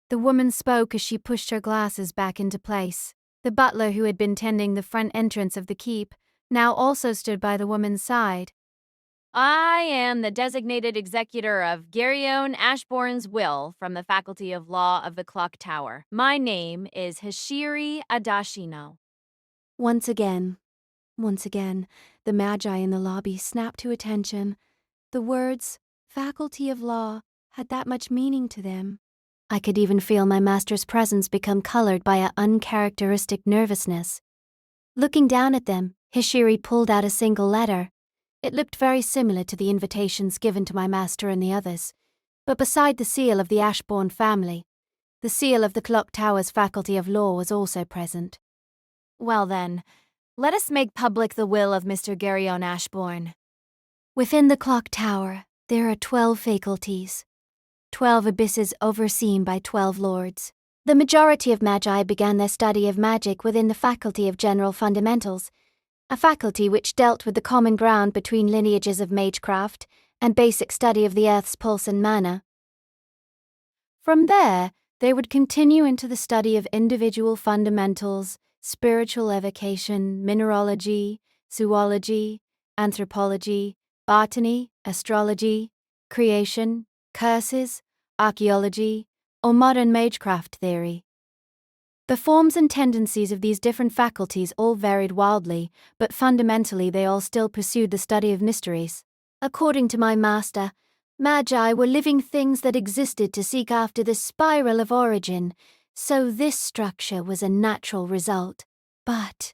[SPEAKER 1] The woman spoke as she pushed her glasses back into place. The butler who had been tending the front entrance of the keep now also stood by the woman's side.
[SPEAKER 16] I am the designated executor of Geryon Ashbourne's will from the Faculty of Law of the Clock Tower. My name is Hishiri Adashino.
[SPEAKER 1] Once again, the Magi in the lobby snapped to attention. The words, Faculty of Law, had that much meaning to them. I could even feel my master's presence become colored by an uncharacteristic nervousness. Looking down at them, Hishiri pulled out a single letter. It looked very similar to the invitations given to my master and the others, but beside the seal of the Ashbourne family, the seal of the Clock Tower's Faculty of Law was also present.
[SPEAKER 16] Well then, let us make public the will of Mr. Geryon Ashbourne.
[SPEAKER 1] Within the Clock Tower, there are 12 faculties. 12 abysses overseen by 12 lords. The majority of Magi began their study of magic within the Faculty of General Fundamentals, a faculty which dealt with the common ground between lineages of magecraft and basic study of the Earth's pulse and mana. From there, they would continue into the study of individual fundamentals, spiritual evocation, mineralogy, zoology, anthropology, botany, astrology, creation, curses, archaeology, or modern magecraft theory. The forms and tendencies of these different faculties all varied wildly, but fundamentally they all still pursued the study of mysteries. According to my master, Magi were living things that existed to seek after the spiral of origin, so this structure was a natural result. But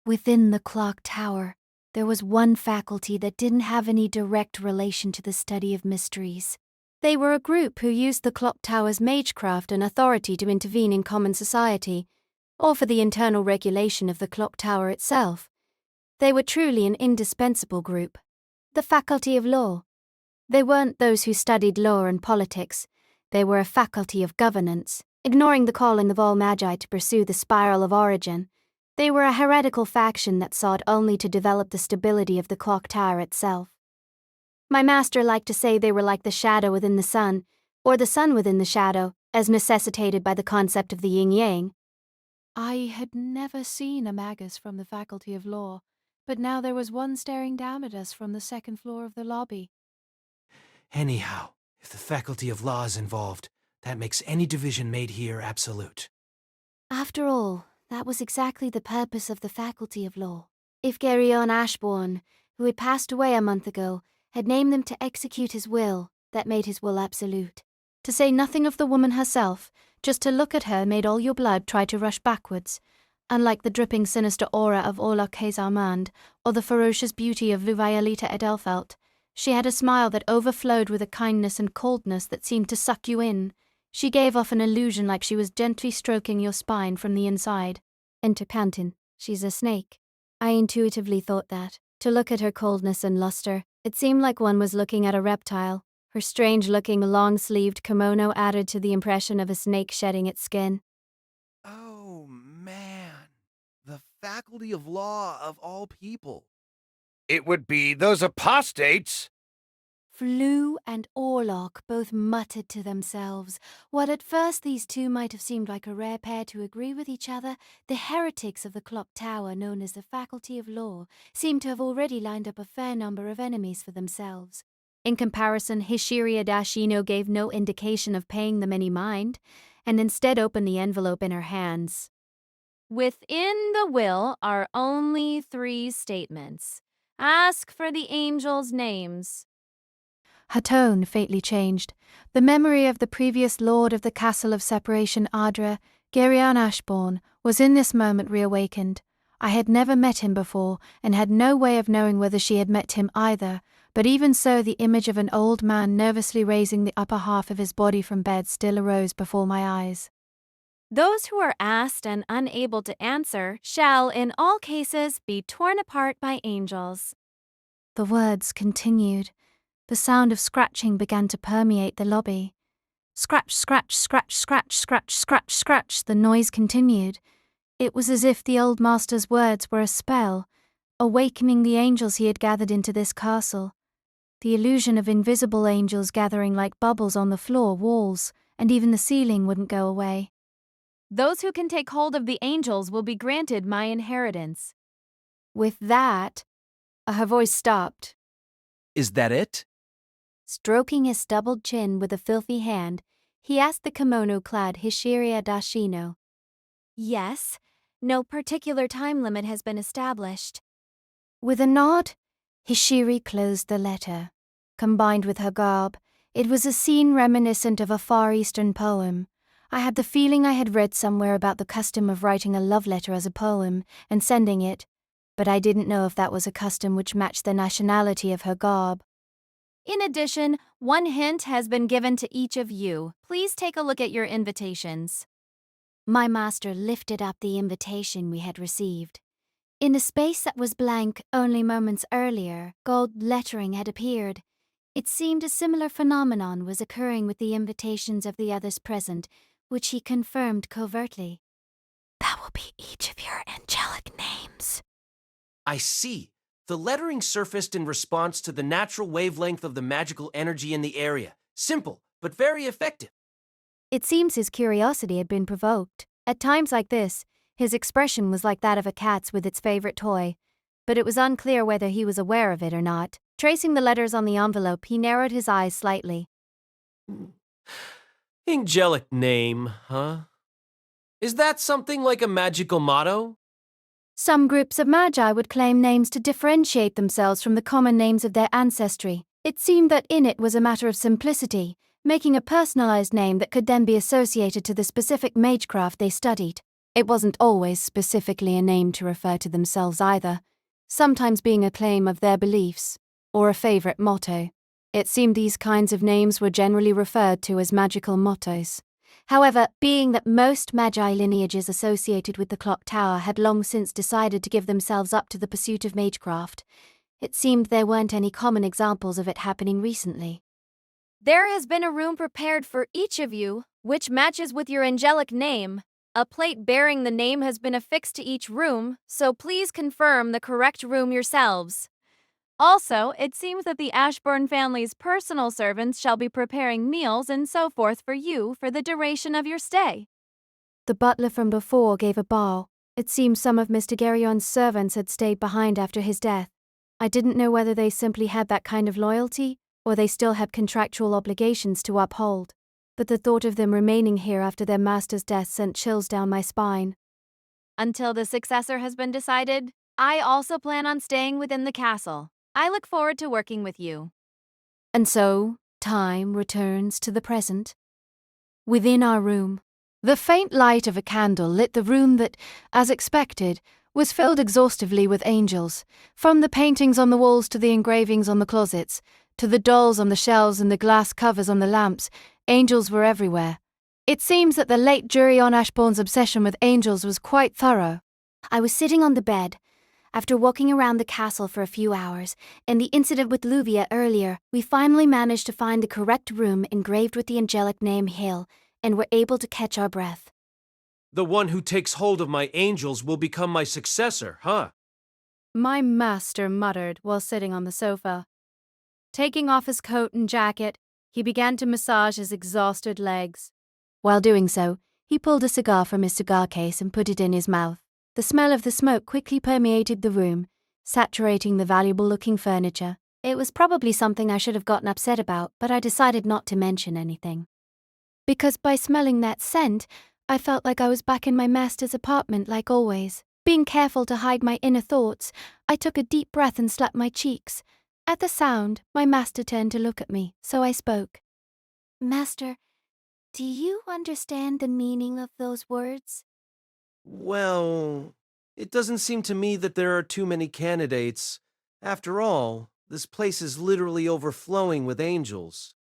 [SPEAKER 1] within the clock tower, there was one faculty that didn't have any direct relation to the study of mysteries. They were a group who used the clock tower's magecraft and authority to intervene in common society, or for the internal regulation of the clock tower itself. They were truly an indispensable group. The faculty of law. They weren't those who studied law and politics. They were a faculty of governance, ignoring the calling of all Magi to pursue the spiral of origin. They were a heretical faction that sought only to develop the stability of the clock tower itself. My master liked to say they were like the shadow within the sun, or the sun within the shadow, as necessitated by the concept of the yin-yang.
[SPEAKER 3] I had never seen a magus from the Faculty of Law, but now there was one staring down at us from the second floor of the lobby.
[SPEAKER 7] Anyhow, if the Faculty of Law is involved, that makes any division made here absolute.
[SPEAKER 1] After all, that was exactly the purpose of the Faculty of Law. If Geryon Ashbourne, who had passed away a month ago, had named them to execute his will, that made his will absolute. To say nothing of the woman herself, just to look at her made all your blood try to rush backwards. Unlike the dripping sinister aura of Orla Armand, or the ferocious beauty of Luviolita Edelfelt, she had a smile that overflowed with a kindness and coldness that seemed to suck you in. She gave off an illusion like she was gently stroking your spine from the inside. Enter Pantin. She's a snake. I intuitively thought that. To look at her coldness and luster, it seemed like one was looking at a reptile. Her strange-looking, long-sleeved kimono added to the impression of a snake shedding its skin.
[SPEAKER 11] Oh, man. The Faculty of Law of all people.
[SPEAKER 12] It would be those apostates.
[SPEAKER 1] Flu and Orlok both muttered to themselves. What at first these two might have seemed like a rare pair to agree with each other, the heretics of the clock tower known as the Faculty of Law seemed to have already lined up a fair number of enemies for themselves. In comparison, Hishiri Adashino gave no indication of paying them any mind, and instead opened the envelope in her hands.
[SPEAKER 16] Within the will are only 3 statements. Ask for the angels' names.
[SPEAKER 1] Her tone faintly changed. The memory of the previous Lord of the Castle of Separation, Adra, Geryon Ashbourne, was in this moment reawakened. I had never met him before, and had no way of knowing whether she had met him either, but even so the image of an old man nervously raising the upper half of his body from bed still arose before my eyes.
[SPEAKER 16] Those who are asked and unable to answer shall, in all cases, be torn apart by angels.
[SPEAKER 1] The words continued. The sound of scratching began to permeate the lobby. Scratch, scratch, scratch, scratch, scratch, scratch, scratch, the noise continued. It was as if the old master's words were a spell, awakening the angels he had gathered into this castle. The illusion of invisible angels gathering like bubbles on the floor, walls, and even the ceiling wouldn't go away.
[SPEAKER 16] Those who can take hold of the angels will be granted my inheritance.
[SPEAKER 1] With that, her voice stopped.
[SPEAKER 13] Is that it?
[SPEAKER 1] Stroking his stubbled chin with a filthy hand, he asked the kimono-clad Hishiri Adashino.
[SPEAKER 2] Yes, no particular time limit has been established.
[SPEAKER 1] With a nod, Hishiri closed the letter. Combined with her garb, it was a scene reminiscent of a Far Eastern poem. I had the feeling I had read somewhere about the custom of writing a love letter as a poem and sending it, but I didn't know if that was a custom which matched the nationality of her garb.
[SPEAKER 16] In addition, one hint has been given to each of you. Please take a look at your invitations.
[SPEAKER 1] My master lifted up the invitation we had received. In a space that was blank only moments earlier, gold lettering had appeared. It seemed a similar phenomenon was occurring with the invitations of the others present, which he confirmed covertly.
[SPEAKER 3] That will be each of your angelic names.
[SPEAKER 5] I see. The lettering surfaced in response to the natural wavelength of the magical energy in the area. Simple, but very effective.
[SPEAKER 1] It seems his curiosity had been provoked. At times like this, His expression was like that of a cat's with its favorite toy, but it was unclear whether he was aware of it or not. Tracing the letters on the envelope, he narrowed his eyes slightly.
[SPEAKER 5] Angelic name, huh? Is that something like a magical motto?
[SPEAKER 1] Some groups of magi would claim names to differentiate themselves from the common names of their ancestry. It seemed that in it was a matter of simplicity, making a personalized name that could then be associated to the specific magecraft they studied. It wasn't always specifically a name to refer to themselves either, sometimes being a claim of their beliefs, or a favorite motto. It seemed these kinds of names were generally referred to as magical mottos. However, being that most magi lineages associated with the clock tower had long since decided to give themselves up to the pursuit of magecraft, it seemed there weren't any common examples of it happening recently.
[SPEAKER 16] There has been a room prepared for each of you, which matches with your angelic name. A plate bearing the name has been affixed to each room, so please confirm the correct room yourselves. Also, it seems that the Ashbourne family's personal servants shall be preparing meals and so forth for you for the duration of your stay.
[SPEAKER 1] The butler from before gave a bow. It seemed some of Mr. Gerion's servants had stayed behind after his death. I didn't know whether they simply had that kind of loyalty, or they still had contractual obligations to uphold. But the thought of them remaining here after their master's death sent chills down my spine.
[SPEAKER 16] Until the successor has been decided, I also plan on staying within the castle. I look forward to working with you.
[SPEAKER 1] And so, time returns to the present. Within our room, the faint light of a candle lit the room that, as expected, was filled exhaustively with angels, from the paintings on the walls to the engravings on the closets, to the dolls on the shelves and the glass covers on the lamps. Angels were everywhere. It seems that the late Geryon Ashbourne's obsession with angels was quite thorough. I was sitting on the bed. After walking around the castle for a few hours, and the incident with Luvia earlier, we finally managed to find the correct room engraved with the angelic name Hill, and were able to catch our breath.
[SPEAKER 5] The one who takes hold of my angels will become my successor, huh?
[SPEAKER 1] My master muttered while sitting on the sofa. Taking off his coat and jacket, he began to massage his exhausted legs. While doing so, he pulled a cigar from his cigar case and put it in his mouth. The smell of the smoke quickly permeated the room, saturating the valuable-looking furniture. It was probably something I should have gotten upset about, but I decided not to mention anything. Because by smelling that scent, I felt like I was back in my master's apartment like always. Being careful to hide my inner thoughts, I took a deep breath and slapped my cheeks. At the sound, my master turned to look at me, so I spoke.
[SPEAKER 3] Master, do you understand the meaning of those words?
[SPEAKER 5] Well, it doesn't seem to me that there are too many candidates. After all, this place is literally overflowing with angels.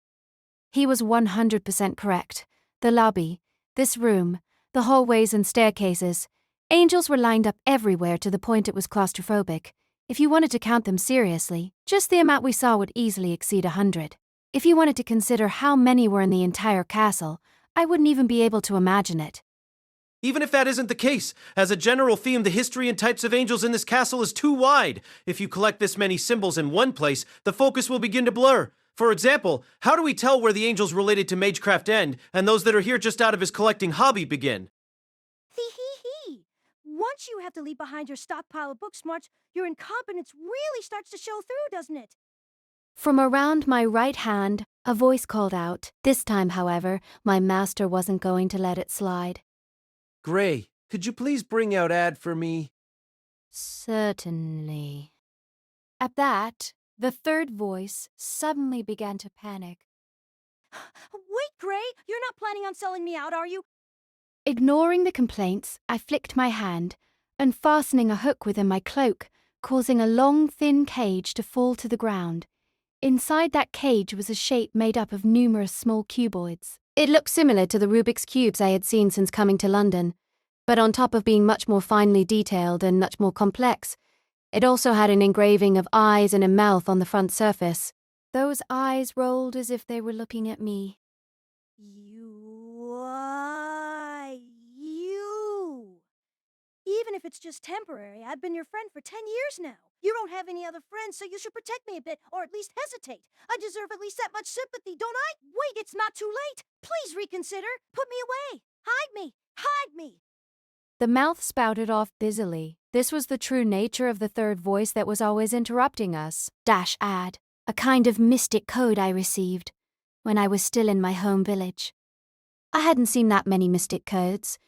[SPEAKER 1] He was 100% correct. The lobby, this room, the hallways and staircases. Angels were lined up everywhere to the point it was claustrophobic. If you wanted to count them seriously, just the amount we saw would easily exceed 100. If you wanted to consider how many were in the entire castle, I wouldn't even be able to imagine it.
[SPEAKER 5] Even if that isn't the case, as a general theme, the history and types of angels in this castle is too wide. If you collect this many symbols in one place, the focus will begin to blur. For example, how do we tell where the angels related to Magecraft end and those that are here just out of his collecting hobby begin?
[SPEAKER 17] Hee. Once you have to leave behind your stockpile of book smarts, your incompetence really starts to show through, doesn't it?
[SPEAKER 1] From around my right hand, a voice called out. This time, however, my master wasn't going to let it slide.
[SPEAKER 5] Gray, could you please bring out Ad for me?
[SPEAKER 1] Certainly. At that, the third voice suddenly began to panic.
[SPEAKER 17] Wait, Gray, you're not planning on selling me out, are you?
[SPEAKER 1] Ignoring the complaints, I flicked my hand, unfastening a hook within my cloak, causing a long, thin cage to fall to the ground. Inside that cage was a shape made up of numerous small cuboids. It looked similar to the Rubik's Cubes I had seen since coming to London, but on top of being much more finely detailed and much more complex, it also had an engraving of eyes and a mouth on the front surface. Those eyes rolled as if they were looking at me.
[SPEAKER 17] You. Even if it's just temporary, I've been your friend for 10 years now. You don't have any other friends, so you should protect me a bit, or at least hesitate. I deserve at least that much sympathy, don't I? Wait, it's not too late. Please reconsider. Put me away. Hide me.
[SPEAKER 1] The mouth spouted off busily. This was the true nature of the third voice that was always interrupting us. Ad, a kind of mystic code I received when I was still in my home village. I hadn't seen that many mystic codes,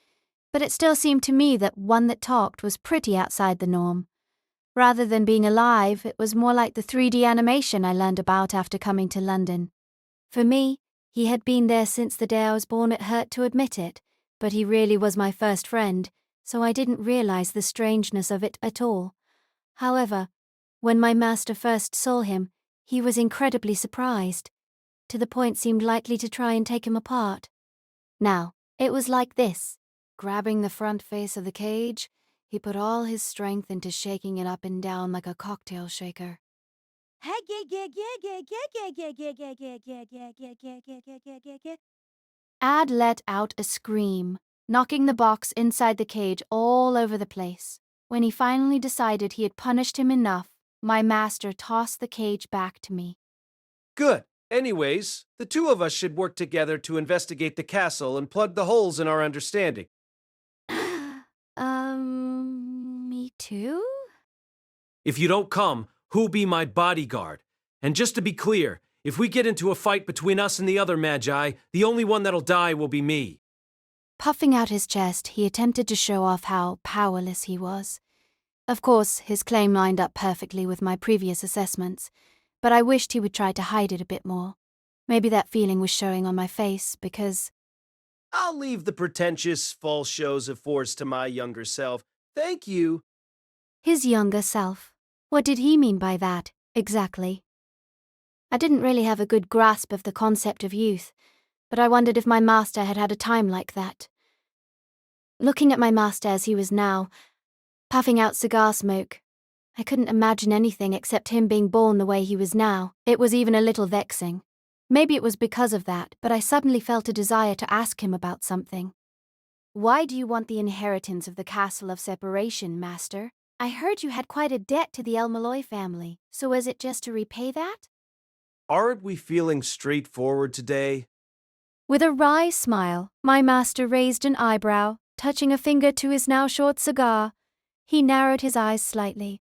[SPEAKER 1] but it still seemed to me that one that talked was pretty outside the norm. Rather than being alive, it was more like the 3D animation I learned about after coming to London. For me, he had been there since the day I was born. It hurt to admit it, but he really was my first friend, so I didn't realize the strangeness of it at all. However, when my master first saw him, he was incredibly surprised, to the point seemed likely to try and take him apart. Now, it was like this. Grabbing the front face of the cage, he put all his strength into shaking it up and down like a cocktail shaker. Ad let out a scream, knocking the box inside the cage all over the place. When he finally decided he had punished him enough, my master tossed the cage back to me.
[SPEAKER 5] Good. Anyways, the two of us should work together to investigate the castle and plug the holes in our understanding.
[SPEAKER 1] Me too?
[SPEAKER 5] If you don't come, who'll be my bodyguard? And just to be clear, if we get into a fight between us and the other Magi, the only one that'll die will be me.
[SPEAKER 1] Puffing out his chest, he attempted to show off how powerless he was. Of course, his claim lined up perfectly with my previous assessments, but I wished he would try to hide it a bit more. Maybe that feeling was showing on my face because...
[SPEAKER 5] I'll leave the pretentious, false shows of force to my younger self. Thank you.
[SPEAKER 1] His younger self. What did he mean by that, exactly? I didn't really have a good grasp of the concept of youth, but I wondered if my master had had a time like that. Looking at my master as he was now, puffing out cigar smoke, I couldn't imagine anything except him being born the way he was now. It was even a little vexing. Maybe it was because of that, but I suddenly felt a desire to ask him about something. Why do you want the inheritance of the Castle of Separation, Master? I heard you had quite a debt to the El-Melloi family, so is it just to repay that?
[SPEAKER 5] Aren't we feeling straightforward today?
[SPEAKER 1] With a wry smile, my master raised an eyebrow, touching a finger to his now short cigar. He narrowed his eyes slightly.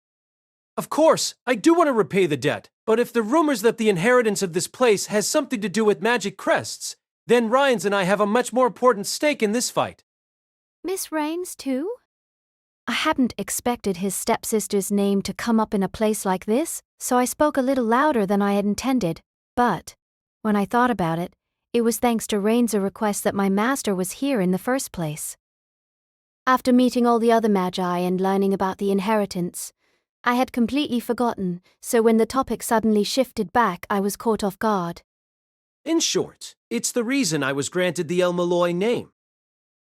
[SPEAKER 5] Of course, I do want to repay the debt, but if the rumors that the inheritance of this place has something to do with magic crests, then Ryans and I have a much more important stake in this fight.
[SPEAKER 1] Miss Raines, too? I hadn't expected his stepsister's name to come up in a place like this, so I spoke a little louder than I had intended. But, when I thought about it, it was thanks to Raines' request that my master was here in the first place. After meeting all the other Magi and learning about the inheritance, I had completely forgotten, so when the topic suddenly shifted back, I was caught off guard.
[SPEAKER 5] In short, it's the reason I was granted the El-Melloi name,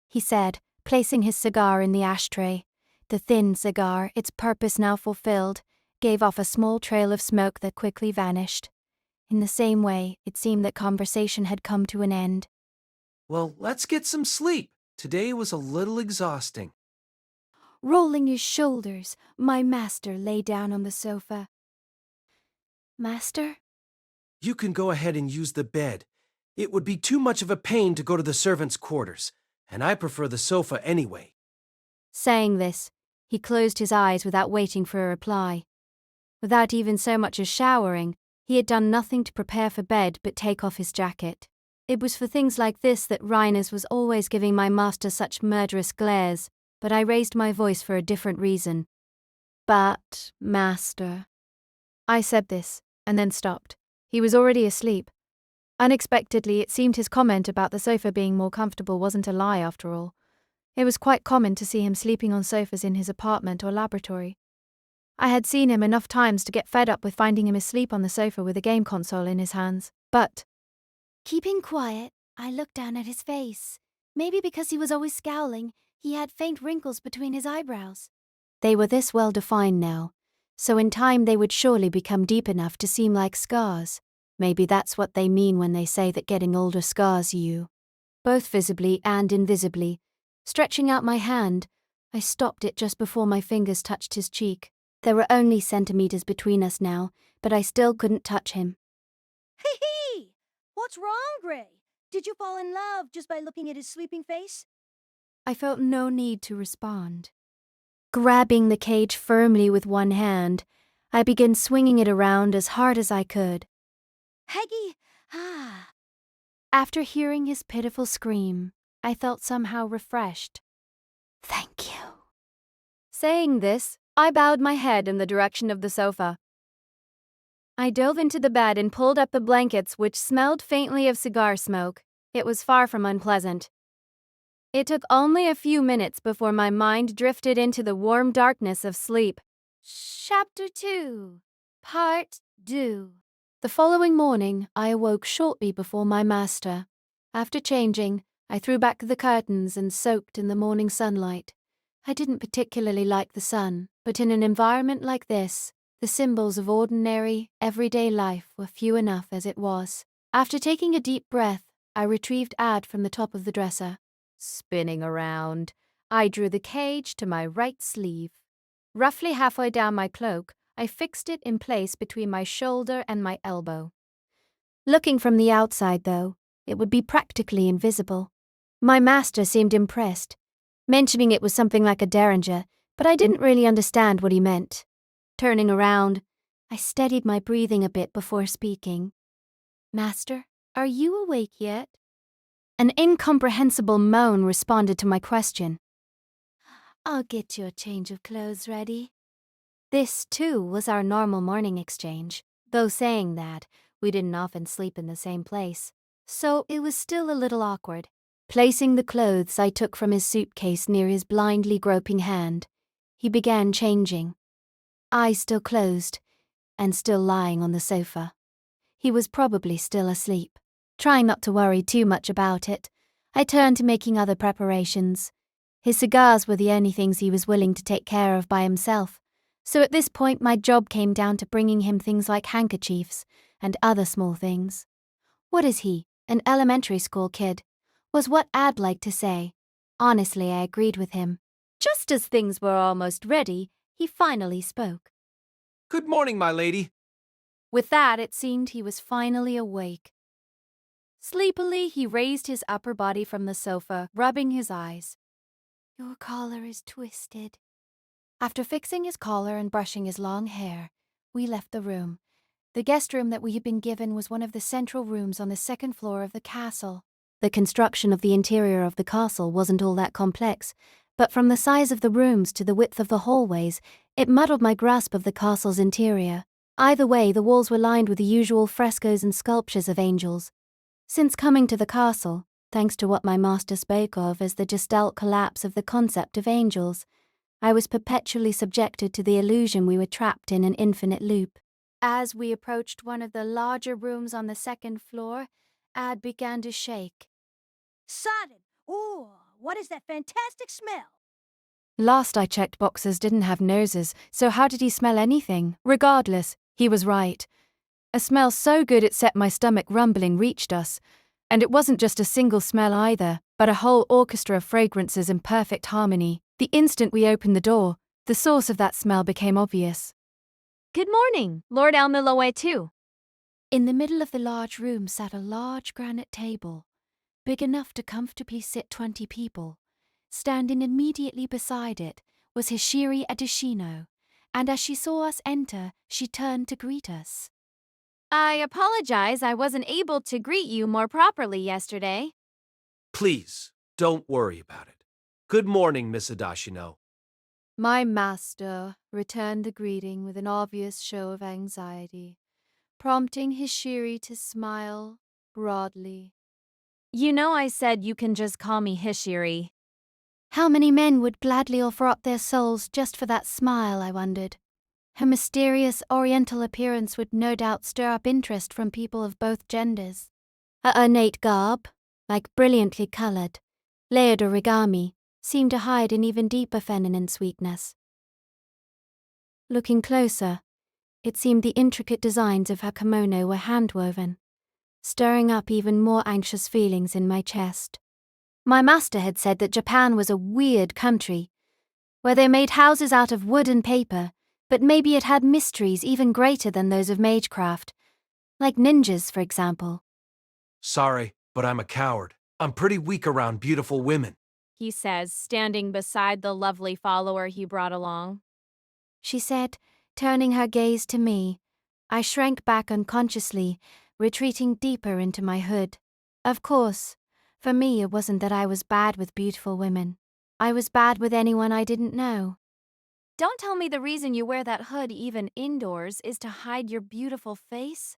[SPEAKER 1] he said, placing his cigar in the ashtray. The thin cigar, its purpose now fulfilled, gave off a small trail of smoke that quickly vanished. In the same way, it seemed that conversation had come to an end.
[SPEAKER 5] Well, let's get some sleep. Today was a little exhausting.
[SPEAKER 1] Rolling his shoulders, my master lay down on the sofa. Master?
[SPEAKER 5] You can go ahead and use the bed. It would be too much of a pain to go to the servants' quarters, and I prefer the sofa anyway.
[SPEAKER 1] Saying this, he closed his eyes without waiting for a reply. Without even so much as showering, he had done nothing to prepare for bed but take off his jacket. It was for things like this that Rhinus was always giving my master such murderous glares, but I raised my voice for a different reason. But, master... I said this, and then stopped. He was already asleep. Unexpectedly, it seemed his comment about the sofa being more comfortable wasn't a lie after all. It was quite common to see him sleeping on sofas in his apartment or laboratory. I had seen him enough times to get fed up with finding him asleep on the sofa with a game console in his hands. But, keeping quiet, I looked down at his face. Maybe because he was always scowling, he had faint wrinkles between his eyebrows. They were this well defined now, so in time they would surely become deep enough to seem like scars. Maybe that's what they mean when they say that getting older scars you. Both visibly and invisibly, stretching out my hand, I stopped it just before my fingers touched his cheek. There were only centimeters between us now, but I still couldn't touch him.
[SPEAKER 17] Hee! What's wrong, Gray? Did you fall in love just by looking at his sleeping face?
[SPEAKER 1] I felt no need to respond. Grabbing the cage firmly with one hand, I began swinging it around as hard as I could.
[SPEAKER 17] Heggy,
[SPEAKER 1] After hearing his pitiful scream, I felt somehow refreshed. Thank you.
[SPEAKER 16] Saying this, I bowed my head in the direction of the sofa. I dove into the bed and pulled up the blankets, which smelled faintly of cigar smoke. It was far from unpleasant. It took only a few minutes before my mind drifted into the warm darkness of sleep.
[SPEAKER 3] Chapter 2, Part 2.
[SPEAKER 1] The following morning, I awoke shortly before my master. After changing, I threw back the curtains and soaked in the morning sunlight. I didn't particularly like the sun, but in an environment like this, the symbols of ordinary, everyday life were few enough as it was. After taking a deep breath, I retrieved Ad from the top of the dresser.
[SPEAKER 16] Spinning around, I drew the cage to my right sleeve. Roughly halfway down my cloak, I fixed it in place between my shoulder and my elbow.
[SPEAKER 1] Looking from the outside, though, it would be practically invisible. My master seemed impressed, mentioning it was something like a derringer, but I didn't really understand what he meant. Turning around, I steadied my breathing a bit before speaking. Master, are you awake yet? An incomprehensible moan responded to my question.
[SPEAKER 3] I'll get your change of clothes ready.
[SPEAKER 1] This, too, was our normal morning exchange, though saying that, we didn't often sleep in the same place, so it was still a little awkward. Placing the clothes I took from his suitcase near his blindly groping hand, he began changing. Eyes still closed, and still lying on the sofa. He was probably still asleep. Trying not to worry too much about it, I turned to making other preparations. His cigars were the only things he was willing to take care of by himself, so at this point my job came down to bringing him things like handkerchiefs and other small things. What is he, an elementary school kid? Was what Ad liked to say. Honestly, I agreed with him.
[SPEAKER 16] Just as things were almost ready, he finally spoke.
[SPEAKER 5] Good morning, my lady.
[SPEAKER 16] With that, it seemed he was finally awake. Sleepily, he raised his upper body from the sofa, rubbing his eyes.
[SPEAKER 3] Your collar is twisted.
[SPEAKER 1] After fixing his collar and brushing his long hair, we left the room. The guest room that we had been given was one of the central rooms on the second floor of the castle. The construction of the interior of the castle wasn't all that complex, but from the size of the rooms to the width of the hallways, it muddled my grasp of the castle's interior. Either way, the walls were lined with the usual frescoes and sculptures of angels. Since coming to the castle, thanks to what my master spoke of as the gestalt collapse of the concept of angels, I was perpetually subjected to the illusion we were trapped in an infinite loop. As we approached one of the larger rooms on the second floor, Ad began to shake.
[SPEAKER 17] Sodden! Ooh, what is that fantastic smell?
[SPEAKER 1] Last I checked, boxers didn't have noses, so how did he smell anything? Regardless, he was right. A smell so good it set my stomach rumbling reached us. And it wasn't just a single smell either, but a whole orchestra of fragrances in perfect harmony. The instant we opened the door, the source of that smell became obvious.
[SPEAKER 16] Good morning, Lord El-Melloi II.
[SPEAKER 1] In the middle of the large room sat a large granite table, big enough to comfortably sit 20 people. Standing immediately beside it was Hishiri Adeshino, and as she saw us enter, she turned to greet us.
[SPEAKER 16] I apologize I wasn't able to greet you more properly yesterday.
[SPEAKER 5] Please, don't worry about it. Good morning, Miss Adashino.
[SPEAKER 1] My master returned the greeting with an obvious show of anxiety, prompting Hishiri to smile broadly.
[SPEAKER 16] You know I said you can just call me Hishiri.
[SPEAKER 1] How many men would gladly offer up their souls just for that smile, I wondered. Her mysterious oriental appearance would no doubt stir up interest from people of both genders. Her ornate garb, like brilliantly coloured, layered origami, seemed to hide an even deeper feminine sweetness. Looking closer, it seemed the intricate designs of her kimono were hand-woven, stirring up even more anxious feelings in my chest. My master had said that Japan was a weird country, where they made houses out of wood and paper, but maybe it had mysteries even greater than those of magecraft, like ninjas, for example.
[SPEAKER 5] Sorry, but I'm a coward. I'm pretty weak around beautiful women.
[SPEAKER 16] he says, standing beside the lovely follower he brought along.
[SPEAKER 1] She said, turning her gaze to me. I shrank back unconsciously, retreating deeper into my hood. Of course, for me it wasn't that I was bad with beautiful women. I was bad with anyone I didn't know.
[SPEAKER 16] Don't tell me the reason you wear that hood even indoors is to hide your beautiful face?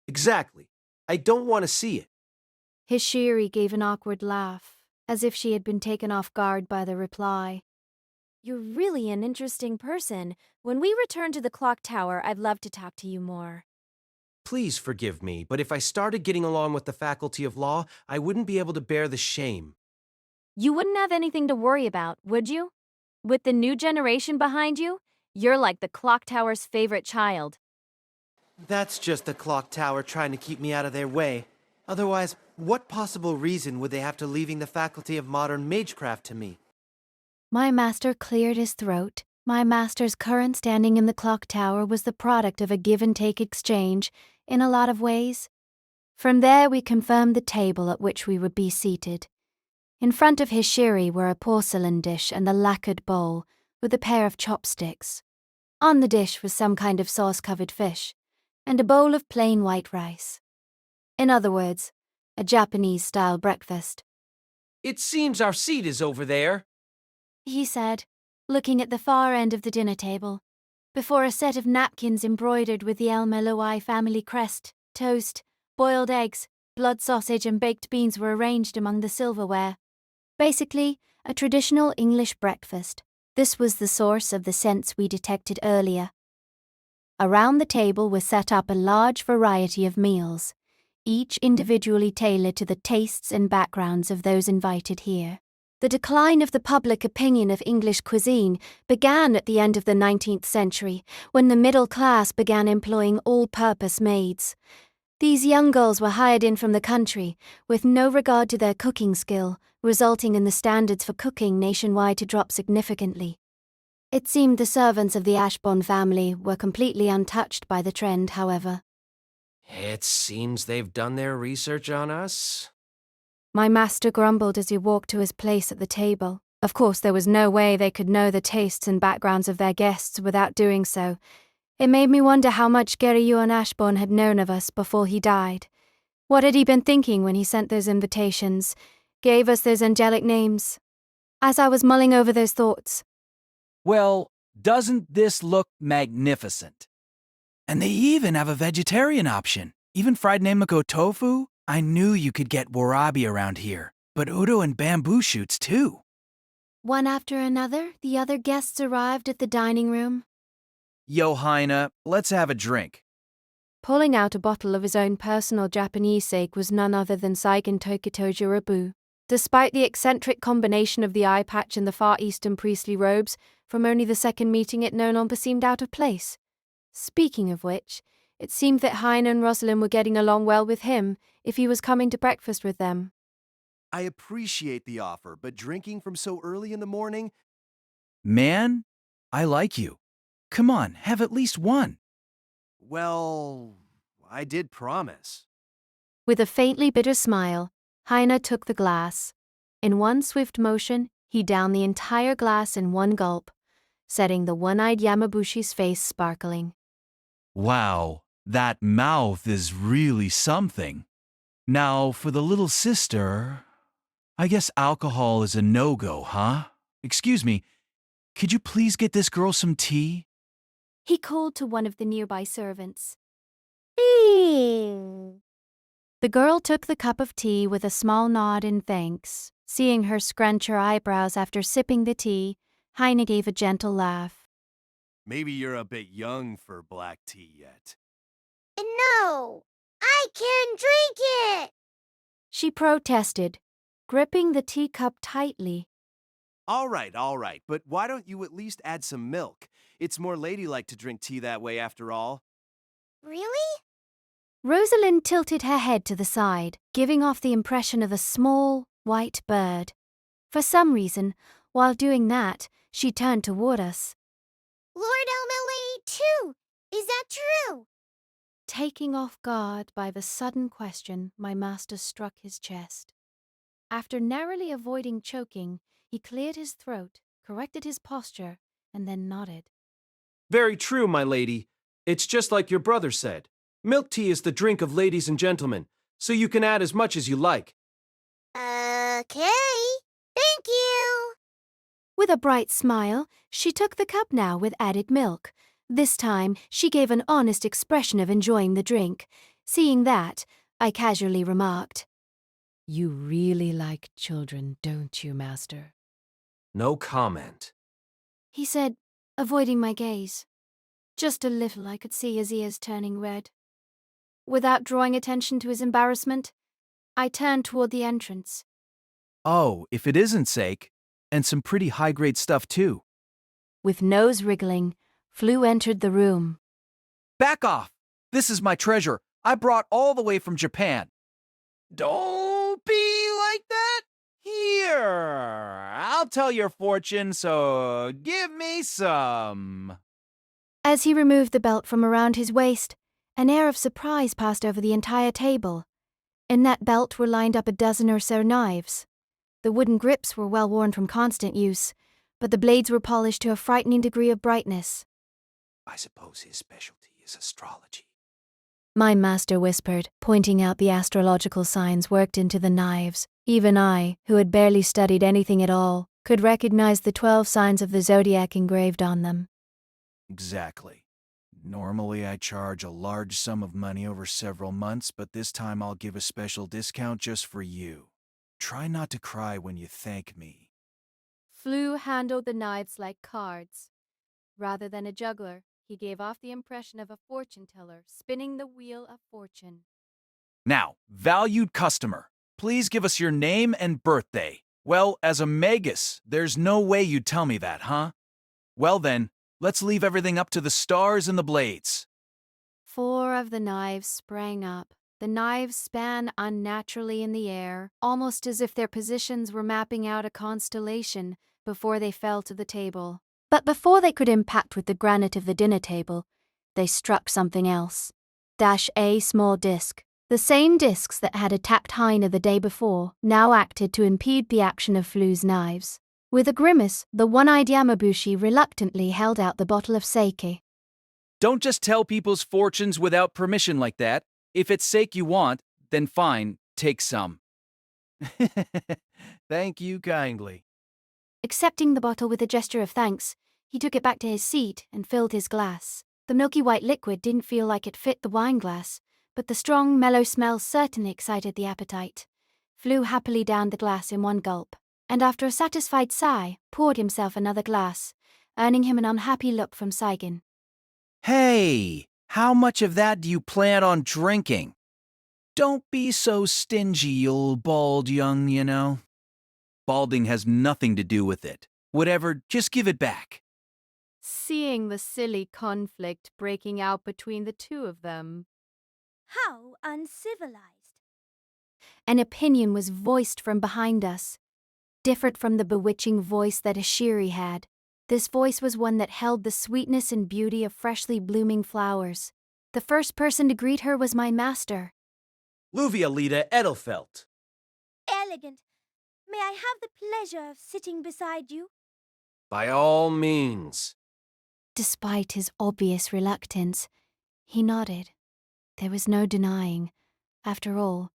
[SPEAKER 11] Exactly. I don't want to see it.
[SPEAKER 1] Hishiri gave an awkward laugh, as if she had been taken off guard by the reply.
[SPEAKER 16] You're really an interesting person. When we return to the clock tower, I'd love to talk to you more.
[SPEAKER 11] Please forgive me, but if I started getting along with the faculty of law, I wouldn't be able to bear the shame.
[SPEAKER 16] You wouldn't have anything to worry about, would you? With the new generation behind you, you're like the clock tower's favorite child.
[SPEAKER 11] That's just the clock tower trying to keep me out of their way. Otherwise, what possible reason would they have to leaving the faculty of modern magecraft to me?
[SPEAKER 1] My master cleared his throat. My master's current standing in the clock tower was the product of a give-and-take exchange, in a lot of ways. From there we confirmed the table at which we would be seated. In front of Hishiri were a porcelain dish and the lacquered bowl, with a pair of chopsticks. On the dish was some kind of sauce-covered fish, and a bowl of plain white rice. In other words, a Japanese-style breakfast.
[SPEAKER 5] It seems our seat is over there,
[SPEAKER 1] He said, looking at the far end of the dinner table, before a set of napkins embroidered with the El-Melloi family crest, toast, boiled eggs, blood sausage and baked beans were arranged among the silverware. Basically, a traditional English breakfast. This was the source of the scents we detected earlier. Around the table was set up a large variety of meals, each individually tailored to the tastes and backgrounds of those invited here. The decline of the public opinion of English cuisine began at the end of the 19th century, when the middle class began employing all-purpose maids. These young girls were hired in from the country, with no regard to their cooking skill, resulting in the standards for cooking nationwide to drop significantly. It seemed the servants of the Ashbourne family were completely untouched by the trend, however.
[SPEAKER 5] It seems they've done their research on us.
[SPEAKER 1] My master grumbled as he walked to his place at the table. Of course, there was no way they could know the tastes and backgrounds of their guests without doing so. It made me wonder how much Gerryuan Ashbourne had known of us before he died. What had he been thinking when he sent those invitations, gave us those angelic names? As I was mulling over those thoughts,
[SPEAKER 13] Well, doesn't this look magnificent? And they even have a vegetarian option. Even fried Namako tofu? I knew you could get warabi around here, but udo and bamboo shoots too.
[SPEAKER 1] one after another, the other guests arrived at the dining room.
[SPEAKER 13] Yo, Haina, let's have a drink.
[SPEAKER 1] Pulling out a bottle of his own personal Japanese sake was none other than Saigen Tokito Jirabu. Despite the eccentric combination of the eye patch and the Far Eastern priestly robes, from only the second meeting it no longer seemed out of place. Speaking of which, it seemed that Hein and Rosalind were getting along well with him, if he was coming to breakfast with them.
[SPEAKER 14] I appreciate the offer, but drinking from so early in the morning?
[SPEAKER 13] Man, I like you. Come on, have at least one.
[SPEAKER 14] Well, I did promise.
[SPEAKER 1] With a faintly bitter smile, Heine took the glass. In one swift motion, he downed the entire glass in one gulp, setting the one-eyed Yamabushi's face sparkling.
[SPEAKER 13] Wow, that mouth is really something. Now, for the little sister, I guess alcohol is a no-go, huh? Excuse me, could you please get this girl some tea?
[SPEAKER 1] He called to one of the nearby servants. The girl took the cup of tea with a small nod in thanks. Seeing her scrunch her eyebrows after sipping the tea, Heine gave a gentle laugh.
[SPEAKER 14] Maybe you're a bit young for black tea yet.
[SPEAKER 2] No, I can drink it!
[SPEAKER 1] She protested, gripping the teacup tightly.
[SPEAKER 14] All right, but why don't you at least add some milk? It's more ladylike to drink tea that way after all.
[SPEAKER 2] Really?
[SPEAKER 1] Rosalind tilted her head to the side, giving off the impression of a small, white bird. For some reason, while doing that, she turned toward us.
[SPEAKER 2] Lord El-Melloi II! Is that true?
[SPEAKER 1] Taking off guard by the sudden question, my master struck his chest.
[SPEAKER 3] After narrowly avoiding choking, he cleared his throat, corrected his posture, and then nodded.
[SPEAKER 5] Very true, my lady. It's just like your brother said. Milk tea is the drink of ladies and gentlemen, so you can add as much as you like.
[SPEAKER 2] Okay. Thank you.
[SPEAKER 3] With a bright smile, she took the cup now with added milk. This time, she gave an honest expression of enjoying the drink. Seeing that, I casually remarked, "You really like children, don't you, Master?"
[SPEAKER 5] No comment.
[SPEAKER 3] He said, avoiding my gaze. Just a little, I could see his ears turning red. Without drawing attention to his embarrassment, I turned toward the entrance.
[SPEAKER 13] Oh, if it isn't sake, and some pretty high-grade stuff too.
[SPEAKER 3] With nose wriggling, Flu entered the room.
[SPEAKER 13] Back off! This is my treasure. I brought all the way from Japan. Don't be like that. Here, I'll tell your fortune, so give me some.
[SPEAKER 3] As he removed the belt from around his waist, an air of surprise passed over the entire table. In that belt were lined up a dozen or so knives. The wooden grips were well worn from constant use, but the blades were polished to a frightening degree of brightness.
[SPEAKER 5] I suppose his specialty is astrology.
[SPEAKER 3] My master whispered, pointing out the astrological signs worked into the knives. Even I, who had barely studied anything at all, could recognize the 12 signs of the zodiac engraved on them.
[SPEAKER 13] Exactly. Normally I charge a large sum of money over several months, but this time I'll give a special discount just for you. Try not to cry when you thank me.
[SPEAKER 3] Flu handled the knives like cards. Rather than a juggler, he gave off the impression of a fortune teller spinning the wheel of fortune.
[SPEAKER 13] Now, valued customer, please give us your name and birthday. Well, as a magus, there's no way you'd tell me that, huh? Well then, let's leave everything up to the stars and the blades.
[SPEAKER 3] 4 of the knives sprang up. The knives span unnaturally in the air, almost as if their positions were mapping out a constellation before they fell to the table. But before they could impact with the granite of the dinner table, they struck something else. A small disc. The same discs that had attacked Heine the day before now acted to impede the action of Flu's knives. With a grimace, the one-eyed Yamabushi reluctantly held out the bottle of sake.
[SPEAKER 13] Don't just tell people's fortunes without permission like that. If it's sake you want, then fine, take some. Thank you kindly.
[SPEAKER 3] Accepting the bottle with a gesture of thanks, he took it back to his seat and filled his glass. The milky white liquid didn't feel like it fit the wine glass, but the strong, mellow smell certainly excited the appetite. Flu happily downed the glass in one gulp, and after a satisfied sigh, poured himself another glass, earning him an unhappy look from Saigon.
[SPEAKER 13] Hey, how much of that do you plan on drinking? Don't be so stingy, old bald young, you know. Balding has nothing to do with it. Whatever, just give it back.
[SPEAKER 3] Seeing the silly conflict breaking out between the two of them.
[SPEAKER 17] How uncivilized.
[SPEAKER 3] An opinion was voiced from behind us, different from the bewitching voice that Ashiri had. This voice was one that held the sweetness and beauty of freshly blooming flowers. The first person to greet her was my master.
[SPEAKER 5] Luvia Lita Edelfelt.
[SPEAKER 17] Elegant. May I have the pleasure of sitting beside you?
[SPEAKER 5] By all means.
[SPEAKER 3] Despite his obvious reluctance, he nodded. There was no denying. After all,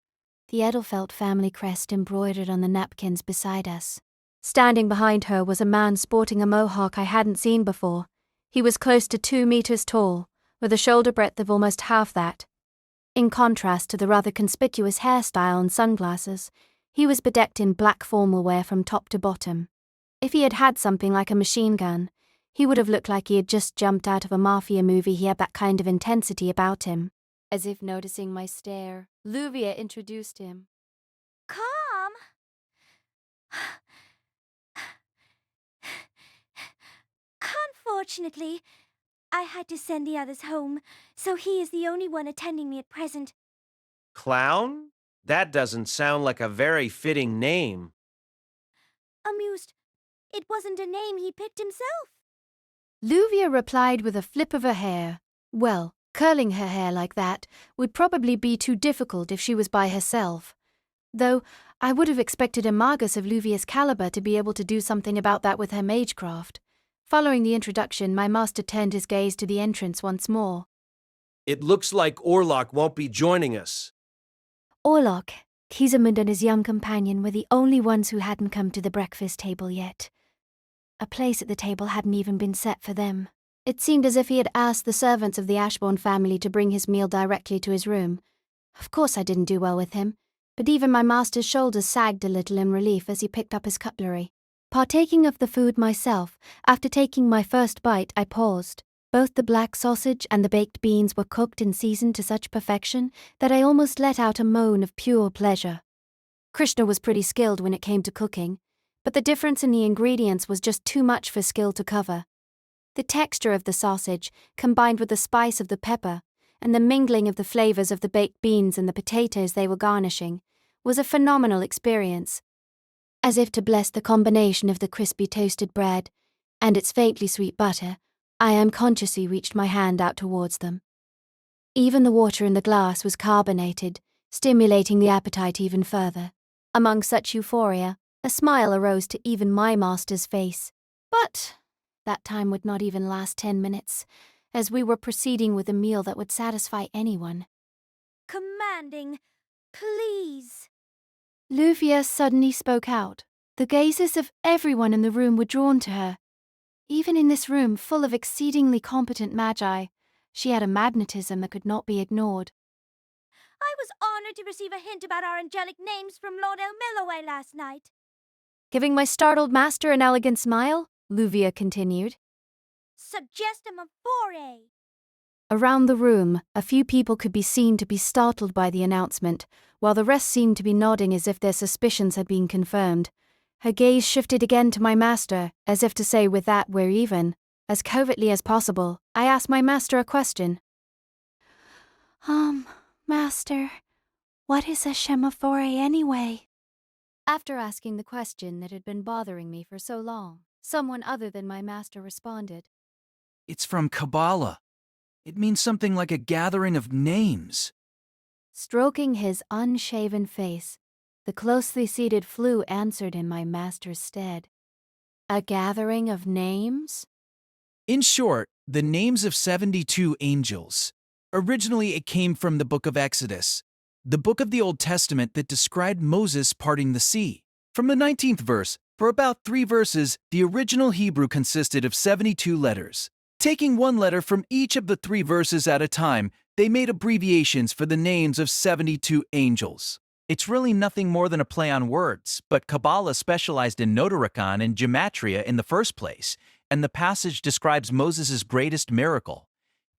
[SPEAKER 3] the Edelfelt family crest embroidered on the napkins beside us. Standing behind her was a man sporting a mohawk I hadn't seen before. He was close to 2 meters tall, with a shoulder breadth of almost half that. In contrast to the rather conspicuous hairstyle and sunglasses, he was bedecked in black formal wear from top to bottom. If he had had something like a machine gun, he would have looked like he had just jumped out of a mafia movie. He had that kind of intensity about him. As if noticing my stare, Luvia introduced him.
[SPEAKER 17] Calm. Unfortunately, I had to send the others home, so he is the only one attending me at present.
[SPEAKER 5] Clown? That doesn't sound like a very fitting name.
[SPEAKER 17] Amused. It wasn't a name he picked himself.
[SPEAKER 3] Luvia replied with a flip of her hair. Well, curling her hair like that would probably be too difficult if she was by herself. Though
[SPEAKER 1] I would have expected a Magus of Luvius caliber to be able to do something about that with her magecraft. Following the introduction, my master turned his gaze to the entrance once more.
[SPEAKER 5] It looks like Orlok won't be joining us.
[SPEAKER 1] Orlok, Kizamund and his young companion were the only ones who hadn't come to the breakfast table yet. A place at the table hadn't even been set for them. It seemed as if he had asked the servants of the Ashbourne family to bring his meal directly to his room. Of course I didn't do well with him, but even my master's shoulders sagged a little in relief as he picked up his cutlery. Partaking of the food myself, after taking my first bite, I paused. Both the black sausage and the baked beans were cooked and seasoned to such perfection that I almost let out a moan of pure pleasure. Krishna was pretty skilled when it came to cooking, but the difference in the ingredients was just too much for skill to cover. The texture of the sausage, combined with the spice of the pepper, and the mingling of the flavors of the baked beans and the potatoes they were garnishing, was a phenomenal experience. As if to bless the combination of the crispy toasted bread and its faintly sweet butter, I unconsciously reached my hand out towards them. Even the water in the glass was carbonated, stimulating the appetite even further. Among such euphoria, a smile arose to even my master's face. But that time would not even last 10 minutes, as we were proceeding with a meal that would satisfy anyone.
[SPEAKER 17] Commanding, please.
[SPEAKER 1] Luvia suddenly spoke out. The gazes of everyone in the room were drawn to her. Even in this room full of exceedingly competent magi, she had a magnetism that could not be ignored.
[SPEAKER 17] I was honored to receive a hint about our angelic names from Lord El-Melloi last night.
[SPEAKER 1] Giving my startled master an elegant smile, Luvia continued.
[SPEAKER 17] Suggestum of foray.
[SPEAKER 1] Around the room, a few people could be seen to be startled by the announcement, while the rest seemed to be nodding as if their suspicions had been confirmed. Her gaze shifted again to my master, as if to say with that we're even. As covertly as possible, I asked my master a question.
[SPEAKER 3] Master, what is a Shemaphore anyway?
[SPEAKER 1] After asking the question that had been bothering me for so long, someone other than my master responded.
[SPEAKER 13] It's from Kabbalah. It means something like a gathering of names.
[SPEAKER 1] Stroking his unshaven face, the closely seated Flu answered in my master's stead. A gathering of names?
[SPEAKER 13] In short, the names of 72 angels. Originally, it came from the book of Exodus, the book of the Old Testament that described Moses parting the sea. From the 19th verse, for about 3 verses, the original Hebrew consisted of 72 letters. Taking one letter from each of the 3 verses at a time, they made abbreviations for the names of 72 angels. It's really nothing more than a play on words, but Kabbalah specialized in notarikon and gematria in the first place, and the passage describes Moses' greatest miracle.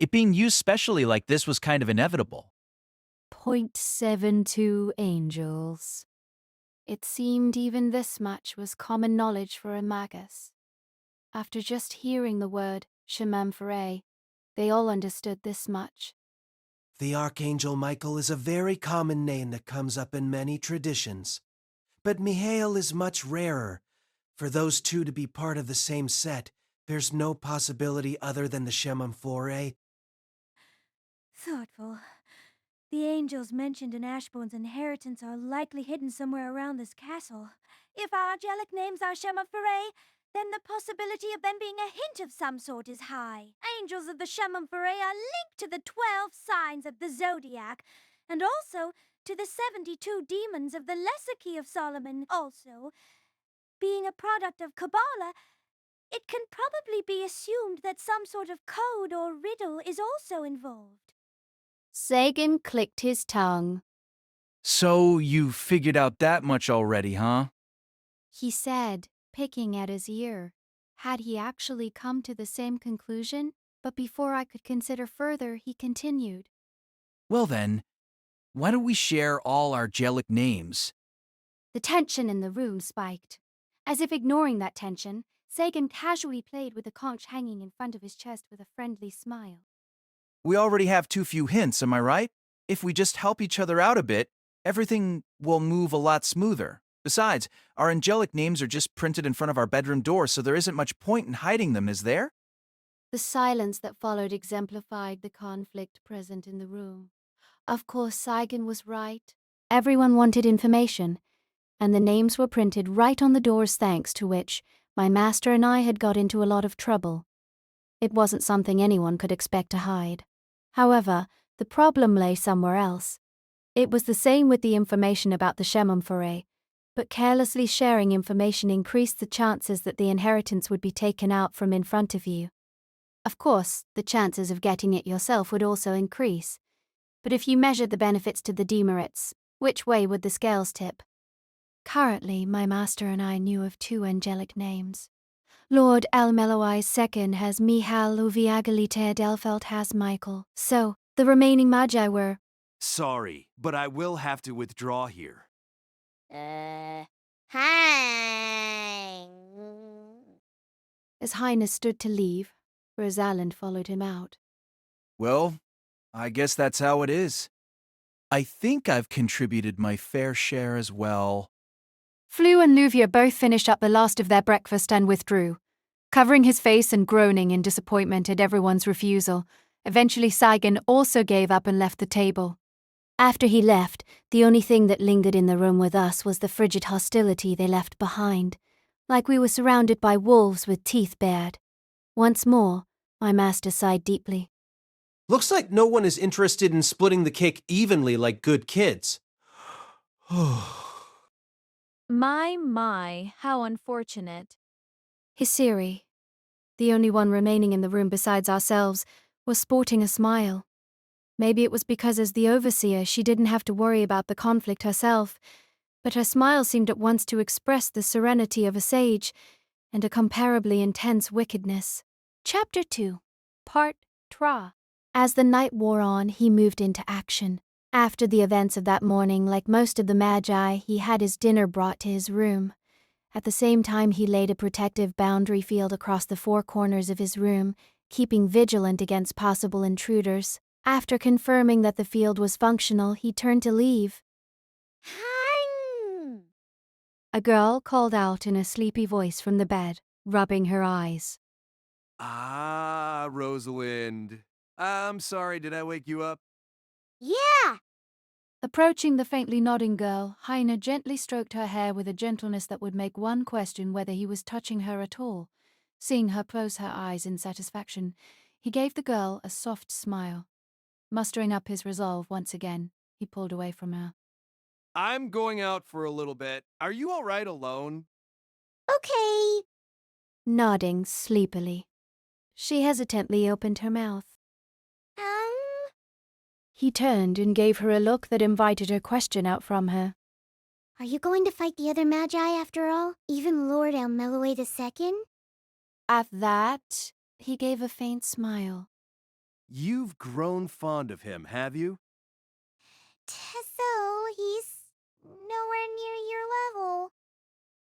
[SPEAKER 13] It being used specially like this was kind of inevitable.
[SPEAKER 1] 0.72 angels. It seemed even this much was common knowledge for a magus. After just hearing the word Shemaphore, they all understood this much.
[SPEAKER 4] The Archangel Michael is a very common name that comes up in many traditions. But Mihail is much rarer. For those two to be part of the same set, there's no possibility other than the Shemaphore.
[SPEAKER 17] Thoughtful. The angels mentioned in Ashbourne's inheritance are likely hidden somewhere around this castle. If our angelic names are Shemaphore, then the possibility of them being a hint of some sort is high. Angels of the Shemaphore are linked to the 12 signs of the zodiac, and also to the 72 demons of the Lesser Key of Solomon. Also, being a product of Kabbalah, it can probably be assumed that some sort of code or riddle is also involved.
[SPEAKER 1] Sagan clicked his tongue.
[SPEAKER 13] So you figured out that much already, huh?
[SPEAKER 1] He said, picking at his ear. Had he actually come to the same conclusion? But before I could consider further, he continued.
[SPEAKER 13] Well then, why don't we share all our angelic names?
[SPEAKER 1] The tension in the room spiked. As if ignoring that tension, Sagan casually played with the conch hanging in front of his chest with a friendly smile.
[SPEAKER 13] We already have too few hints, am I right? If we just help each other out a bit, everything will move a lot smoother. Besides, our angelic names are just printed in front of our bedroom door, so there isn't much point in hiding them, is there?
[SPEAKER 1] The silence that followed exemplified the conflict present in the room. Of course, Sagan was right. Everyone wanted information, and the names were printed right on the doors, thanks to which my master and I had got into a lot of trouble. It wasn't something anyone could expect to hide. However, the problem lay somewhere else. It was the same with the information about the Chemin, but carelessly sharing information increased the chances that the inheritance would be taken out from in front of you. Of course, the chances of getting it yourself would also increase. But if you measured the benefits to the demerits, which way would the scales tip? Currently, my master and I knew of 2 angelic names. Lord El-Melloi II has Michal Uviagalite Delfelt has Michael, so the remaining Magi were...
[SPEAKER 14] Sorry, but I will have to withdraw here.
[SPEAKER 2] Hi.
[SPEAKER 1] As Highness stood to leave, Rosalind followed him out.
[SPEAKER 13] Well, I guess that's how it is. I think I've contributed my fair share as well.
[SPEAKER 1] Flu and Luvia both finished up the last of their breakfast and withdrew, covering his face and groaning in disappointment at everyone's refusal. Eventually Saigon also gave up and left the table. After he left, the only thing that lingered in the room with us was the frigid hostility they left behind, like we were surrounded by wolves with teeth bared. Once more, my master sighed deeply.
[SPEAKER 5] Looks like no one is interested in splitting the cake evenly like good kids.
[SPEAKER 16] My, how unfortunate.
[SPEAKER 1] Hisiri, the only one remaining in the room besides ourselves, was sporting a smile. Maybe it was because as the overseer she didn't have to worry about the conflict herself, but her smile seemed at once to express the serenity of a sage and a comparably intense wickedness. Chapter 2, Part1. As the night wore on, he moved into action. After the events of that morning, like most of the Magi, he had his dinner brought to his room. At the same time, he laid a protective boundary field across the 4 corners of his room, keeping vigilant against possible intruders. After confirming that the field was functional, he turned to leave. A girl called out in a sleepy voice from the bed, rubbing her eyes.
[SPEAKER 14] Ah, Rosalind. I'm sorry, did I wake you up?
[SPEAKER 2] Yeah.
[SPEAKER 1] Approaching the faintly nodding girl, Heine gently stroked her hair with a gentleness that would make one question whether he was touching her at all. Seeing her close her eyes in satisfaction, he gave the girl a soft smile. Mustering up his resolve once again, he pulled away from her.
[SPEAKER 14] I'm going out for a little bit. Are you all right alone?
[SPEAKER 2] Okay.
[SPEAKER 1] Nodding sleepily, she hesitantly opened her mouth. He turned and gave her a look that invited her question out from her.
[SPEAKER 2] Are you going to fight the other Magi after all? Even Lord El-Melloi II?
[SPEAKER 1] At that, he gave a faint smile.
[SPEAKER 14] You've grown fond of him, have you?
[SPEAKER 2] So, he's nowhere near your level.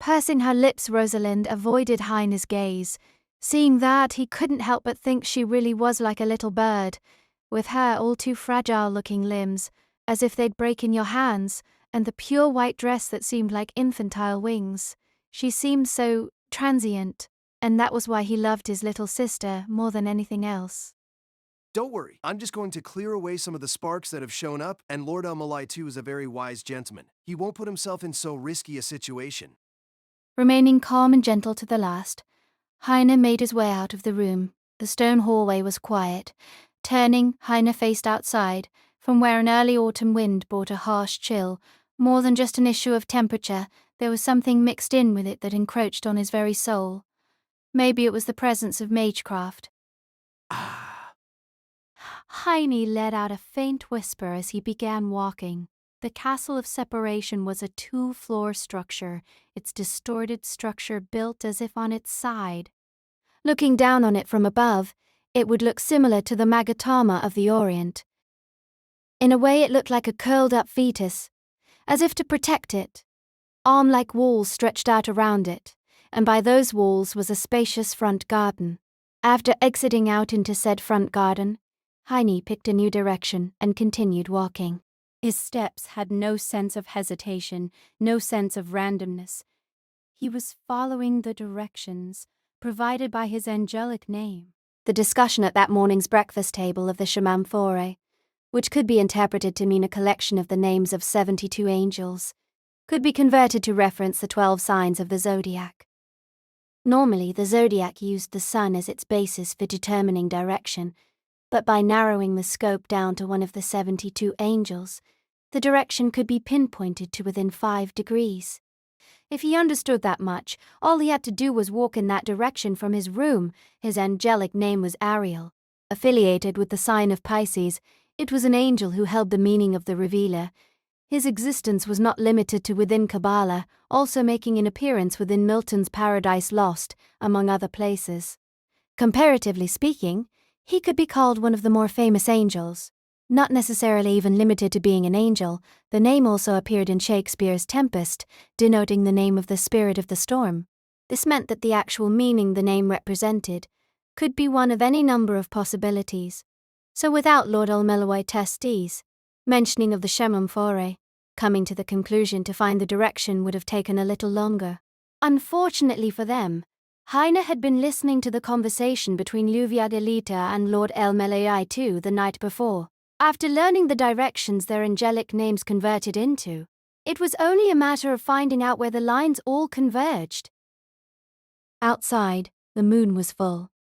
[SPEAKER 1] Pursing her lips, Rosalind avoided Heine's gaze. Seeing that, he couldn't help but think she really was like a little bird, with her all too fragile-looking limbs, as if they'd break in your hands, and the pure white dress that seemed like infantile wings. She seemed so transient, and that was why he loved his little sister more than anything else.
[SPEAKER 14] Don't worry, I'm just going to clear away some of the sparks that have shown up, and Lord El-Melloi II is a very wise gentleman. He won't put himself in so risky a situation.
[SPEAKER 1] Remaining calm and gentle to the last, Heine made his way out of the room. The stone hallway was quiet. Turning, Heine faced outside, from where an early autumn wind brought a harsh chill. More than just an issue of temperature, there was something mixed in with it that encroached on his very soul. Maybe it was the presence of magecraft. Heine let out a faint whisper as he began walking. The Castle of Separation was a 2-floor structure, its distorted structure built as if on its side. Looking down on it from above, it would look similar to the Magatama of the Orient. In a way, it looked like a curled-up fetus, as if to protect it. Arm-like walls stretched out around it, and by those walls was a spacious front garden. After exiting out into said front garden, Heine picked a new direction and continued walking. His steps had no sense of hesitation, no sense of randomness. He was following the directions provided by his angelic name. The discussion at that morning's breakfast table of the Chemin, which could be interpreted to mean a collection of the names of 72 angels, could be converted to reference the 12 signs of the zodiac. Normally, the zodiac used the sun as its basis for determining direction, but by narrowing the scope down to one of the 72 angels, the direction could be pinpointed to within 5 degrees. If he understood that much, all he had to do was walk in that direction from his room. His angelic name was Ariel. Affiliated with the sign of Pisces, it was an angel who held the meaning of the revealer. His existence was not limited to within Kabbalah, also making an appearance within Milton's Paradise Lost, among other places. Comparatively speaking, he could be called one of the more famous angels. Not necessarily even limited to being an angel, the name also appeared in Shakespeare's Tempest, denoting the name of the spirit of the storm. This meant that the actual meaning the name represented could be one of any number of possibilities. So without Lord El-Melloi II's mentioning of the Shemam Fore, coming to the conclusion to find the direction would have taken a little longer. Unfortunately for them, Heine had been listening to the conversation between Luviadelita and Lord El-Melloi II the night before. After learning the directions their angelic names converted into, it was only a matter of finding out where the lines all converged. Outside, the moon was full.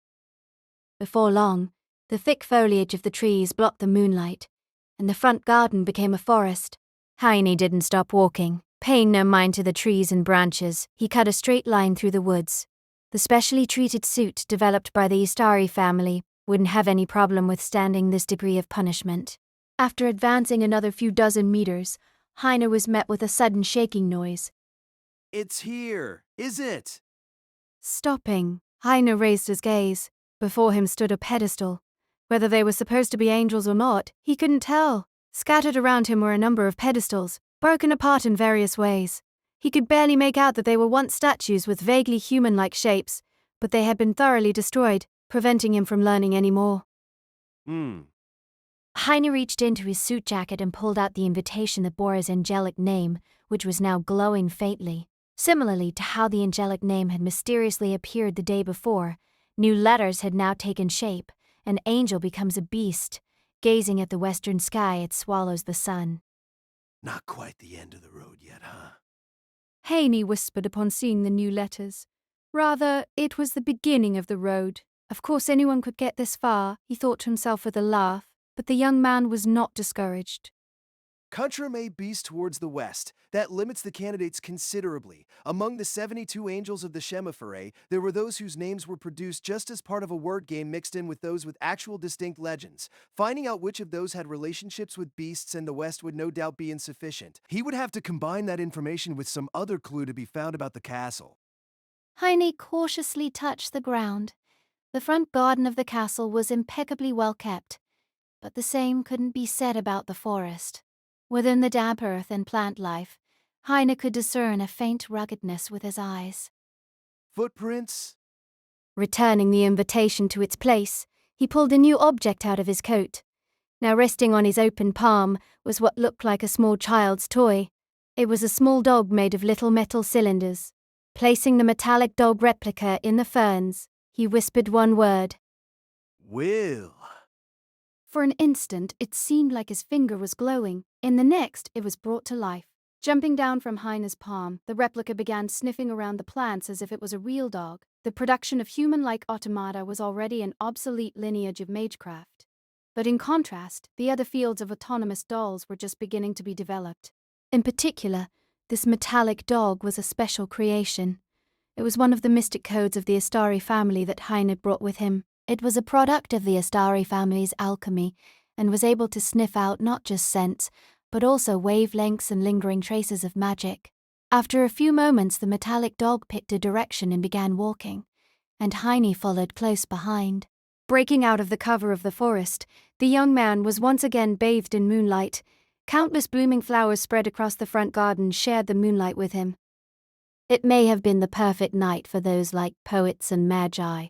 [SPEAKER 1] Before long, the thick foliage of the trees blocked the moonlight, and the front garden became a forest. Heine didn't stop walking. Paying no mind to the trees and branches, he cut a straight line through the woods. The specially treated suit developed by the Istari family wouldn't have any problem withstanding this degree of punishment. After advancing another few dozen meters, Heine was met with a sudden shaking noise.
[SPEAKER 14] It's here, is it?
[SPEAKER 1] Stopping, Heine raised his gaze. Before him stood a pedestal. Whether they were supposed to be angels or not, he couldn't tell. Scattered around him were a number of pedestals, broken apart in various ways. He could barely make out that they were once statues with vaguely human-like shapes, but they had been thoroughly destroyed, preventing him from learning any more. Heine reached into his suit jacket and pulled out the invitation that bore his angelic name, which was now glowing faintly. Similarly to how the angelic name had mysteriously appeared the day before, new letters had now taken shape. An angel becomes a beast. Gazing at the western sky, it swallows the sun.
[SPEAKER 14] Not quite the end of the road yet, huh?
[SPEAKER 1] Heine whispered upon seeing the new letters. Rather, it was the beginning of the road. Of course anyone could get this far, he thought to himself with a laugh, but the young man was not discouraged.
[SPEAKER 14] Contra may beast towards the west. That limits the candidates considerably. Among the 72 angels of the Shemaphore, there were those whose names were produced just as part of a word game mixed in with those with actual distinct legends. Finding out which of those had relationships with beasts in the west would no doubt be insufficient. He would have to combine that information with some other clue to be found about the castle.
[SPEAKER 1] Heine cautiously touched the ground. The front garden of the castle was impeccably well kept, but the same couldn't be said about the forest. Within the damp earth and plant life, Heine could discern a faint ruggedness with his eyes.
[SPEAKER 14] Footprints?
[SPEAKER 1] Returning the invitation to its place, he pulled a new object out of his coat. Now resting on his open palm was what looked like a small child's toy. It was a small dog made of little metal cylinders. Placing the metallic dog replica in the ferns, he whispered one word.
[SPEAKER 14] Will.
[SPEAKER 1] For an instant, it seemed like his finger was glowing. In the next, it was brought to life. Jumping down from Heine's palm, the replica began sniffing around the plants as if it was a real dog. The production of human-like automata was already an obsolete lineage of magecraft. But in contrast, the other fields of autonomous dolls were just beginning to be developed. In particular, this metallic dog was a special creation. It was one of the mystic codes of the Astari family that Heine brought with him. It was a product of the Astari family's alchemy and was able to sniff out not just scents, but also wavelengths and lingering traces of magic. After a few moments, the metallic dog picked a direction and began walking, and Heine followed close behind. Breaking out of the cover of the forest, the young man was once again bathed in moonlight. Countless blooming flowers spread across the front garden shared the moonlight with him. It may have been the perfect night for those like poets and magi.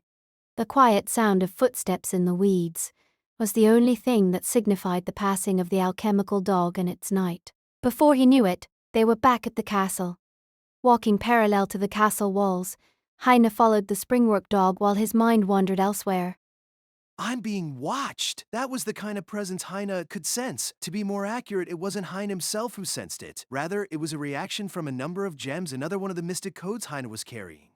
[SPEAKER 1] The quiet sound of footsteps in the weeds was the only thing that signified the passing of the alchemical dog and its night. Before he knew it, they were back at the castle. Walking parallel to the castle walls, Heine followed the springwork dog while his mind wandered elsewhere.
[SPEAKER 14] I'm being watched. That was the kind of presence Heine could sense. To be more accurate, it wasn't Heine himself who sensed it. Rather, it was a reaction from a number of gems, another one of the mystic codes Heine was carrying.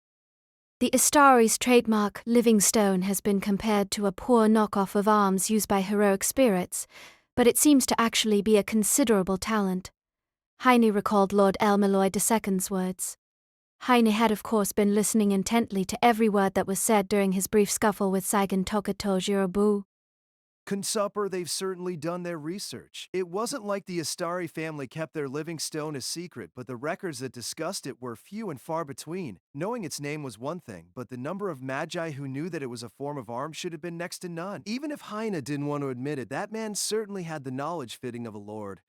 [SPEAKER 1] The Istari's trademark, Living Stone, has been compared to a poor knockoff of arms used by heroic spirits, but it seems to actually be a considerable talent. Heine recalled Lord El-Melloi II's words. Heine had of course been listening intently to every word that was said during his brief scuffle with Sagan Tokato Jirobu.
[SPEAKER 14] Kunsupper, they've certainly done their research. It wasn't like the Astari family kept their living stone a secret, but the records that discussed it were few and far between. Knowing its name was one thing, but the number of magi who knew that it was a form of arms should have been next to none. Even if Heine didn't want to admit it, that man certainly had the knowledge fitting of a lord.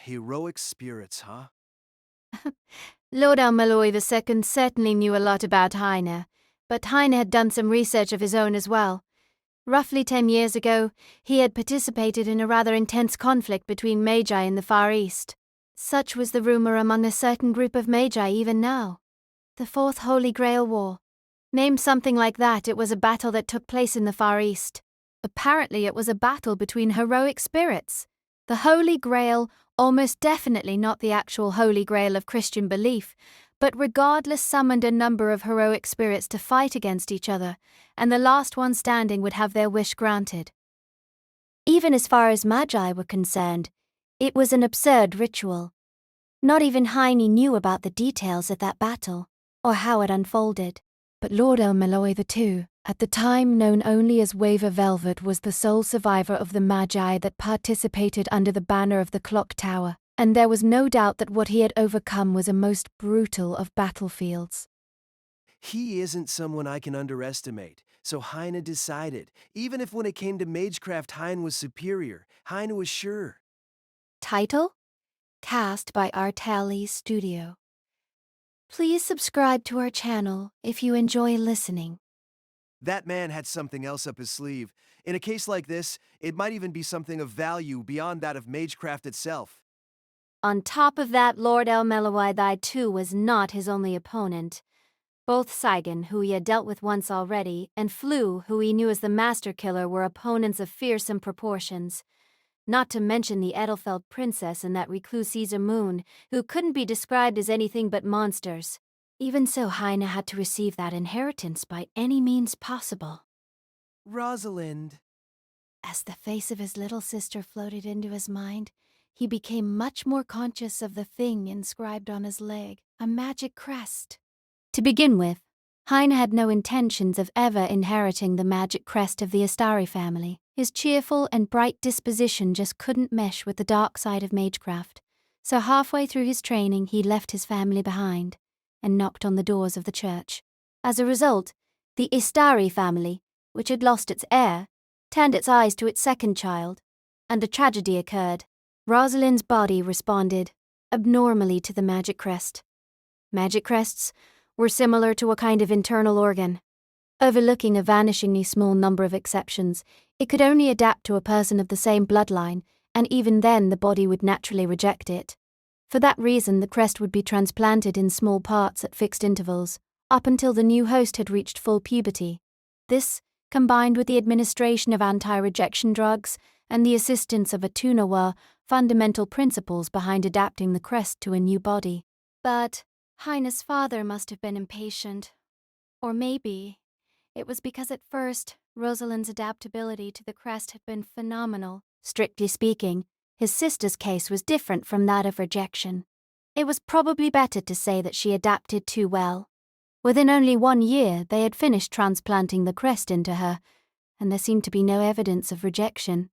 [SPEAKER 14] Heroic spirits, huh?
[SPEAKER 1] Lord El-Melloi II certainly knew a lot about Heine, but Heine had done some research of his own as well. Roughly 10 years ago, he had participated in a rather intense conflict between Magi in the Far East. Such was the rumor among a certain group of Magi even now. The Fourth Holy Grail War. Named something like that, it was a battle that took place in the Far East. Apparently it was a battle between heroic spirits. The Holy Grail, almost definitely not the actual Holy Grail of Christian belief, but regardless summoned a number of heroic spirits to fight against each other, and the last one standing would have their wish granted. Even as far as Magi were concerned, it was an absurd ritual. Not even Heine knew about the details of that battle, or how it unfolded. But Lord El-Melloi II, at the time known only as Waver Velvet, was the sole survivor of the Magi that participated under the banner of the Clock Tower, and there was no doubt that what he had overcome was a most brutal of battlefields.
[SPEAKER 14] He isn't someone I can underestimate, so Heine decided. Even if when it came to Magecraft Heine was superior, Heine was sure.
[SPEAKER 1] Title? Cast by Artali Studio. Please subscribe to our channel if you enjoy listening.
[SPEAKER 14] That man had something else up his sleeve. In a case like this, it might even be something of value beyond that of Magecraft itself.
[SPEAKER 16] On top of that, Lord El-Melloi II was not his only opponent. Both Sagan, who he had dealt with once already, and Flu, who he knew as the Master Killer, were opponents of fearsome proportions. Not to mention the Edelfeld princess and that recluse Caesar Moon, who couldn't be described as anything but monsters. Even so, Heine had to receive that inheritance by any means possible.
[SPEAKER 14] Rosalind.
[SPEAKER 1] As the face of his little sister floated into his mind, he became much more conscious of the thing inscribed on his leg, a magic crest. To begin with, Heine had no intentions of ever inheriting the magic crest of the Astari family. His cheerful and bright disposition just couldn't mesh with the dark side of Magecraft, so halfway through his training he left his family behind and knocked on the doors of the church. As a result, the Istari family, which had lost its heir, turned its eyes to its second child, and a tragedy occurred. Rosalind's body responded abnormally to the magic crest. Magic crests were similar to a kind of internal organ. Overlooking a vanishingly small number of exceptions, it could only adapt to a person of the same bloodline, and even then the body would naturally reject it. For that reason, the crest would be transplanted in small parts at fixed intervals, up until the new host had reached full puberty. This, combined with the administration of anti-rejection drugs and the assistance of Atuna, were fundamental principles behind adapting the crest to a new body. But Heine's father must have been impatient. Or maybe it was because at first, Rosalind's adaptability to the crest had been phenomenal. Strictly speaking, his sister's case was different from that of rejection. It was probably better to say that she adapted too well. Within only 1 year, they had finished transplanting the crest into her, and there seemed to be no evidence of rejection.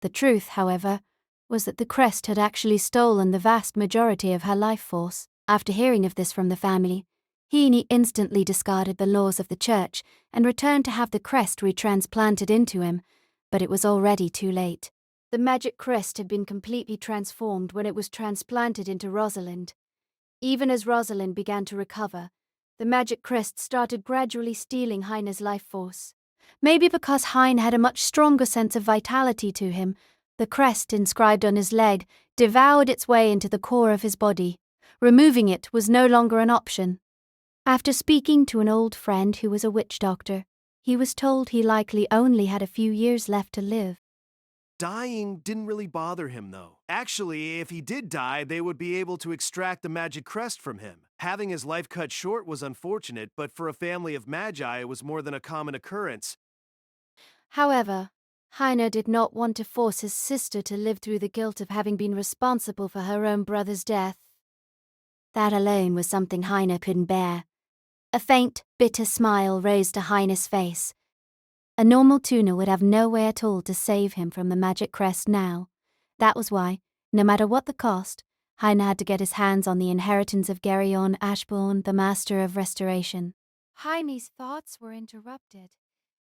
[SPEAKER 1] The truth, however, was that the crest had actually stolen the vast majority of her life force. After hearing of this from the family, Heine instantly discarded the laws of the church and returned to have the crest retransplanted into him, but it was already too late. The magic crest had been completely transformed when it was transplanted into Rosalind. Even as Rosalind began to recover, the magic crest started gradually stealing Heine's life force. Maybe because Heine had a much stronger sense of vitality to him, the crest inscribed on his leg devoured its way into the core of his body. Removing it was no longer an option. After speaking to an old friend who was a witch doctor, He was told he likely only had a few years left to live.
[SPEAKER 14] Dying didn't really bother him, though. Actually, if he did die, they would be able to extract the magic crest from him. Having his life cut short was unfortunate, but for a family of magi, it was more than a common occurrence.
[SPEAKER 1] However, Heine did not want to force his sister to live through the guilt of having been responsible for her own brother's death. That alone was something Heine couldn't bear. A faint, bitter smile rose to Heine's face. A normal tuner would have no way at all to save him from the magic crest now. That was why, no matter what the cost, Heine had to get his hands on the inheritance of Geryon Ashbourne, the Master of Restoration. Heine's thoughts were interrupted.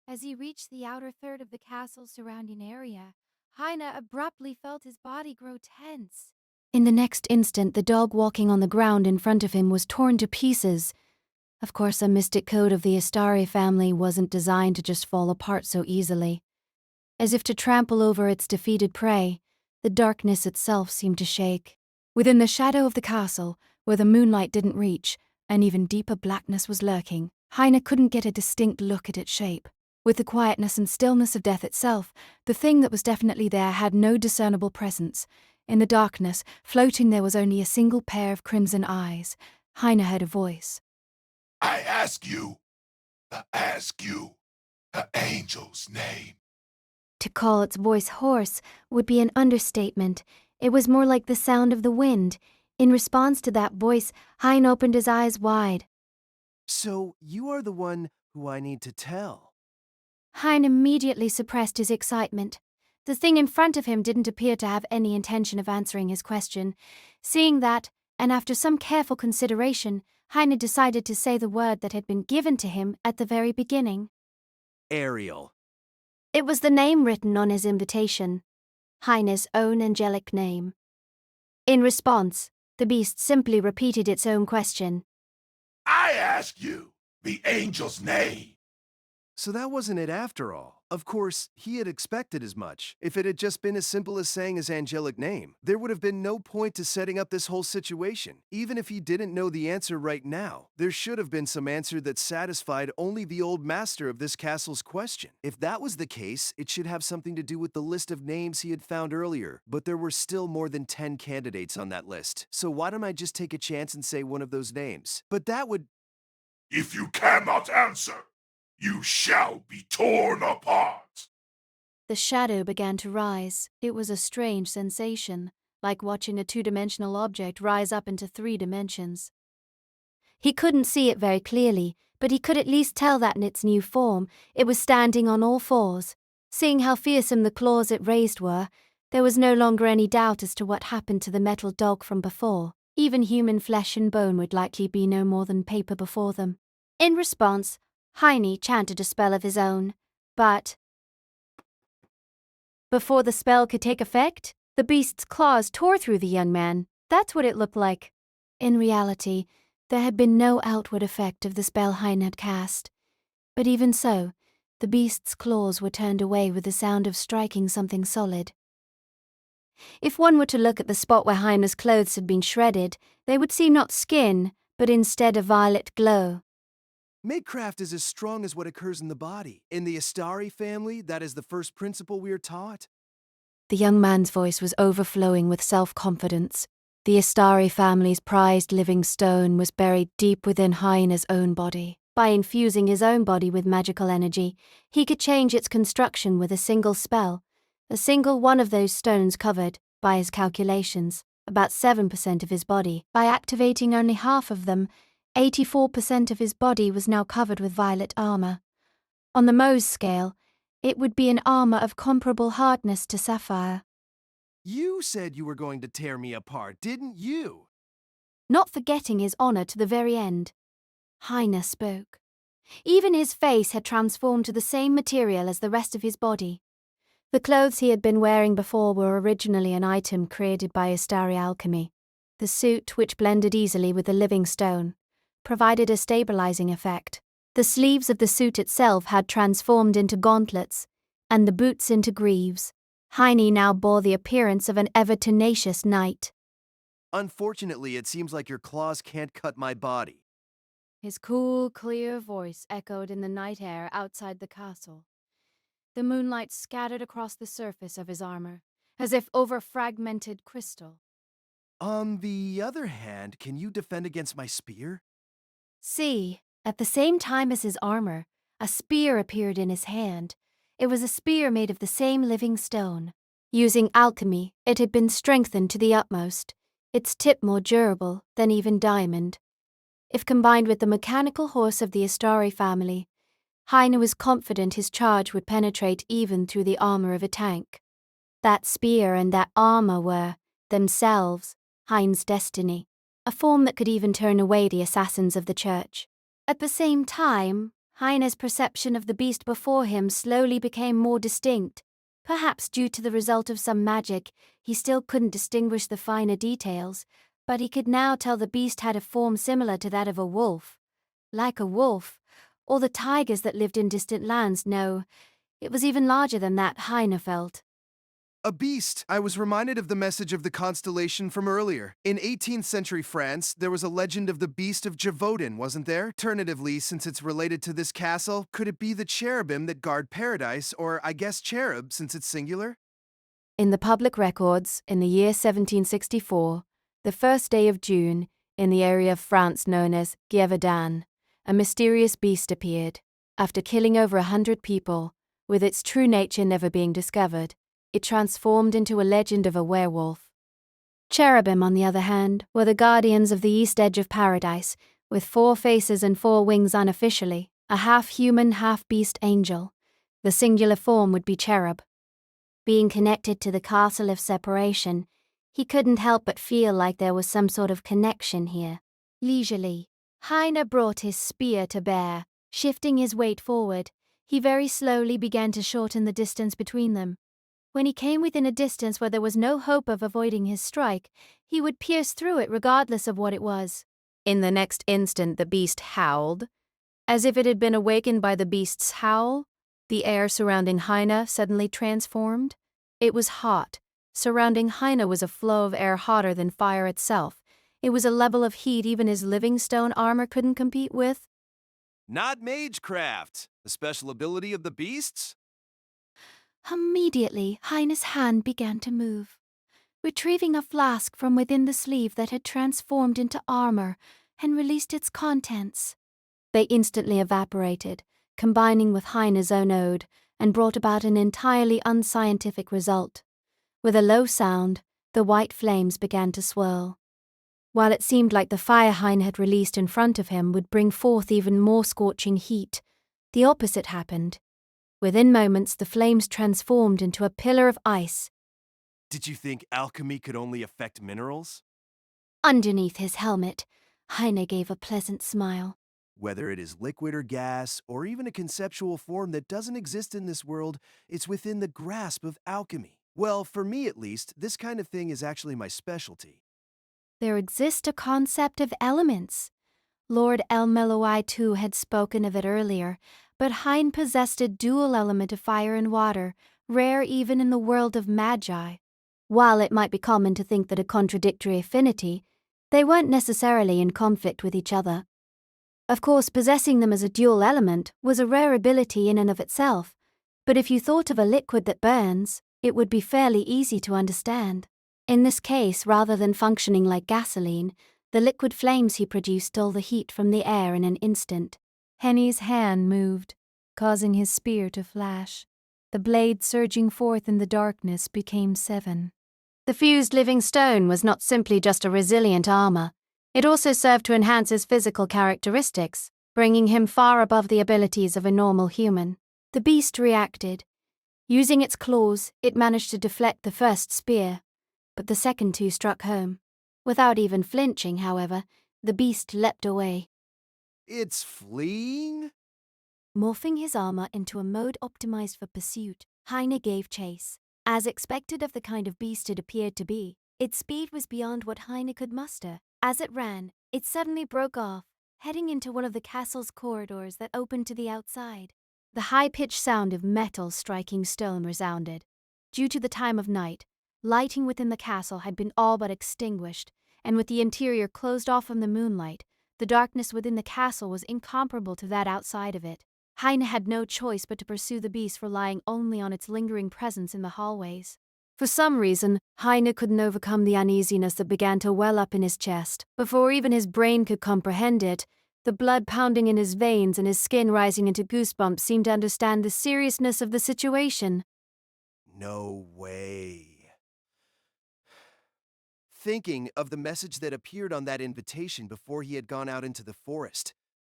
[SPEAKER 1] As he reached the outer third of the castle's surrounding area, Heine abruptly felt his body grow tense. In the next instant, the dog walking on the ground in front of him was torn to pieces. Of course, a mystic code of the Astari family wasn't designed to just fall apart so easily. As if to trample over its defeated prey, the darkness itself seemed to shake. Within the shadow of the castle, where the moonlight didn't reach, an even deeper blackness was lurking. Heine couldn't get a distinct look at its shape. With the quietness and stillness of death itself, the thing that was definitely there had no discernible presence. In the darkness, floating there was only a single pair of crimson eyes. Heine heard a voice.
[SPEAKER 9] I ask you the angel's name.
[SPEAKER 1] To call its voice hoarse would be an understatement. It was more like the sound of the wind. In response to that voice, Heine opened his eyes wide.
[SPEAKER 14] So, you are the one who I need to tell.
[SPEAKER 1] Heine immediately suppressed his excitement. The thing in front of him didn't appear to have any intention of answering his question. Seeing that, and after some careful consideration, Heine decided to say the word that had been given to him at the very beginning.
[SPEAKER 14] Ariel.
[SPEAKER 1] It was the name written on his invitation, Heine's own angelic name. In response, the beast simply repeated its own question.
[SPEAKER 9] I ask you the angel's name.
[SPEAKER 14] So that wasn't it after all. Of course, he had expected as much. If it had just been as simple as saying his angelic name, there would have been no point to setting up this whole situation. Even if he didn't know the answer right now, there should have been some answer that satisfied only the old master of this castle's question. If that was the case, it should have something to do with the list of names he had found earlier, but there were still more than 10 candidates on that list. So why don't I just take a chance and say one of those names? But that would...
[SPEAKER 9] If you cannot answer, you shall be torn apart.
[SPEAKER 1] The shadow began to rise. It was a strange sensation, like watching a two-dimensional object rise up into 3 dimensions. He couldn't see it very clearly, but he could at least tell that in its new form, it was standing on all 4s. Seeing how fearsome the claws it raised were, there was no longer any doubt as to what happened to the metal dog from before. Even human flesh and bone would likely be no more than paper before them. In response, Heine chanted a spell of his own, but before the spell could take effect, the beast's claws tore through the young man. That's what it looked like. In reality, there had been no outward effect of the spell Heine had cast. But even so, the beast's claws were turned away with the sound of striking something solid. If one were to look at the spot where Heine's clothes had been shredded, they would see not skin, but instead a violet glow.
[SPEAKER 14] Magecraft is as strong as what occurs in the body. In the Astari family, that is the first principle we are taught.
[SPEAKER 1] The young man's voice was overflowing with self-confidence. The Astari family's prized living stone was buried deep within Heine's own body. By infusing his own body with magical energy, he could change its construction with a single spell. A single one of those stones covered, by his calculations, about 7% of his body. By activating only half of them, 84% of his body was now covered with violet armor. On the Mohs scale, it would be an armor of comparable hardness to sapphire.
[SPEAKER 14] You said you were going to tear me apart, didn't you?
[SPEAKER 1] Not forgetting his honor to the very end. Heine spoke. Even his face had transformed to the same material as the rest of his body. The clothes he had been wearing before were originally an item created by Astari alchemy. The suit, which blended easily with the living stone, provided a stabilizing effect. The sleeves of the suit itself had transformed into gauntlets, and the boots into greaves. Heine now bore the appearance of an ever-tenacious knight.
[SPEAKER 14] Unfortunately, it seems like your claws can't cut my body.
[SPEAKER 3] His cool, clear voice echoed in the night air outside the castle. The moonlight scattered across the surface of his armor, as if over fragmented crystal.
[SPEAKER 14] On the other hand, can you defend against my spear?
[SPEAKER 3] See, at the same time as his armor, a spear appeared in his hand. It was a spear made of the same living stone. Using alchemy, it had been strengthened to the utmost, its tip more durable than even diamond. If combined with the mechanical horse of the Astari family, Heine was confident his charge would penetrate even through the armor of a tank. That spear and that armor were, themselves, Heine's destiny, a form that could even turn away the assassins of the church. At the same time, Heine's perception of the beast before him slowly became more distinct. Perhaps due to the result of some magic, he still couldn't distinguish the finer details, but he could now tell the beast had a form similar to that of a wolf. Like a wolf, or the tigers that lived in distant lands, no, it was even larger than that, Heine felt.
[SPEAKER 14] A beast! I was reminded of the message of the constellation from earlier. In 18th century France, there was a legend of the beast of Gévaudan, wasn't there? Alternatively, since it's related to this castle, could it be the cherubim that guard paradise, or I guess cherub, since it's singular?
[SPEAKER 3] In the public records, in the year 1764, the first day of June, in the area of France known as Gévaudan, a mysterious beast appeared. After killing over 100 people, with its true nature never being discovered, it transformed into a legend of a werewolf. Cherubim, on the other hand, were the guardians of the east edge of paradise, with 4 faces and 4 wings unofficially, a half-human, half-beast angel. The singular form would be cherub. Being connected to the castle of separation, he couldn't help but feel like there was some sort of connection here. Leisurely, Heine brought his spear to bear. Shifting his weight forward, he very slowly began to shorten the distance between them. When he came within a distance where there was no hope of avoiding his strike, he would pierce through it regardless of what it was. In the next instant the beast howled. As if it had been awakened by the beast's howl, the air surrounding Heine suddenly transformed. It was hot. Surrounding Heine was a flow of air hotter than fire itself. It was a level of heat even his living stone armor couldn't compete with.
[SPEAKER 14] Not magecraft! The special ability of the beasts?
[SPEAKER 3] Immediately, Heine's hand began to move, retrieving a flask from within the sleeve that had transformed into armor and released its contents. They instantly evaporated, combining with Heine's own ode, and brought about an entirely unscientific result. With a low sound, the white flames began to swirl. While it seemed like the fire Heine had released in front of him would bring forth even more scorching heat, the opposite happened. Within moments, the flames transformed into a pillar of ice.
[SPEAKER 14] Did you think alchemy could only affect minerals?
[SPEAKER 3] Underneath his helmet, Heine gave a pleasant smile.
[SPEAKER 14] Whether it is liquid or gas, or even a conceptual form that doesn't exist in this world, it's within the grasp of alchemy. Well, for me at least, this kind of thing is actually my specialty.
[SPEAKER 3] There exists a concept of elements. Lord El-Melloi II had spoken of it earlier, but Heine possessed a dual element of fire and water, rare even in the world of Magi. While it might be common to think that a contradictory affinity, they weren't necessarily in conflict with each other. Of course, possessing them as a dual element was a rare ability in and of itself, but if you thought of a liquid that burns, it would be fairly easy to understand. In this case, rather than functioning like gasoline, the liquid flames he produced stole the heat from the air in an instant. Henny's hand moved, causing his spear to flash. The blade surging forth in the darkness became 7. The fused living stone was not simply just a resilient armor. It also served to enhance his physical characteristics, bringing him far above the abilities of a normal human. The beast reacted. Using its claws, it managed to deflect the first spear, but the second 2 struck home. Without even flinching, however, the beast leapt away.
[SPEAKER 14] It's fleeing?
[SPEAKER 3] Morphing his armor into a mode optimized for pursuit, Heine gave chase. As expected of the kind of beast it appeared to be, its speed was beyond what Heine could muster. As it ran, it suddenly broke off, heading into one of the castle's corridors that opened to the outside. The high-pitched sound of metal striking stone resounded. Due to the time of night, lighting within the castle had been all but extinguished, and with the interior closed off from the moonlight,
[SPEAKER 1] The darkness within the castle was incomparable to that outside of it. Heine had no choice but to pursue the beast, relying only on its lingering presence in the hallways. For some reason, Heine couldn't overcome the uneasiness that began to well up in his chest. Before even his brain could comprehend it, the blood pounding in his veins and his skin rising into goosebumps seemed to understand the seriousness of the situation.
[SPEAKER 14] No way. Thinking of the message that appeared on that invitation before he had gone out into the forest.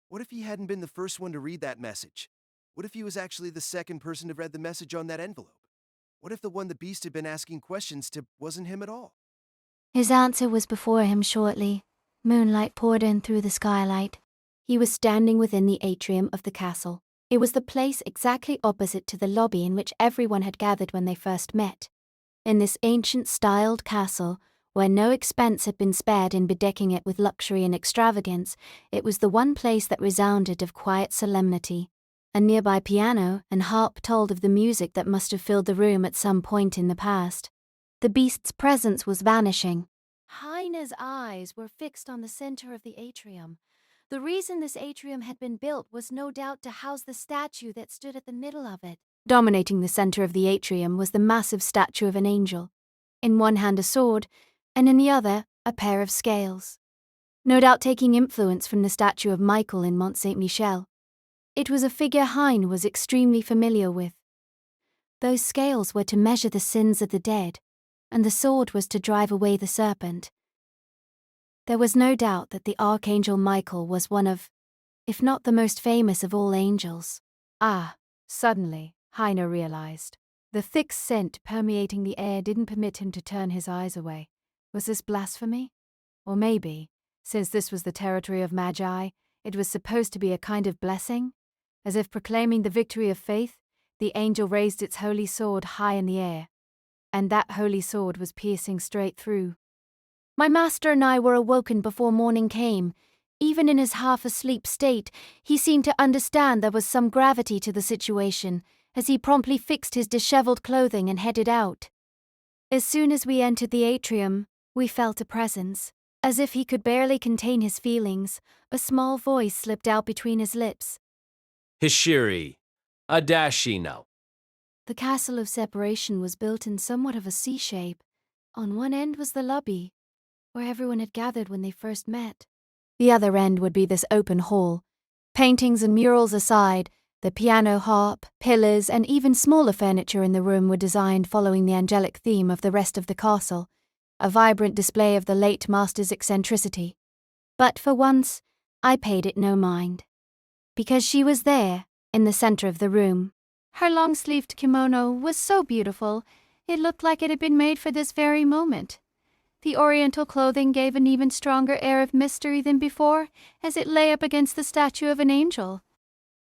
[SPEAKER 14] What if he hadn't been the first one to read that message? What if he was actually the second person to read the message on that envelope? What if the one the beast had been asking questions to wasn't him at all?
[SPEAKER 3] His answer was before him shortly. Moonlight poured in through the skylight.
[SPEAKER 1] He was standing within the atrium of the castle. It was the place exactly opposite to the lobby in which everyone had gathered when they first met. In this ancient-styled castle, where no expense had been spared in bedecking it with luxury and extravagance, it was the one place that resounded of quiet solemnity. A nearby piano and harp told of the music that must have filled the room at some point in the past. The beast's presence was vanishing.
[SPEAKER 3] Heine's eyes were fixed on the center of the atrium. The reason this atrium had been built was no doubt to house the statue that stood at the middle of it.
[SPEAKER 1] Dominating the center of the atrium was the massive statue of an angel. In one hand a sword, and in the other a pair of scales. No doubt taking influence from the statue of Michael in Mont Saint-Michel. It was a figure Heine was extremely familiar with. Those scales were to measure the sins of the dead, and the sword was to drive away the serpent. There was no doubt that the Archangel Michael was one of, if not the most famous of all angels. Suddenly, Heine realized. The thick scent permeating the air didn't permit him to turn his eyes away. Was this blasphemy? Or maybe, since this was the territory of Magi, it was supposed to be a kind of blessing? As if proclaiming the victory of faith, the angel raised its holy sword high in the air. And that holy sword was piercing straight through.
[SPEAKER 3] My master and I were awoken before morning came. Even in his half-asleep state, he seemed to understand there was some gravity to the situation, as he promptly fixed his disheveled clothing and headed out.
[SPEAKER 1] As soon as we entered the atrium, we felt a presence. As if he could barely contain his feelings, a small voice slipped out between his lips.
[SPEAKER 5] Hishiri, Adashino.
[SPEAKER 3] The castle of separation was built in somewhat of a C shape. On one end was the lobby, where everyone had gathered when they first met.
[SPEAKER 1] The other end would be this open hall. Paintings and murals aside, the piano, harp, pillars, and even smaller furniture in the room were designed following the angelic theme of the rest of the castle, a vibrant display of the late master's eccentricity. But for once, I paid it no mind. Because she was there, in the center of the room.
[SPEAKER 3] Her long-sleeved kimono was so beautiful, it looked like it had been made for this very moment. The oriental clothing gave an even stronger air of mystery than before, as it lay up against the statue of an angel.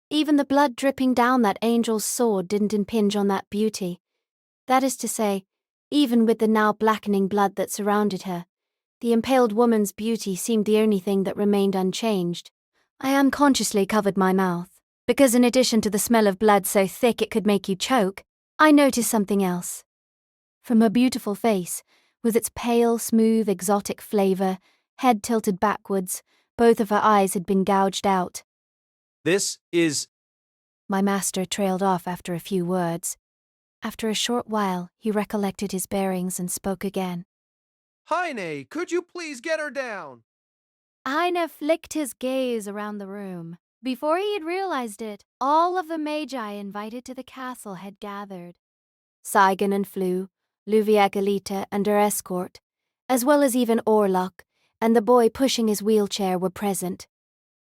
[SPEAKER 1] Even the blood dripping down that angel's sword didn't impinge on that beauty. That is to say, even with the now blackening blood that surrounded her, the impaled woman's beauty seemed the only thing that remained unchanged. I unconsciously covered my mouth, because in addition to the smell of blood so thick it could make you choke, I noticed something else. From her beautiful face, with its pale, smooth, exotic flavor, head tilted backwards, both of her eyes had been gouged out.
[SPEAKER 5] This is...
[SPEAKER 1] My master trailed off after a few words. After a short while, he recollected his bearings and spoke again.
[SPEAKER 11] Heine, could you please get her down?
[SPEAKER 3] Heine flicked his gaze around the room. Before he had realized it, all of the Magi invited to the castle had gathered.
[SPEAKER 1] Saigon and Flu, Luvia Galita and her escort, as well as even Orlok, and the boy pushing his wheelchair were present.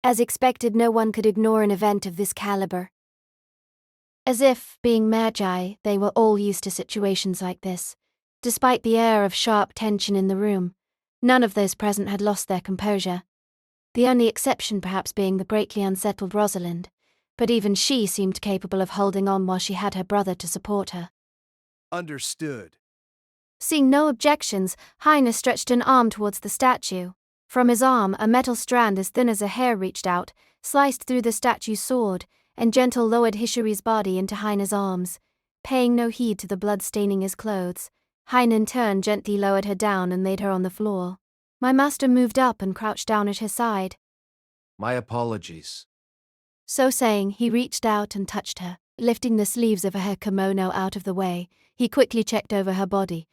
[SPEAKER 1] As expected, no one could ignore an event of this caliber. As if, being Magi, they were all used to situations like this. Despite the air of sharp tension in the room, none of those present had lost their composure. The only exception perhaps being the greatly unsettled Rosalind, but even she seemed capable of holding on while she had her brother to support her.
[SPEAKER 14] Understood.
[SPEAKER 1] Seeing no objections, Heine stretched an arm towards the statue. From his arm, a metal strand as thin as a hair reached out, sliced through the statue's sword, and gentle lowered Hishiri's body into Heine's arms. Paying no heed to the blood staining his clothes, Heine in turn gently lowered her down and laid her on the floor. My master moved up and crouched down at her side.
[SPEAKER 5] My apologies.
[SPEAKER 1] So saying, he reached out and touched her. Lifting the sleeves of her kimono out of the way, he quickly checked over her body.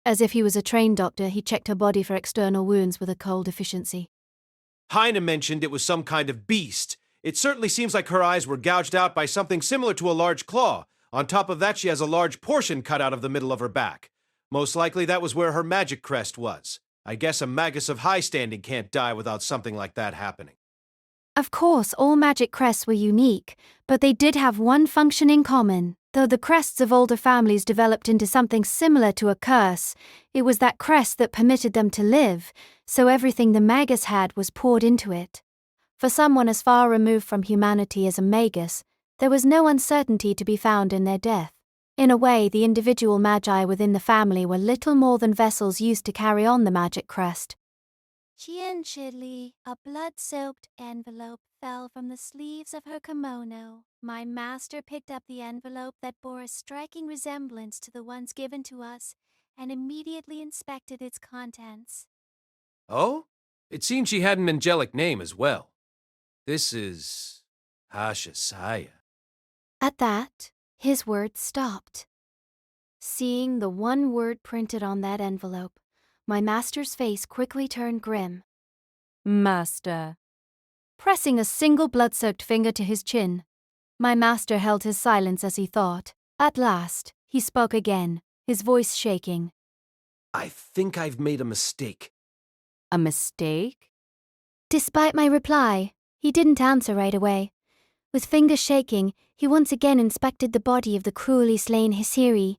[SPEAKER 1] As if he was a trained doctor, he checked her body for external wounds with a cold efficiency.
[SPEAKER 5] Heine mentioned it was some kind of beast. It certainly seems like her eyes were gouged out by something similar to a large claw. On top of that, she has a large portion cut out of the middle of her back. Most likely that was where her magic crest was. I guess a magus of high standing can't die without something like that happening.
[SPEAKER 1] Of course, all magic crests were unique, but they did have one function in common. Though the crests of older families developed into something similar to a curse, it was that crest that permitted them to live, so everything the magus had was poured into it. For someone as far removed from humanity as a magus, there was no uncertainty to be found in their death. In a way, the individual magi within the family were little more than vessels used to carry on the magic crest.
[SPEAKER 3] Gently, a blood-soaked envelope fell from the sleeves of her kimono. My master picked up the envelope that bore a striking resemblance to the ones given to us and immediately inspected its contents.
[SPEAKER 5] Oh? It seems she had an angelic name as well. This is Hashasaya.
[SPEAKER 1] At that, his words stopped. Seeing the one word printed on that envelope, my master's face quickly turned grim.
[SPEAKER 16] Master.
[SPEAKER 1] Pressing a single blood-soaked finger to his chin, my master held his silence as he thought. At last, he spoke again, his voice shaking.
[SPEAKER 5] I think I've made a mistake.
[SPEAKER 16] A mistake?
[SPEAKER 1] Despite my reply, he didn't answer right away. With fingers shaking, he once again inspected the body of the cruelly slain Hisiri.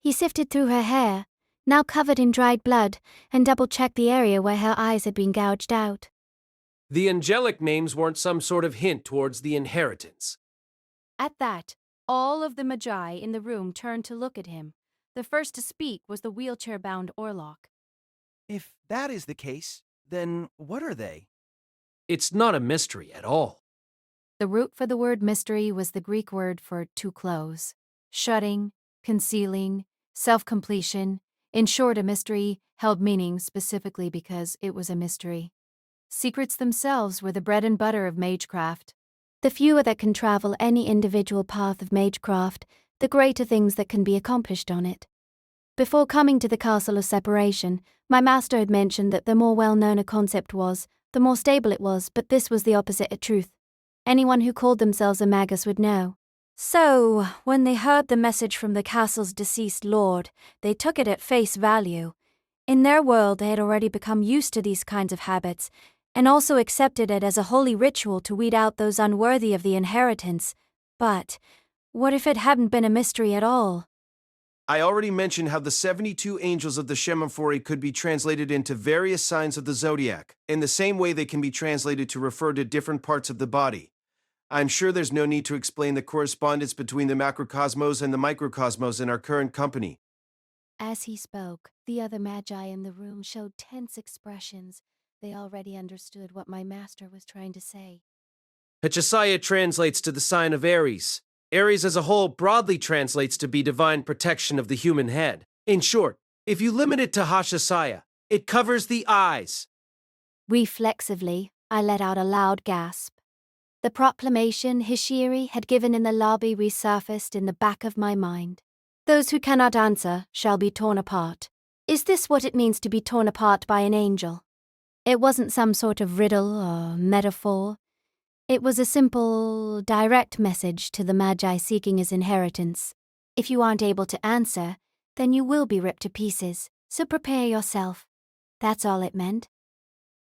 [SPEAKER 1] He sifted through her hair, now covered in dried blood, and double-checked the area where her eyes had been gouged out.
[SPEAKER 5] The angelic names weren't some sort of hint towards the inheritance.
[SPEAKER 16] At that, all of the magi in the room turned to look at him. The first to speak was the wheelchair-bound Orlok.
[SPEAKER 14] If that is the case, then what are they?
[SPEAKER 5] It's not a mystery at all.
[SPEAKER 1] The root for the word mystery was the Greek word for to close. Shutting, concealing, self-completion. In short, a mystery held meaning specifically because it was a mystery. Secrets themselves were the bread and butter of magecraft. The fewer that can travel any individual path of magecraft, the greater things that can be accomplished on it. Before coming to the Castle of Separation, my master had mentioned that the more well-known a concept was, the more stable it was, but this was the opposite of truth. Anyone who called themselves a magus would know. So, when they heard the message from the castle's deceased lord, they took it at face value. In their world, they had already become used to these kinds of habits, and also accepted it as a holy ritual to weed out those unworthy of the inheritance. But what if it hadn't been a mystery at all?
[SPEAKER 11] I already mentioned how the 72 angels of the Shemaphore could be translated into various signs of the zodiac, in the same way they can be translated to refer to different parts of the body. I'm sure there's no need to explain the correspondence between the macrocosmos and the microcosmos in our current company.
[SPEAKER 1] As he spoke, the other magi in the room showed tense expressions. They already understood what my master was trying to say.
[SPEAKER 5] Hachasaya translates to the sign of Aries. Aries as a whole broadly translates to be divine protection of the human head. In short, if you limit it to Hashasaya, it covers the eyes.
[SPEAKER 1] Reflexively, I let out a loud gasp. The proclamation Hishiri had given in the lobby resurfaced in the back of my mind. Those who cannot answer shall be torn apart. Is this what it means to be torn apart by an angel? It wasn't some sort of riddle or metaphor. It was a simple, direct message to the Magi seeking his inheritance. If you aren't able to answer, then you will be ripped to pieces, so prepare yourself. That's all it meant.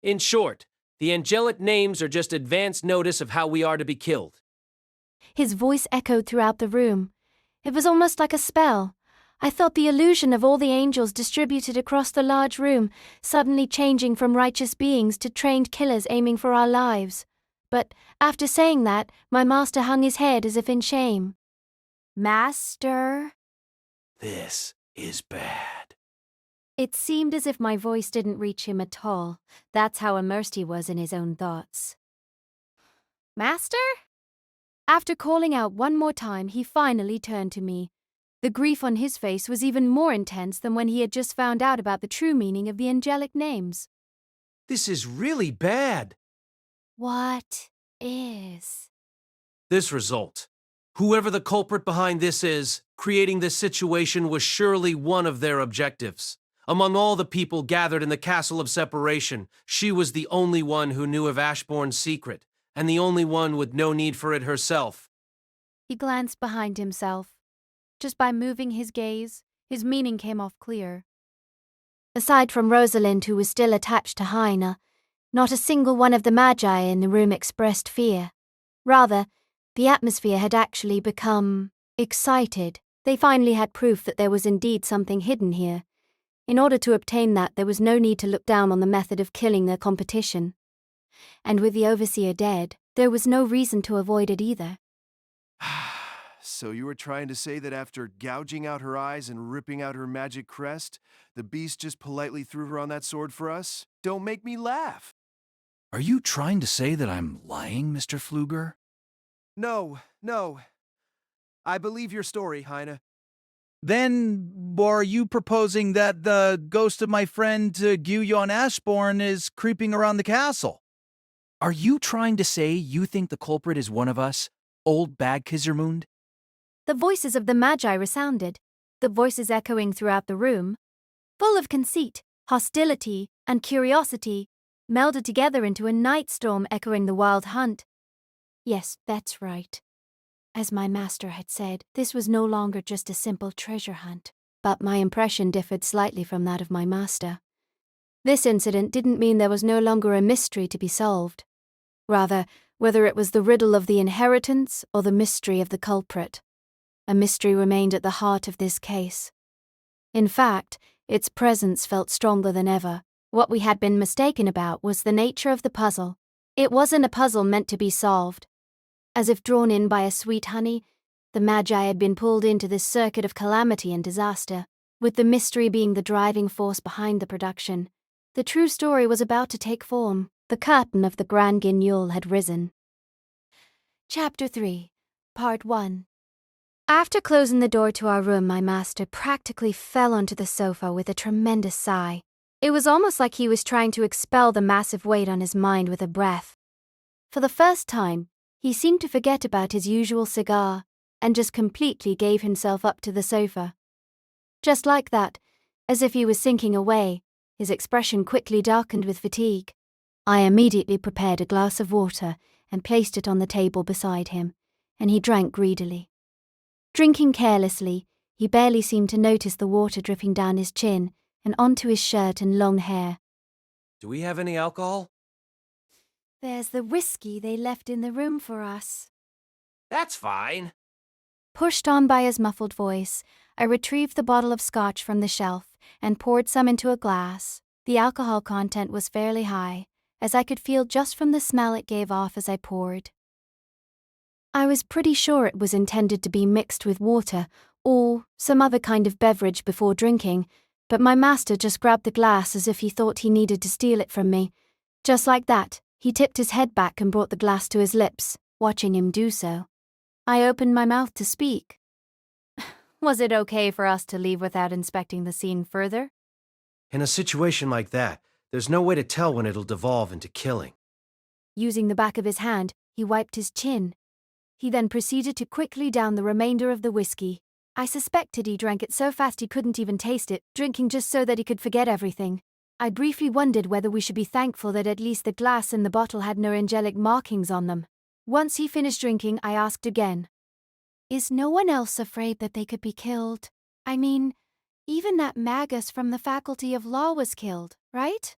[SPEAKER 5] In short, the angelic names are just advance notice of how we are to be killed.
[SPEAKER 1] His voice echoed throughout the room. It was almost like a spell. I felt the illusion of all the angels distributed across the large room, suddenly changing from righteous beings to trained killers aiming for our lives. But after saying that, my master hung his head as if in shame. Master?
[SPEAKER 9] This is bad.
[SPEAKER 1] It seemed as if my voice didn't reach him at all. That's how immersed he was in his own thoughts. Master? After calling out one more time, he finally turned to me. The grief on his face was even more intense than when he had just found out about the true meaning of the angelic names.
[SPEAKER 5] This is really bad.
[SPEAKER 3] What is?
[SPEAKER 5] This result. Whoever the culprit behind this is, creating this situation was surely one of their objectives. Among all the people gathered in the Castle of Separation, she was the only one who knew of Ashbourne's secret, and the only one with no need for it herself.
[SPEAKER 1] He glanced behind himself. Just by moving his gaze, his meaning came off clear.
[SPEAKER 3] Aside from Rosalind, who was still attached to Heine, not a single one of the Magi in the room expressed fear. Rather, the atmosphere had actually become excited. They finally had proof that there was indeed something hidden here. In order to obtain that, there was no need to look down on the method of killing their competition. And with the Overseer dead, there was no reason to avoid it either.
[SPEAKER 14] So you were trying to say that after gouging out her eyes and ripping out her magic crest, the beast just politely threw her on that sword for us? Don't make me laugh.
[SPEAKER 13] Are you trying to say that I'm lying, Mr. Pfluger?
[SPEAKER 14] No. I believe your story, Heine.
[SPEAKER 13] Then, are you proposing that the ghost of my friend Guyon Ashbourne is creeping around the castle? Are you trying to say you think the culprit is one of us, old Bagkizermund?
[SPEAKER 1] The voices of the Magi resounded, the voices echoing throughout the room, full of conceit, hostility, and curiosity, melded together into a night storm echoing the wild hunt.
[SPEAKER 3] Yes, that's right. As my master had said, this was no longer just a simple treasure hunt, but my impression differed slightly from that of my master. This incident didn't mean there was no longer a mystery to be solved. Rather, whether it was the riddle of the inheritance or the mystery of the culprit. A mystery remained at the heart of this case. In fact, its presence felt stronger than ever. What we had been mistaken about was the nature of the puzzle. It wasn't a puzzle meant to be solved. As if drawn in by a sweet honey, the Magi had been pulled into this circuit of calamity and disaster, with the mystery being the driving force behind the production. The true story was about to take form. The curtain of the Grand Guignol had risen.
[SPEAKER 1] Chapter 3, Part 1.
[SPEAKER 3] After closing the door to our room, my master practically fell onto the sofa with a tremendous sigh. It was almost like he was trying to expel the massive weight on his mind with a breath. For the first time, he seemed to forget about his usual cigar and just completely gave himself up to the sofa. Just like that, as if he was sinking away, his expression quickly darkened with fatigue. I immediately prepared a glass of water and placed it on the table beside him, and he drank greedily. Drinking carelessly, he barely seemed to notice the water dripping down his chin and onto his shirt and long hair.
[SPEAKER 5] Do we have any alcohol?
[SPEAKER 1] There's the whiskey they left in the room for us.
[SPEAKER 5] That's fine.
[SPEAKER 1] Pushed on by his muffled voice, I retrieved the bottle of scotch from the shelf and poured some into a glass. The alcohol content was fairly high, as I could feel just from the smell it gave off as I poured. I was pretty sure it was intended to be mixed with water or some other kind of beverage before drinking, but my master just grabbed the glass as if he thought he needed to steal it from me. Just like that, he tipped his head back and brought the glass to his lips, watching him do so. I opened my mouth to speak. Was it okay for us to leave without inspecting the scene further?
[SPEAKER 11] In a situation like that, there's no way to tell when it'll devolve into killing.
[SPEAKER 1] Using the back of his hand, he wiped his chin. He then proceeded to quickly down the remainder of the whiskey. I suspected he drank it so fast he couldn't even taste it, drinking just so that he could forget everything. I briefly wondered whether we should be thankful that at least the glass and the bottle had no angelic markings on them. Once he finished drinking, I asked again, "Is no one else afraid that they could be killed? I mean, even that magus from the Faculty of Law was killed, right?"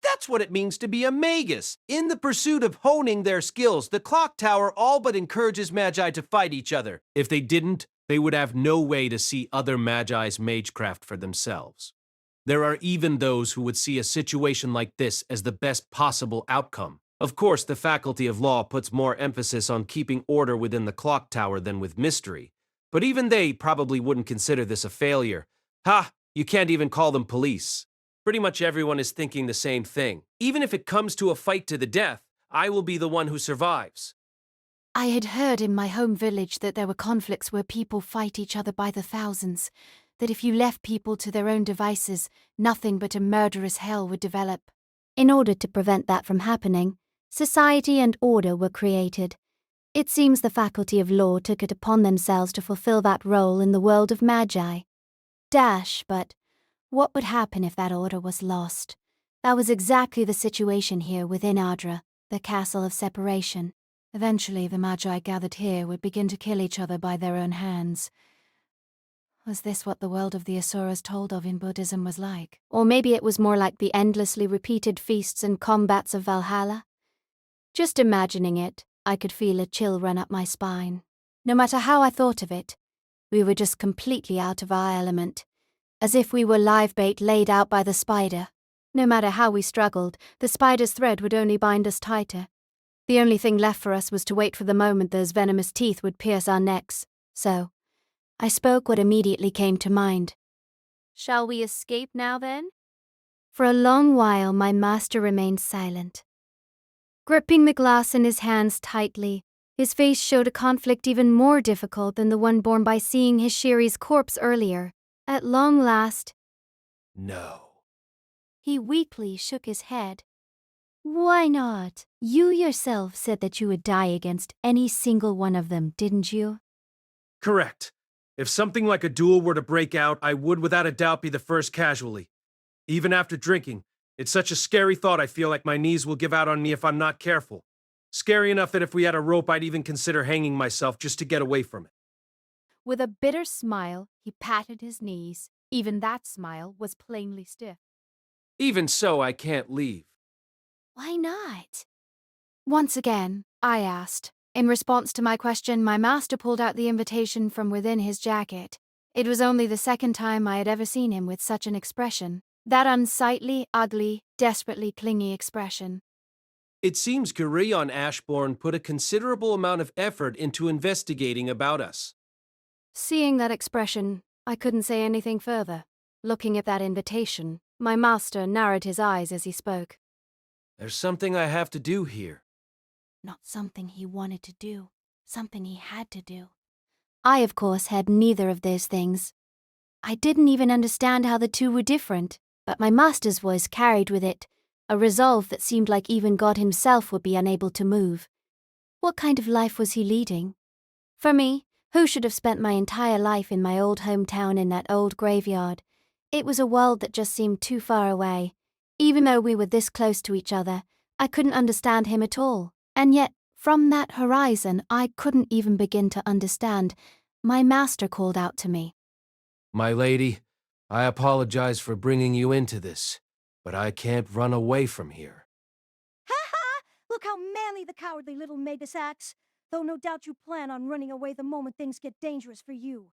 [SPEAKER 5] That's what it means to be a magus. In the pursuit of honing their skills, the clock tower all but encourages Magi to fight each other. If they didn't, they would have no way to see other Magi's magecraft for themselves. There are even those who would see a situation like this as the best possible outcome. Of course, the Faculty of Law puts more emphasis on keeping order within the clock tower than with mystery. But even they probably wouldn't consider this a failure. Ha! You can't even call them police. Pretty much everyone is thinking the same thing. Even if it comes to a fight to the death, I will be the one who survives.
[SPEAKER 1] I had heard in my home village that there were conflicts where people fight each other by the thousands, that if you left people to their own devices, nothing but a murderous hell would develop.
[SPEAKER 3] In order to prevent that from happening,
[SPEAKER 1] Society and order were created. It seems the Faculty of Law took it upon themselves to fulfill that role in the world of Magi. But what would happen if that order was lost? That was exactly the situation here within Adra, the Castle of Separation. Eventually, the Magi gathered here would begin to kill each other by their own hands. Was this what the world of the Asuras told of in Buddhism was like? Or maybe it was more like the endlessly repeated feasts and combats of Valhalla? Just imagining it, I could feel a chill run up my spine. No matter how I thought of it, we were just completely out of our element, as if we were live bait laid out by the spider. No matter how we struggled, the spider's thread would only bind us tighter. The only thing left for us was to wait for the moment those venomous teeth would pierce our necks. So, I spoke what immediately came to mind.
[SPEAKER 16] Shall we escape now then?
[SPEAKER 1] For a long while, my master remained silent. Gripping the glass in his hands tightly, his face showed a conflict even more difficult than the one borne by seeing his Shiri's corpse earlier. At long last,
[SPEAKER 4] No.
[SPEAKER 1] he weakly shook his head. Why not? You yourself said that you would die against any single one of them, didn't you?
[SPEAKER 5] Correct. If something like a duel were to break out, I would without a doubt be the first casualty. Even after drinking, it's such a scary thought I feel like my knees will give out on me if I'm not careful. Scary enough that if we had a rope, I'd even consider hanging myself just to get away from it.
[SPEAKER 3] With a bitter smile, he patted his knees. Even that smile was plainly stiff.
[SPEAKER 5] Even so, I can't leave.
[SPEAKER 1] Why not?
[SPEAKER 3] Once again, I asked. In response to my question, my master pulled out the invitation from within his jacket. It was only the second time I had ever seen him with such an expression. That unsightly, ugly, desperately clingy expression.
[SPEAKER 5] It seems Gurion Ashbourne put a considerable amount of effort into investigating about us.
[SPEAKER 3] Seeing that expression, I couldn't say anything further. Looking at that invitation, my master narrowed his eyes as he spoke.
[SPEAKER 5] There's something I have to do here.
[SPEAKER 1] Not something he wanted to do, something he had to do. I, of course, had neither of those things. I didn't even understand how the two were different, but my master's voice carried with it a resolve that seemed like even God himself would be unable to move. What kind of life was he leading? For me, who should have spent my entire life in my old hometown in that old graveyard, it was a world that just seemed too far away. Even though we were this close to each other, I couldn't understand him at all. And yet, from that horizon, I couldn't even begin to understand. My master called out to me.
[SPEAKER 5] My lady, I apologize for bringing you into this, but I can't run away from here.
[SPEAKER 17] Ha ha! Look how manly the cowardly little magus acts. Though no doubt you plan on running away the moment things get dangerous for you.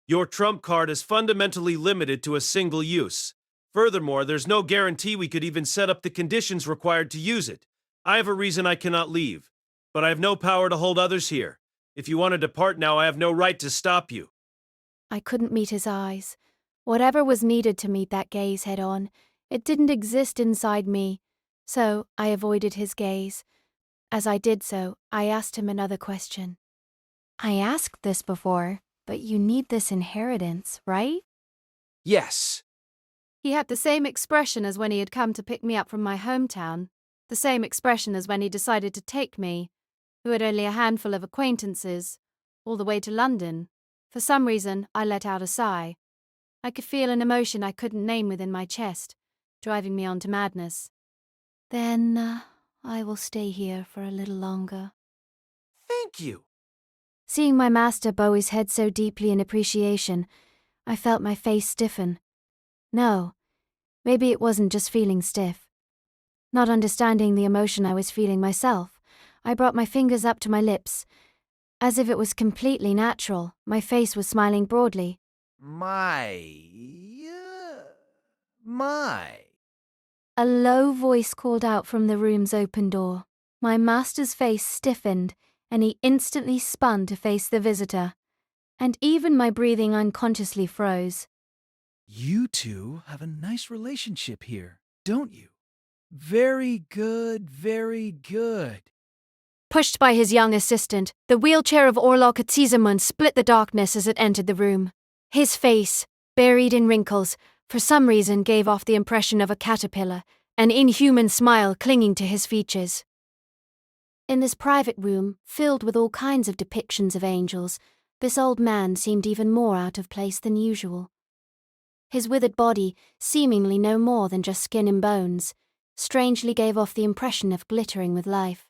[SPEAKER 5] Your trump card is fundamentally limited to a single use. Furthermore, there's no guarantee we could even set up the conditions required to use it. I have a reason I cannot leave, but I have no power to hold others here. If you want to depart now, I have no right to stop you.
[SPEAKER 3] I couldn't meet his eyes. Whatever was needed to meet that gaze head on, it didn't exist inside me, so I avoided his gaze. As I did so, I asked him another question.
[SPEAKER 1] I asked this before, but you need this inheritance, right?
[SPEAKER 5] Yes.
[SPEAKER 3] He had the same expression as when he had come to pick me up from my hometown, the same expression as when he decided to take me, who had only a handful of acquaintances, all the way to London. For some reason, I let out a sigh. I could feel an emotion I couldn't name within my chest, driving me on to madness.
[SPEAKER 1] Then, I will stay here for a little longer.
[SPEAKER 5] Thank you.
[SPEAKER 1] Seeing my master bow his head so deeply in appreciation, I felt my face stiffen. No, maybe it wasn't just feeling stiff. Not understanding the emotion I was feeling myself, I brought my fingers up to my lips. As if it was completely natural, my face was smiling broadly.
[SPEAKER 15] My.
[SPEAKER 1] A low voice called out from the room's open door. My master's face stiffened, and he instantly spun to face the visitor. And even my breathing unconsciously froze.
[SPEAKER 13] You two have a nice relationship here, don't you? Very good, very good.
[SPEAKER 3] Pushed by his young assistant, the wheelchair of Orlok Atsizamun split the darkness as it entered the room. His face, buried in wrinkles, for some reason gave off the impression of a caterpillar, an inhuman smile clinging to his features.
[SPEAKER 1] In this private room, filled with all kinds of depictions of angels, this old man seemed even more out of place than usual. His withered body, seemingly no more than just skin and bones, strangely gave off the impression of glittering with life.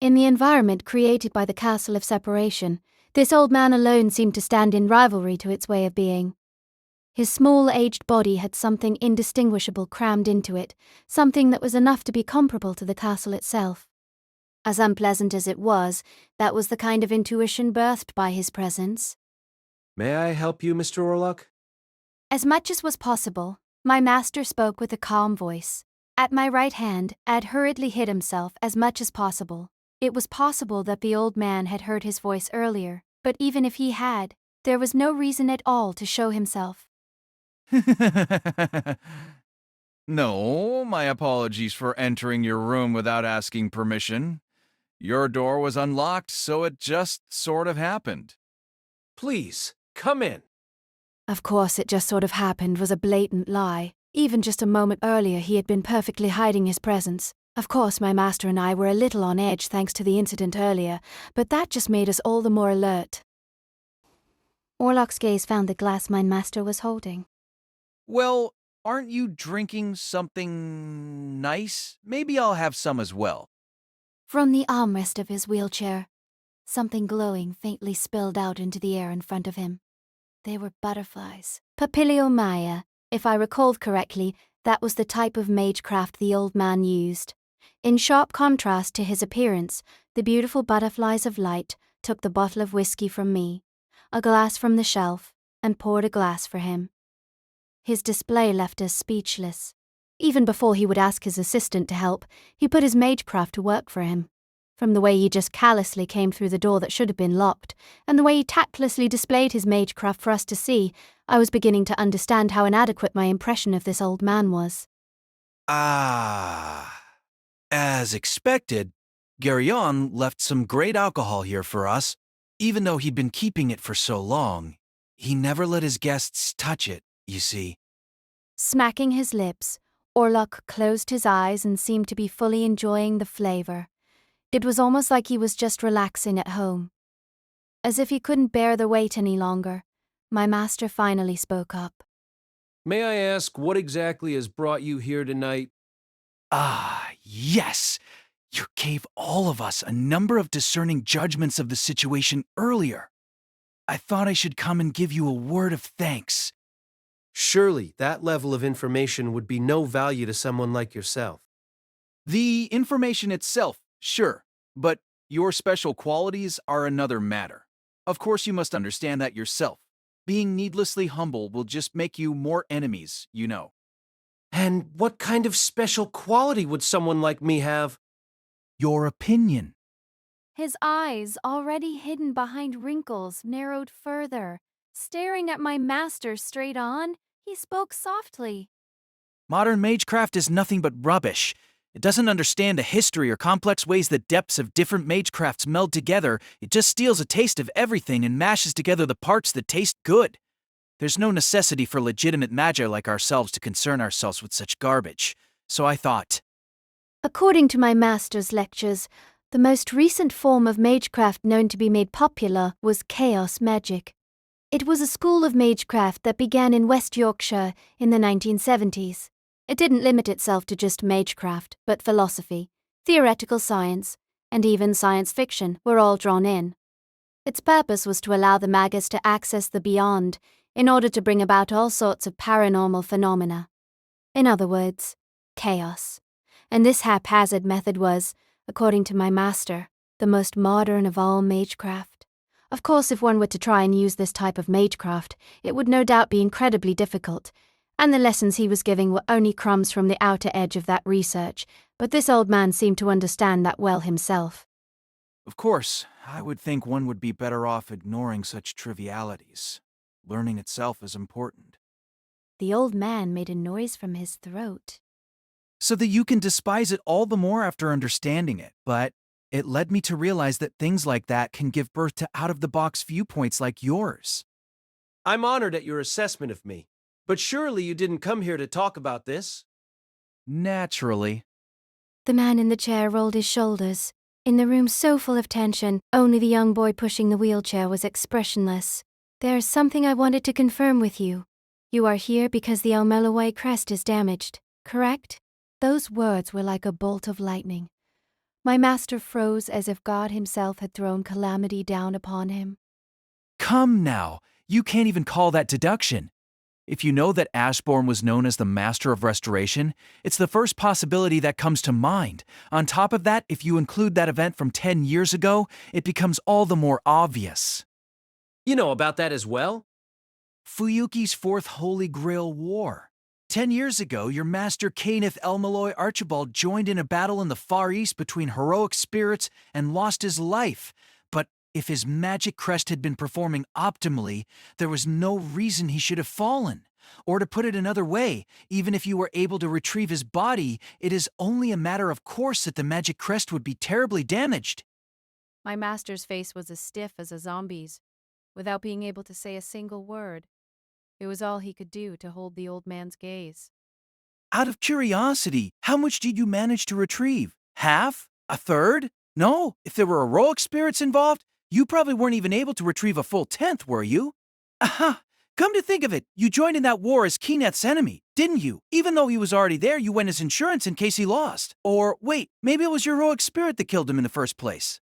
[SPEAKER 1] In the environment created by the Castle of Separation, this old man alone seemed to stand in rivalry to its way of being. His small, aged body had something indistinguishable crammed into it, something that was enough to be comparable to the castle itself. As unpleasant as it was, that was the kind of intuition birthed by his presence.
[SPEAKER 5] May I help you, Mr. Orlok?
[SPEAKER 1] As much as was possible, my master spoke with a calm voice. At my right hand, Ad hurriedly hid himself as much as possible. It was possible that the old man had heard his voice earlier, but even if he had, there was no reason at all to show himself.
[SPEAKER 13] No, my apologies for entering your room without asking permission. Your door was unlocked, so it just sort of happened.
[SPEAKER 5] Please, come in.
[SPEAKER 1] Of course, it just sort of happened was a blatant lie. Even just a moment earlier, he had been perfectly hiding his presence. Of course, my master and I were a little on edge thanks to the incident earlier, but that just made us all the more alert. Orlok's gaze found the glass my master was holding.
[SPEAKER 13] Well, aren't you drinking something nice? Maybe I'll have some as well.
[SPEAKER 1] From the armrest of his wheelchair, something glowing faintly spilled out into the air in front of him. They were butterflies. Papiliomaya. If I recalled correctly, that was the type of magecraft the old man used. In sharp contrast to his appearance, the beautiful butterflies of light took the bottle of whiskey from me, a glass from the shelf, and poured a glass for him. His display left us speechless. Even before he would ask his assistant to help, he put his magecraft to work for him. From the way he just callously came through the door that should have been locked, and the way he tactlessly displayed his magecraft for us to see, I was beginning to understand how inadequate my impression of this old man was.
[SPEAKER 13] As expected, Garyon left some great alcohol here for us. Even though he'd been keeping it for so long, he never let his guests touch it, you see.
[SPEAKER 1] Smacking his lips, Orlok closed his eyes and seemed to be fully enjoying the flavor. It was almost like he was just relaxing at home. As if he couldn't bear the weight any longer, my master finally spoke up.
[SPEAKER 5] May I ask what exactly has brought you here tonight?
[SPEAKER 13] Yes! You gave all of us a number of discerning judgments of the situation earlier. I thought I should come and give you a word of thanks.
[SPEAKER 5] Surely that level of information would be no value to someone like yourself.
[SPEAKER 13] The information itself, sure, but your special qualities are another matter. Of course, you must understand that yourself. Being needlessly humble will just make you more enemies, you know.
[SPEAKER 5] And what kind of special quality would someone like me have?
[SPEAKER 13] Your opinion.
[SPEAKER 1] His eyes, already hidden behind wrinkles, narrowed further. Staring at my master straight on, he spoke softly.
[SPEAKER 13] Modern magecraft is nothing but rubbish. It doesn't understand the history or complex ways the depths of different magecrafts meld together. It just steals a taste of everything and mashes together the parts that taste good. There's no necessity for legitimate magi like ourselves to concern ourselves with such garbage. So I thought.
[SPEAKER 1] According to my master's lectures, the most recent form of magecraft known to be made popular was chaos magic. It was a school of magecraft that began in West Yorkshire in the 1970s. It didn't limit itself to just magecraft, but philosophy, theoretical science, and even science fiction were all drawn in. Its purpose was to allow the magus to access the beyond in order to bring about all sorts of paranormal phenomena. In other words, chaos. And this haphazard method was, according to my master, the most modern of all magecraft. Of course, if one were to try and use this type of magecraft, it would no doubt be incredibly difficult, and the lessons he was giving were only crumbs from the outer edge of that research, but this old man seemed to understand that well himself.
[SPEAKER 13] Of course, I would think one would be better off ignoring such trivialities. Learning itself is important.
[SPEAKER 1] The old man made a noise from his throat.
[SPEAKER 13] So that you can despise it all the more after understanding it, but it led me to realize that things like that can give birth to out-of-the-box viewpoints like yours.
[SPEAKER 5] I'm honored at your assessment of me, but surely you didn't come here to talk about this.
[SPEAKER 13] Naturally.
[SPEAKER 1] The man in the chair rolled his shoulders. In the room so full of tension, only the young boy pushing the wheelchair was expressionless. There's something I wanted to confirm with you. You are here because the El-Melloi crest is damaged, correct? Those words were like a bolt of lightning. My master froze as if God himself had thrown calamity down upon him.
[SPEAKER 13] Come now, you can't even call that deduction. If you know that Ashbourne was known as the Master of Restoration, it's the first possibility that comes to mind. On top of that, if you include that event from 10 years ago, it becomes all the more obvious.
[SPEAKER 5] You know about that as well?
[SPEAKER 13] Fuyuki's Fourth Holy Grail War. 10 years ago, your master Kenneth El-Melloi Archibald joined in a battle in the Far East between heroic spirits and lost his life. But if his magic crest had been performing optimally, there was no reason he should have fallen. Or to put it another way, even if you were able to retrieve his body, it is only a matter of course that the magic crest would be terribly damaged.
[SPEAKER 3] My master's face was as stiff as a zombie's, without being able to say a single word. It was all he could do to hold the old man's gaze.
[SPEAKER 13] Out of curiosity, how much did you manage to retrieve? Half? A third? No, if there were heroic spirits involved, you probably weren't even able to retrieve a full tenth, were you? Aha! Come to think of it, you joined in that war as Kenneth's enemy, didn't you? Even though he was already there, you went as insurance in case he lost. Or, wait, maybe it was your heroic spirit that killed him in the first place.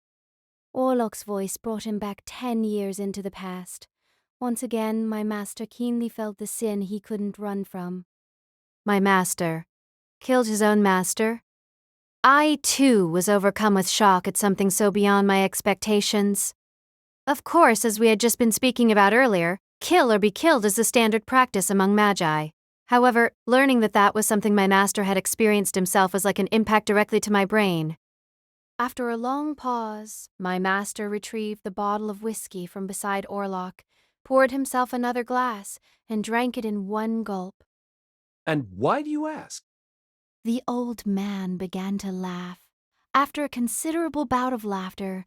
[SPEAKER 1] Orlok's voice brought him back 10 years into the past. Once again, my master keenly felt the sin he couldn't run from. My master killed his own master? I, too, was overcome with shock at something so beyond my expectations. Of course, as we had just been speaking about earlier, kill or be killed is the standard practice among Magi. However, learning that that was something my master had experienced himself was like an impact directly to my brain. After a long pause, my master retrieved the bottle of whiskey from beside Orlok, poured himself another glass, and drank it in one gulp.
[SPEAKER 5] And why do you ask?
[SPEAKER 1] The old man began to laugh. After a considerable bout of laughter,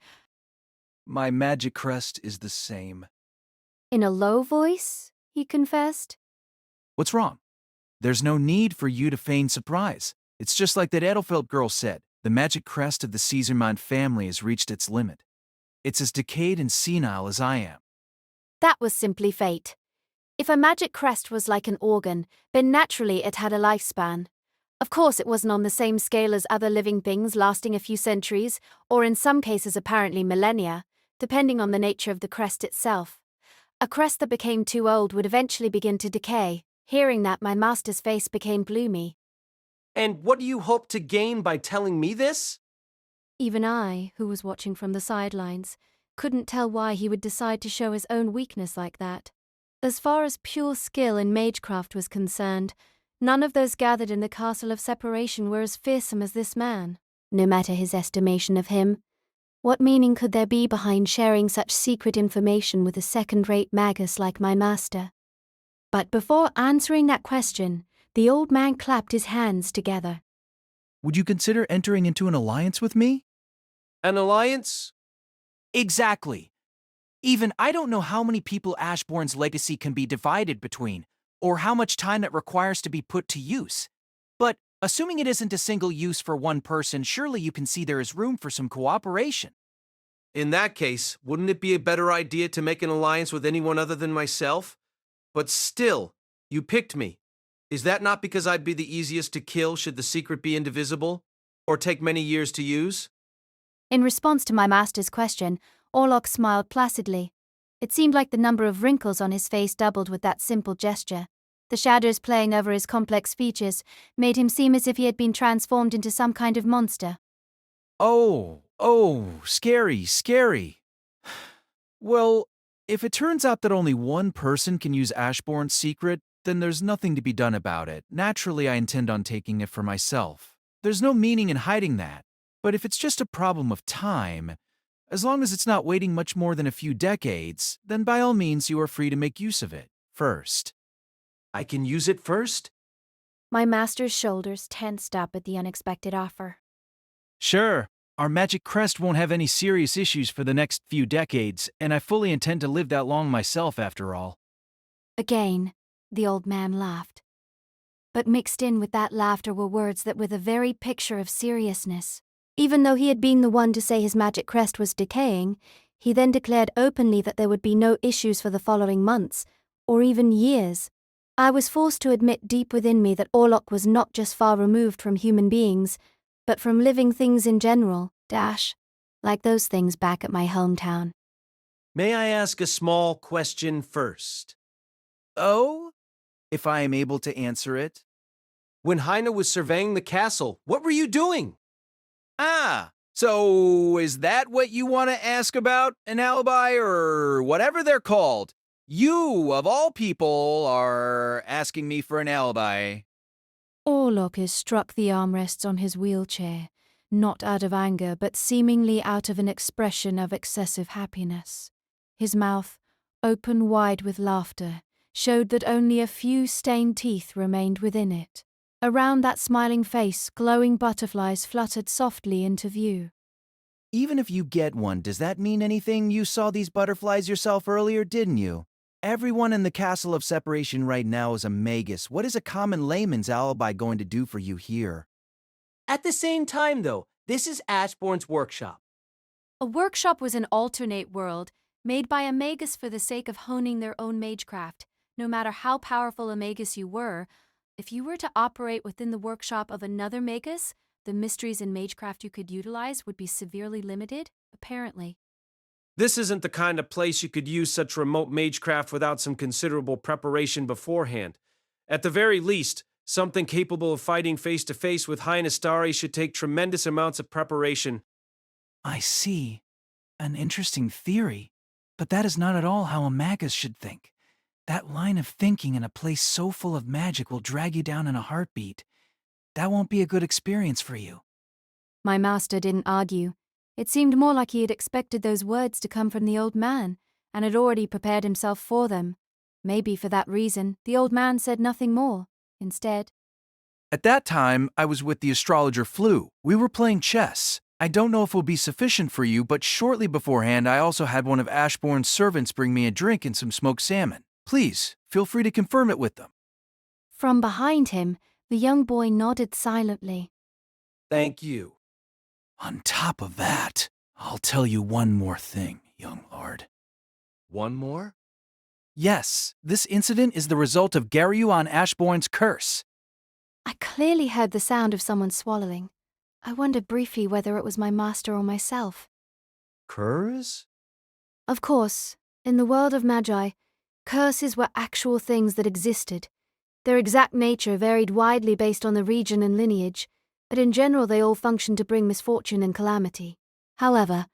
[SPEAKER 13] My magic crest is the same.
[SPEAKER 1] in a low voice, he confessed.
[SPEAKER 13] What's wrong? There's no need for you to feign surprise. It's just like that Edelfelt girl said. The magic crest of the Caesarmond family has reached its limit. It's as decayed and senile as I am.
[SPEAKER 1] That was simply fate. If a magic crest was like an organ, then naturally it had a lifespan. Of course, it wasn't on the same scale as other living things lasting a few centuries, or in some cases apparently millennia, depending on the nature of the crest itself. A crest that became too old would eventually begin to decay. Hearing that, my master's face became gloomy.
[SPEAKER 5] And what do you hope to gain by telling me this?
[SPEAKER 1] Even I, who was watching from the sidelines, couldn't tell why he would decide to show his own weakness like that. As far as pure skill in magecraft was concerned, none of those gathered in the Castle of Separation were as fearsome as this man, no matter his estimation of him. What meaning could there be behind sharing such secret information with a second-rate magus like my master? But before answering that question, the old man clapped his hands together.
[SPEAKER 13] Would you consider entering into an alliance with me?
[SPEAKER 5] An alliance?
[SPEAKER 13] Exactly. Even I don't know how many people Ashbourne's legacy can be divided between, or how much time that requires to be put to use. But assuming it isn't a single use for one person, surely you can see there is room for some cooperation.
[SPEAKER 5] In that case, wouldn't it be a better idea to make an alliance with anyone other than myself? But still, you picked me. Is that not because I'd be the easiest to kill should the secret be indivisible, or take many years to use?
[SPEAKER 1] In response to my master's question, Orlok smiled placidly. It seemed like the number of wrinkles on his face doubled with that simple gesture. The shadows playing over his complex features made him seem as if he had been transformed into some kind of monster.
[SPEAKER 13] Oh, scary, scary. Well, if it turns out that only one person can use Ashbourne's secret, then there's nothing to be done about it. Naturally, I intend on taking it for myself. There's no meaning in hiding that. But if it's just a problem of time, as long as it's not waiting much more than a few decades, then by all means you are free to make use of it first.
[SPEAKER 5] I can use it first?
[SPEAKER 1] My master's shoulders tensed up at the unexpected offer.
[SPEAKER 13] Sure, our magic crest won't have any serious issues for the next few decades, and I fully intend to live that long myself after all.
[SPEAKER 1] Again, the old man laughed. But mixed in with that laughter were words that were the very picture of seriousness. Even though he had been the one to say his magic crest was decaying, he then declared openly that there would be no issues for the following months, or even years. I was forced to admit deep within me that Orlok was not just far removed from human beings, but from living things in general, like those things back at my hometown.
[SPEAKER 5] May I ask a small question first?
[SPEAKER 13] Oh? If I am able to answer it.
[SPEAKER 5] When Heine was surveying the castle, what were you doing?
[SPEAKER 13] Ah, so is that what you want to ask about? An alibi or whatever they're called? You, of all people, are asking me for an alibi.
[SPEAKER 1] Orlok has struck the armrests on his wheelchair, not out of anger, but seemingly out of an expression of excessive happiness. His mouth, open wide with laughter, showed that only a few stained teeth remained within it. Around that smiling face, glowing butterflies fluttered softly into view.
[SPEAKER 13] Even if you get one, does that mean anything? You saw these butterflies yourself earlier, didn't you? Everyone in the Castle of Separation right now is a magus. What is a common layman's alibi going to do for you here?
[SPEAKER 5] At the same time, though, this is Ashbourne's workshop.
[SPEAKER 1] A workshop was an alternate world, made by a magus for the sake of honing their own magecraft. No matter how powerful a magus you were, if you were to operate within the workshop of another magus, the mysteries in magecraft you could utilize would be severely limited, apparently.
[SPEAKER 5] This isn't the kind of place you could use such remote magecraft without some considerable preparation beforehand. At the very least, something capable of fighting face-to-face with High Nastari should take tremendous amounts of preparation.
[SPEAKER 13] I see. An interesting theory. But that is not at all how a magus should think. That line of thinking in a place so full of magic will drag you down in a heartbeat. That won't be a good experience for you.
[SPEAKER 1] My master didn't argue. It seemed more like he had expected those words to come from the old man, and had already prepared himself for them. Maybe for that reason, the old man said nothing more. Instead,
[SPEAKER 13] At that time, I was with the astrologer Flu. We were playing chess. I don't know if it will be sufficient for you, but shortly beforehand, I also had one of Ashbourne's servants bring me a drink and some smoked salmon. Please, feel free to confirm it with them.
[SPEAKER 1] from behind him, the young boy nodded silently.
[SPEAKER 5] Thank you.
[SPEAKER 13] On top of that, I'll tell you one more thing, young lord.
[SPEAKER 5] One more?
[SPEAKER 13] Yes, this incident is the result of Garyuan Ashbourne's curse.
[SPEAKER 1] I clearly heard the sound of someone swallowing. I wondered briefly whether it was my master or myself.
[SPEAKER 5] Curse?
[SPEAKER 1] Of course, in the world of Magi, curses were actual things that existed. Their exact nature varied widely based on the region and lineage, but in general they all functioned to bring misfortune and calamity. However,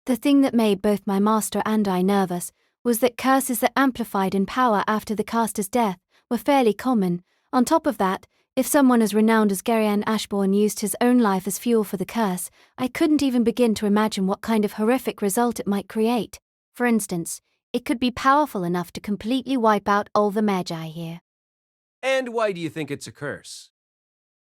[SPEAKER 1] the thing that made both my master and I nervous was that curses that amplified in power after the caster's death were fairly common. On top of that, if someone as renowned as Garyan Ashbourne used his own life as fuel for the curse, I couldn't even begin to imagine what kind of horrific result it might create. For instance, it could be powerful enough to completely wipe out all the Magi here.
[SPEAKER 5] And why do you think it's a curse?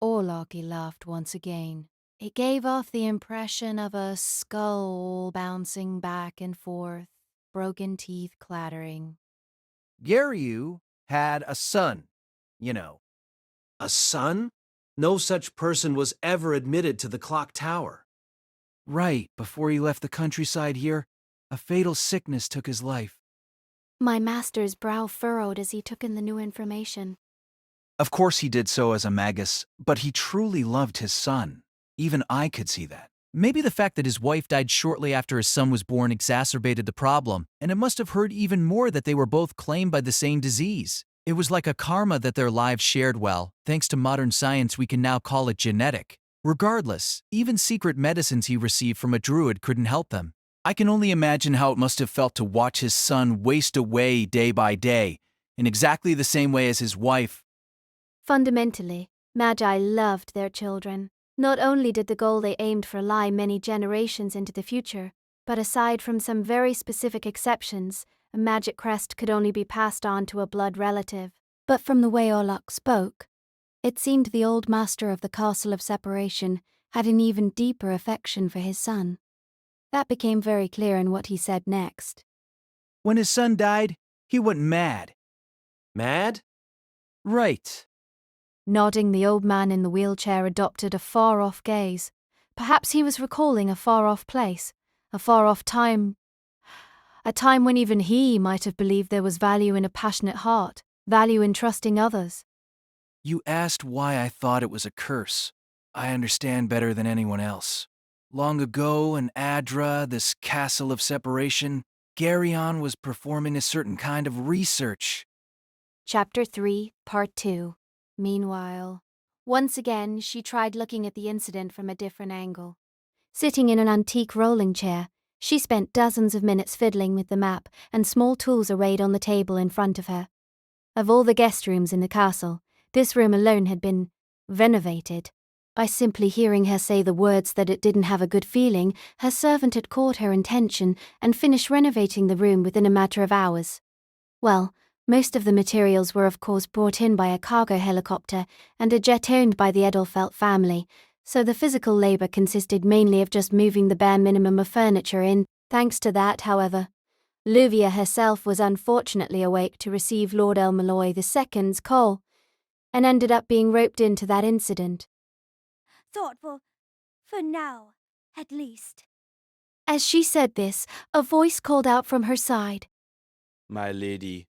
[SPEAKER 1] Orlok laughed once again. It gave off the impression of a skull bouncing back and forth, broken teeth clattering.
[SPEAKER 13] Garyu had a son, you know.
[SPEAKER 5] A son? No such person was ever admitted to the clock tower.
[SPEAKER 13] Right, before he left the countryside here, a fatal sickness took his life.
[SPEAKER 1] My master's brow furrowed as he took in the new information.
[SPEAKER 13] Of course he did so as a magus, but he truly loved his son. Even I could see that. Maybe the fact that his wife died shortly after his son was born exacerbated the problem, and it must have hurt even more that they were both claimed by the same disease. It was like a karma that their lives shared well. Thanks to modern science, we can now call it genetic. Regardless, even secret medicines he received from a druid couldn't help them. I can only imagine how it must have felt to watch his son waste away day by day, in exactly the same way as his wife.
[SPEAKER 1] Fundamentally, Magi loved their children. Not only did the goal they aimed for lie many generations into the future, but aside from some very specific exceptions, a magic crest could only be passed on to a blood relative. But from the way Orlok spoke, it seemed the old master of the Castle of Separation had an even deeper affection for his son. That became very clear in what he said next.
[SPEAKER 13] When his son died, he went mad.
[SPEAKER 5] Mad?
[SPEAKER 13] Right.
[SPEAKER 1] Nodding, the old man in the wheelchair adopted a far-off gaze. Perhaps he was recalling a far-off place, a far-off time, a time when even he might have believed there was value in a passionate heart, value in trusting others.
[SPEAKER 13] You asked why I thought it was a curse. I understand better than anyone else. Long ago in Adra, this castle of separation, Geryon was performing a certain kind of research.
[SPEAKER 1] Chapter 3, Part 2. Meanwhile, once again she tried looking at the incident from a different angle. Sitting in an antique rolling chair, she spent dozens of minutes fiddling with the map and small tools arrayed on the table in front of her. Of all the guest rooms in the castle, this room alone had been renovated. By simply hearing her say the words that it didn't have a good feeling, her servant had caught her intention and finished renovating the room within a matter of hours. Well, most of the materials were of course brought in by a cargo helicopter and a jet owned by the Edelfelt family, so the physical labor consisted mainly of just moving the bare minimum of furniture in. Thanks to that, however, Luvia herself was unfortunately awake to receive Lord El-Melloi II's call, and ended up being roped into that incident.
[SPEAKER 17] Thoughtful. For now, at least.
[SPEAKER 1] As she said this, a voice called out from her side.
[SPEAKER 18] My lady.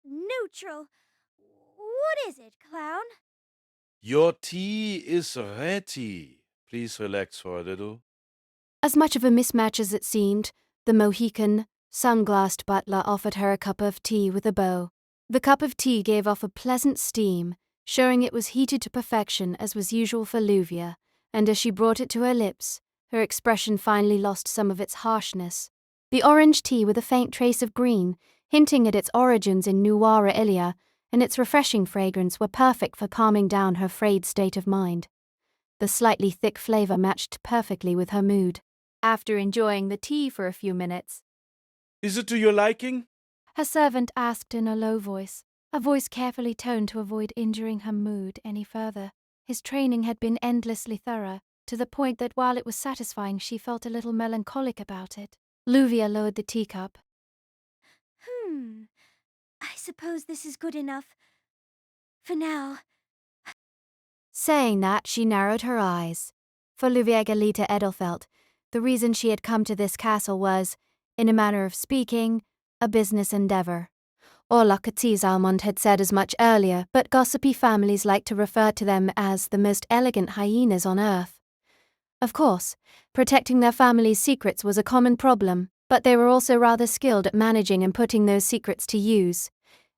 [SPEAKER 17] Neutral. What is it, clown?
[SPEAKER 18] Your tea is ready. Please relax for a little.
[SPEAKER 1] As much of a mismatch as it seemed, the Mohican, sunglassed butler offered her a cup of tea with a bow. The cup of tea gave off a pleasant steam, showing it was heated to perfection as was usual for Luvia, and as she brought it to her lips, her expression finally lost some of its harshness. The orange tea with a faint trace of green, hinting at its origins in Nuara Ilia, and its refreshing fragrance were perfect for calming down her frayed state of mind. The slightly thick flavor matched perfectly with her mood. After enjoying the tea for a few minutes,
[SPEAKER 18] Is it to your liking?
[SPEAKER 1] her servant asked in a low voice, a voice carefully toned to avoid injuring her mood any further. His training had been endlessly thorough, to the point that while it was satisfying she felt a little melancholic about it. Luvia lowered the teacup.
[SPEAKER 17] I suppose this is good enough. For now.
[SPEAKER 1] Saying that, she narrowed her eyes. For Luvia Galita Edelfelt, the reason she had come to this castle was, in a manner of speaking, a business endeavor. Orla Almond had said as much earlier, but gossipy families like to refer to them as the most elegant hyenas on earth. Of course, protecting their family's secrets was a common problem, but they were also rather skilled at managing and putting those secrets to use.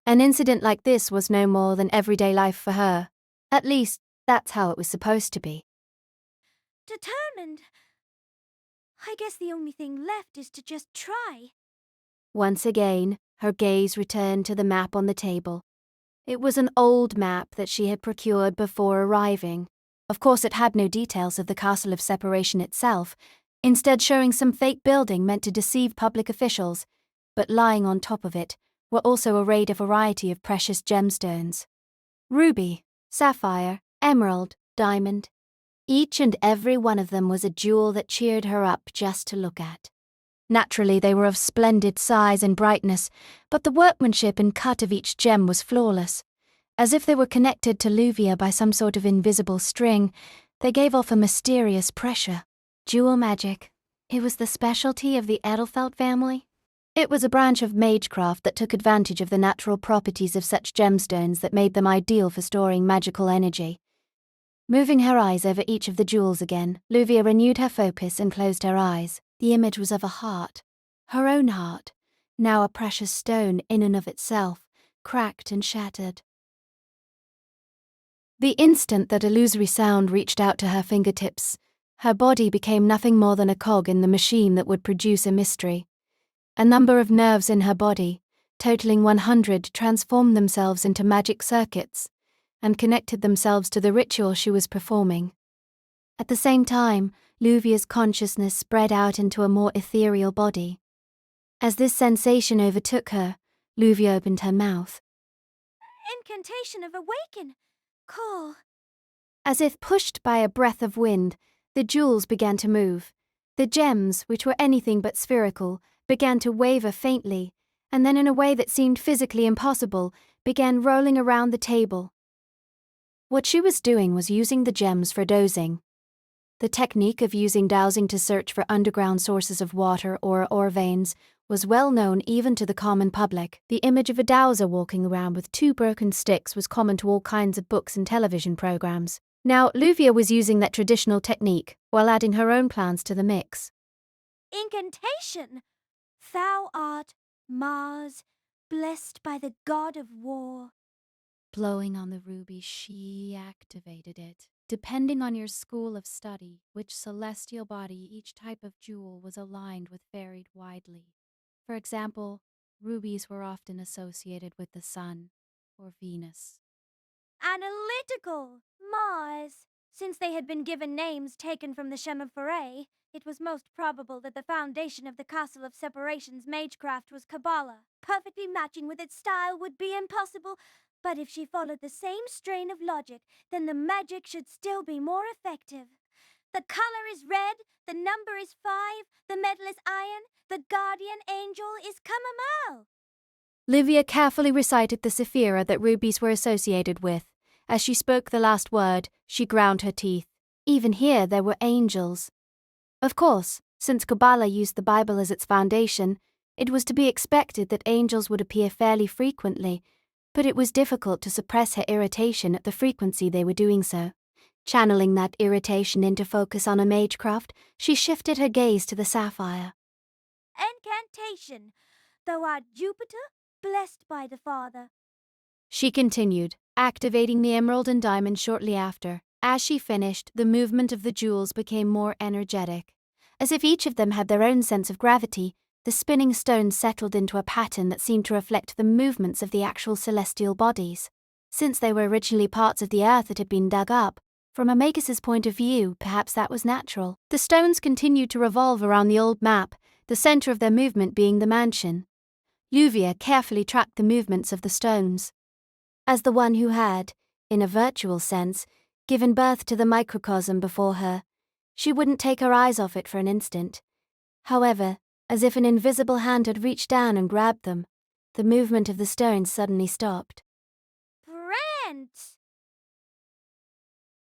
[SPEAKER 1] An incident like this was no more than everyday life for her. At least, that's how it was supposed to be.
[SPEAKER 17] Determined. I guess the only thing left is to just try.
[SPEAKER 1] Once again, her gaze returned to the map on the table. It was an old map that she had procured before arriving. Of course, it had no details of the Castle of Separation itself, instead showing some fake building meant to deceive public officials, but lying on top of it were also arrayed a variety of precious gemstones. Ruby, sapphire, emerald, diamond. Each and every one of them was a jewel that cheered her up just to look at. Naturally, they were of splendid size and brightness, but the workmanship and cut of each gem was flawless. As if they were connected to Luvia by some sort of invisible string, they gave off a mysterious pressure. Jewel magic. It was the specialty of the Edelfelt family. It was a branch of magecraft that took advantage of the natural properties of such gemstones that made them ideal for storing magical energy. Moving her eyes over each of the jewels again, Luvia renewed her focus and closed her eyes. The image was of a heart, her own heart, now a precious stone in and of itself, cracked and shattered. The instant that illusory sound reached out to her fingertips, her body became nothing more than a cog in the machine that would produce a mystery. A number of nerves in her body, totaling 100, transformed themselves into magic circuits and connected themselves to the ritual she was performing. At the same time, Luvia's consciousness spread out into a more ethereal body. As this sensation overtook her, Luvia opened her mouth.
[SPEAKER 17] Incantation of awaken. Call.
[SPEAKER 1] As if pushed by a breath of wind, the jewels began to move. The gems, which were anything but spherical, began to waver faintly, and then in a way that seemed physically impossible, began rolling around the table. What she was doing was using the gems for dosing. The technique of using dowsing to search for underground sources of water or ore veins was well known even to the common public. The image of a dowser walking around with 2 broken sticks was common to all kinds of books and television programs. Now, Luvia was using that traditional technique while adding her own plans to the mix.
[SPEAKER 17] Incantation! Thou art Mars, blessed by the god of war.
[SPEAKER 3] Blowing on the ruby, she activated it. Depending on your school of study, which celestial body each type of jewel was aligned with varied widely. For example, rubies were often associated with the sun or Venus.
[SPEAKER 17] Analytical! Mars! Since they had been given names taken from the Shemaphorai, it was most probable that the foundation of the Castle of Separation's magecraft was Kabbalah. Perfectly matching with its style would be impossible, but if she followed the same strain of logic, then the magic should still be more effective. The color is red, the number is 5, the metal is iron, the guardian angel is Kamamal.
[SPEAKER 1] Livia carefully recited the sephira that rubies were associated with. As she spoke the last word, she ground her teeth. Even here there were angels. Of course, since Kabbalah used the Bible as its foundation, it was to be expected that angels would appear fairly frequently, but it was difficult to suppress her irritation at the frequency they were doing so. Channeling that irritation into focus on her magecraft, she shifted her gaze to the sapphire.
[SPEAKER 17] Incantation! Thou art Jupiter, blessed by the Father.
[SPEAKER 1] She continued, activating the emerald and diamond shortly after. As she finished, the movement of the jewels became more energetic. As if each of them had their own sense of gravity, the spinning stones settled into a pattern that seemed to reflect the movements of the actual celestial bodies. Since they were originally parts of the earth that had been dug up, from a Magus's point of view, perhaps that was natural. The stones continued to revolve around the old map, the center of their movement being the mansion. Luvia carefully tracked the movements of the stones. As the one who had, in a virtual sense, given birth to the microcosm before her, she wouldn't take her eyes off it for an instant. However, as if an invisible hand had reached down and grabbed them, the movement of the stones suddenly stopped.